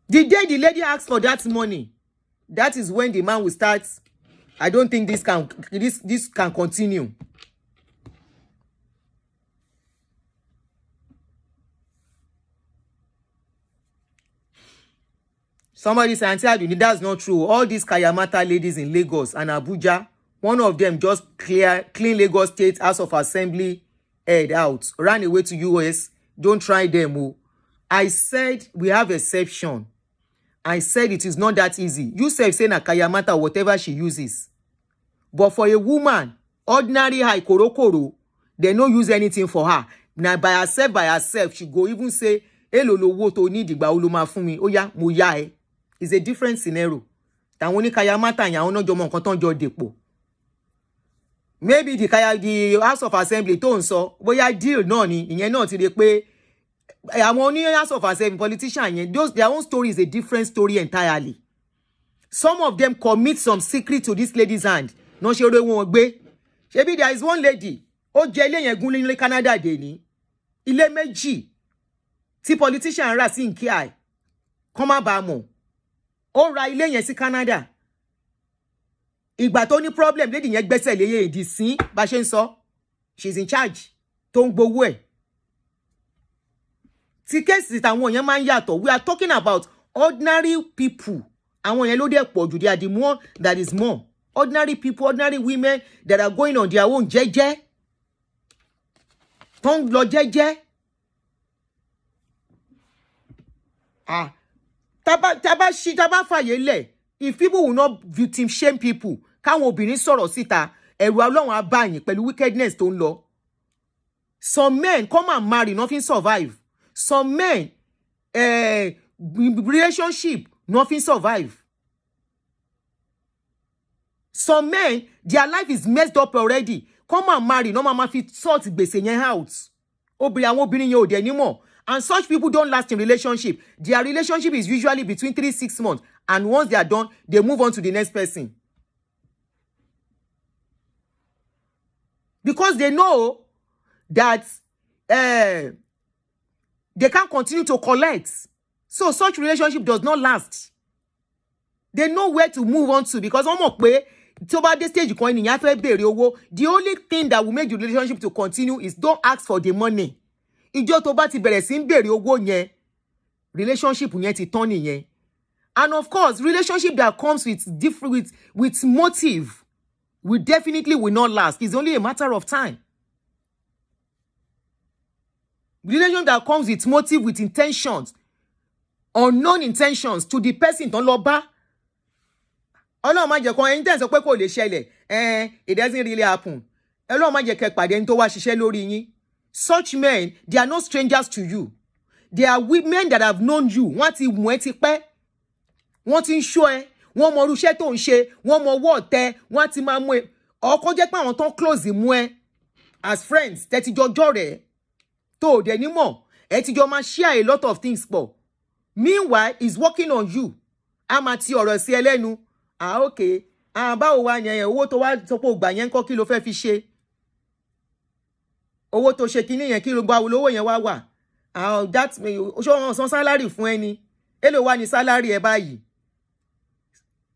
The day the lady asks for that money, that is when the man will start. I don't think this can continue. Somebody said, that's not true. All these Kayamata ladies in Lagos and Abuja, one of them just clean Lagos State House of Assembly head out, ran away to US. Don't try them. I said we have exception. I said it is not that easy. You say na Kayamata or whatever she uses. But for a woman, ordinary high korokoro, they don't use anything for her. Now by herself, she go even say, hello, wo to need igba oloma fun mi. Oya, mo ya e. It's a different scenario. Tàwọn ní Kayamata yẹn àwọn náà jọ mọ nǹkan tán jọ dèpọ̀. maybe the House of Assembly tó ń sọ bóyá deal náà ni ìyẹn náà ti rí pé àwọn oní House of Assembly politician yẹn their own story is a different story entirely. Some of them commit some secret to this lady's hand. No ṣe oore wọn gbé. Ṣebí there is one lady ó jẹ ilé yẹn gún ní Canada dé ní ilé méjì tí politician rà sí nkíà kàn má bàa mọ̀. Ó ra ilé yẹn sí Canada. Ìgbà tó ní problem lady yẹn gbẹ́sẹ̀ lé yé ìdí sí bá ṣe ń sọ. She's in charge. Tó ń gbowó ẹ̀. Tí case tàwọn yẹn máa ń yàtọ̀. We are talking about ordinary people. Àwọn yẹn ló dé pọ̀ jù. They are the more that is more. Ordinary people, ordinary women that are going on their own jẹ́jẹ́. Tó ń lọ jẹ́jẹ́. Taba fàyè lẹ̀. If people will not victim shame people, káwọn obìnrin sọ̀rọ̀ síta, ẹ̀rù Ọlọ́run á bá yín pẹ̀lú wickedness tó ń lọ. Some men come and marry, nothing survive. Some men, relationship, nothing survive. Some men, their life is messed up already. Come and marry, no mama fit sort gbèsè yẹn out. Àwọn obìnrin yẹn ò dé anymore. And such people don't last in relationship. Their relationship is usually between 3-6 months. And once they are done, they move on to the next person. Because they know that they can't continue to collect. So such relationship does not last. They know where to move on to because the stage the only thing that will make the relationship to continue is don't ask for the money. Ìjọ́ tó bá ti bẹ̀rẹ̀ sí ń béèrè owó yẹn, relationship yẹn ti tán nìyẹn. And of course, relationship that comes with motive will definitely not last. It's only a matter of time. Relationship that comes with motive, with intentions, unknown intentions to the person tó ń lọ bá. Ọlọ́run má jẹ́ kó ẹni tẹ́ ń sọ pé kò lè ṣẹlẹ̀. It doesn't really happen. Ọlọ́run má jẹ́ kẹ́ pàdé ẹni tó wá ṣiṣẹ́ lórí yín. Such men, they are not strangers to you. They are women that have known you. Wọ́n ti mọ̀ ẹ́ ti pẹ́. Wọ́n ti ń ṣọ́ ẹ. Wọ́n mọ irú iṣẹ́ tó ń ṣe. Wọ́n mọ ọwọ́ ọ̀tẹ̀. Wọ́n ti máa mú ẹ. Ọkọ jẹ́ pé àwọn tó ń close mú ẹ. As friends, tẹ́tí jọjọ́ rẹ̀. Tó o dẹ̀ ní mọ̀. Ẹ ti jọ máa share a lot of things pọ̀. Meanwhile, he's working on you. A máa ti ọ̀rọ̀ sí ẹ lẹ́nu. Okay. Báwo wá yẹn owó tó wá sọ pé ó gbà yẹn ńkọ́ kí ló fẹ́ fi ṣe? Owó tó ṣe kíní yẹn kí ló gba olówó yẹn wá wà? That ṣó san salary fún ẹni. Èló wá ní salary ẹ báyìí.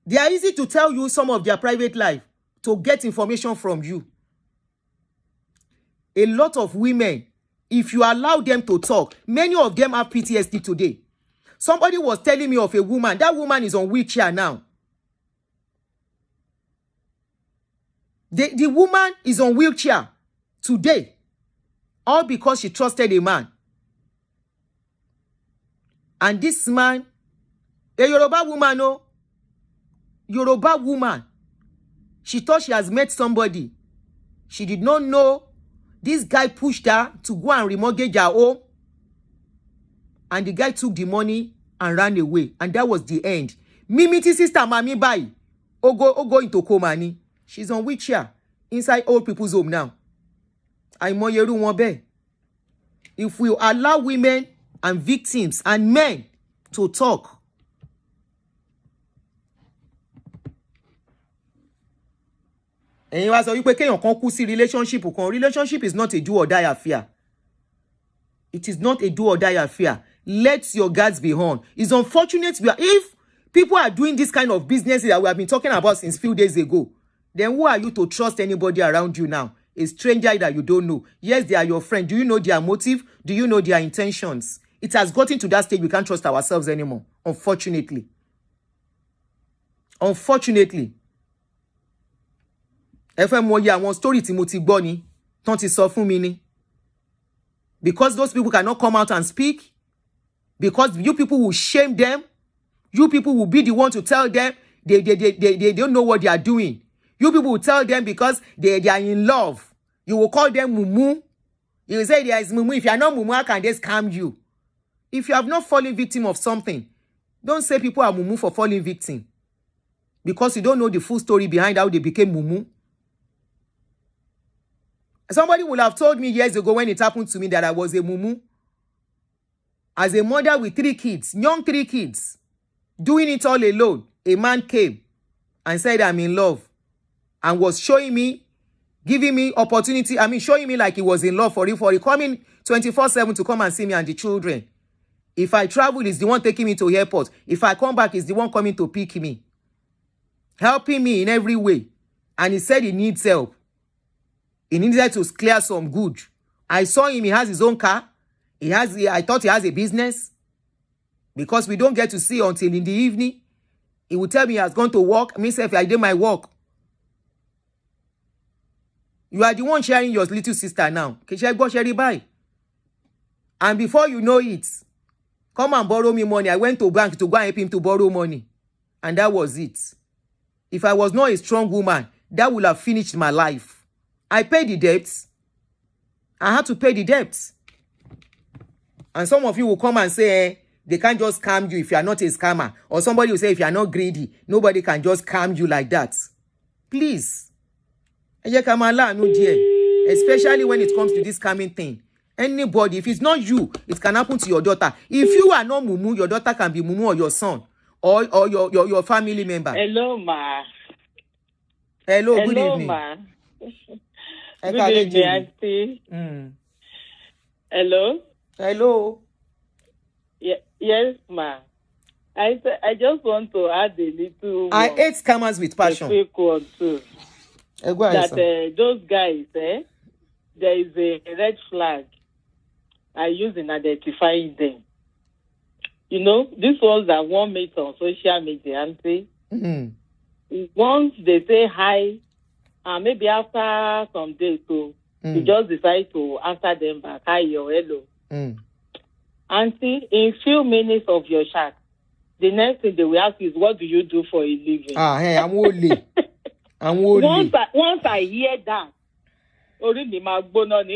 They are easy to tell you some of their private life to get information from you. A lot of women, if you allow them to talk, many of them have PTSD today. Somebody was telling me of a woman. That woman is on wheelchair now. The woman is on wheelchair today. All because she trusted a man. And this man, a Yoruba woman, Yoruba woman, she thought she has met somebody. She did not know this guy pushed her to go and remortgage her home. And the guy took the money and ran away. And that was the end. Mimiti sister mami bai. Ogo into coma ni. She's on wheelchair inside old people's home now. Àìmọyeru wọn bẹ́ẹ̀. If we allow women and victims and men to talk, ẹ̀yin wá sọ wípé kéèyàn kan kú sí relationship kan. Relationship is not a do or die affair. It is not a do or die affair. Let your guards be on. It's unfortunate if people are doing this kind of business that we have been talking about since few days ago, then who are you to trust anybody around you now? A stranger that you don't know. Yes, they are your friend. Do you know their motive? Do you know their intentions? It has gotten to that stage we can't trust ourselves anymore. Unfortunately. Unfortunately. Ẹ fẹ́ mọ̀ yẹ àwọn story tí mo ti gbọ́ ni, tán ti sọ fún mi ni. Because those people cannot come out and speak. Because you people will shame them. You people will be the one to tell them they don't know what they are doing. You people will tell them because they are in love. You will call them mumu. You will say there is mumu. If you are not mumu, how can they scam you? If you have not fallen victim of something, don't say people are mumu for falling victim. Because you don't know the full story behind how they became mumu. Somebody would have told me years ago when it happened to me that I was a mumu. As a mother with 3 kids, young 3 kids, doing it all alone, a man came and said, I'm in love, and was showing me, giving me opportunity. I mean, showing me like he was in love for it, coming 24/7 to come and see me and the children. If I travel, he's the one taking me to the airport. If I come back, he's the one coming to pick me, helping me in every way. And he said he needs help. He needed to clear some good. I saw him, he has his own car. I thought he has a business, because we don't get to see until in the evening. He would tell me he has gone to work. Myself, I did my work. You are the one sharing your little sister now. And before you know it, come and borrow me money. I went to bank to go and help him to borrow money. And that was it. If I was not a strong woman, that would have finished my life. I paid the debts. I had to pay the debts. And some of you will come and say, they can't just scam you if you are not a scammer. Or somebody will say, if you are not greedy, nobody can just scam you like that. Please. Especially when it comes to this scamming thing. Anybody, if it's not you, it can happen to your daughter. If you are not mumu, your daughter can be mumu, or your son, or your family member. Hello, ma. Hello, good evening. Ma. Good evening, auntie. Hello? Hello. Yes, ma. I just want to add a little. I hate scammers with passion. A quick one too. That those guys, there is a red flag I use in identifying them. You know, these ones that one meets on social media, auntie. Once they say hi, maybe after some days, so you just decide to answer them back, hi or hello. Auntie, in few minutes of your chat, the next thing they will ask is, what do you do for a living? Hey, I'm only. Once I hear that, already my bonus,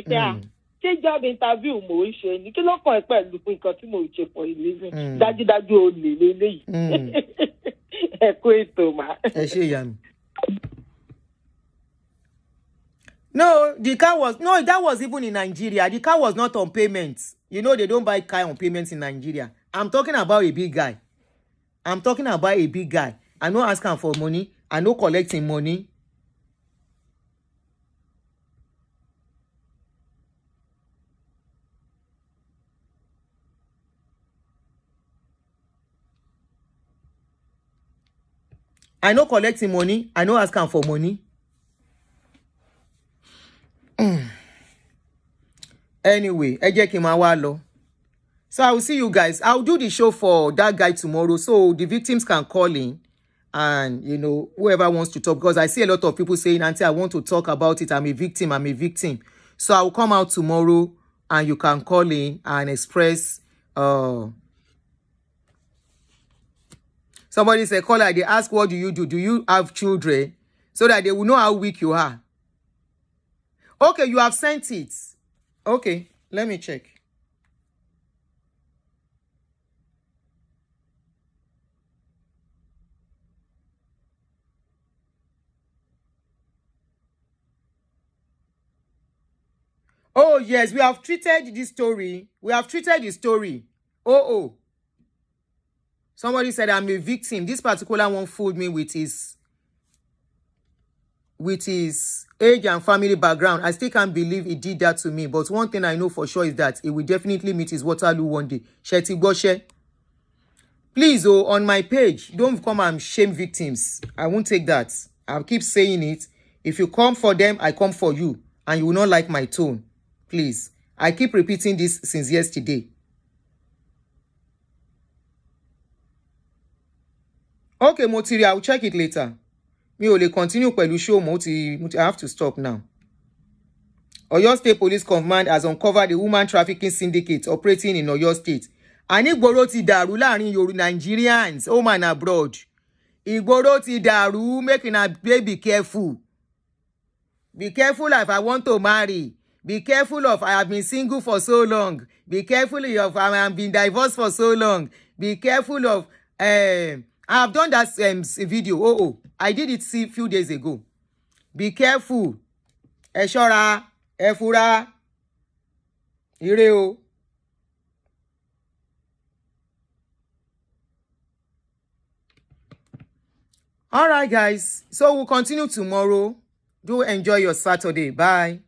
job interview mo ṣe ni kí ló kàn pẹ̀lú nǹkan tí mo ṣe for a living. Dájúdájú o lè lélẹ́yìí. Ẹ kú ètò mà. Ẹ ṣe ìyá mi. No, that was even in Nigeria. The car was not on payment. You know, they don't buy car on payments in Nigeria. I'm talking about a big guy. I no ask him for money. I no collecting money. I no collecting money. I no ask him for money. Anyway, ẹ jẹ́ kí n máa wá lọ. So I will see you guys. I'll do the show for that guy tomorrow, so the victims can call in, and you know, whoever wants to talk, because I see a lot of people saying, Auntie, I want to talk about it. I'm a victim. So I will come out tomorrow, and you can call in and express. Somebody said, caller, they ask, what do you do? Do you have children? So that they will know how weak you are. Okay, you have sent it. Okay, let me check. Oh, yes, we have treated this story. Oh. Somebody said, I'm a victim. This particular one fooled me with his age and family background. I still can't believe he did that to me. But one thing I know for sure is that he will definitely meet his Waterloo one day. Sheti Goshe. Please, on my page, don't come and shame victims. I won't take that. I'll keep saying it. If you come for them, I come for you. And you will not like my tone. Please. I keep repeating this since yesterday. Okay, Motiri, I will check it later. Me will continue pẹ̀lú show Moti. I have to stop now. Oyo State Police Command has uncovered a woman trafficking syndicate operating in Oyo State. Ani ìgboro ti dàrú láàrin Nigerians, home and abroad. Ìgboro ti dàrú, make una be careful. Be careful if I want to marry. Be careful of I have been single for so long. Be careful of I have been divorced for so long. Be careful of I have done that video. I did it a few days ago. Be careful. Ẹ ṣọ́ra. ẹ fura ire o. All right, guys. So we'll continue tomorrow. Do enjoy your Saturday. Bye.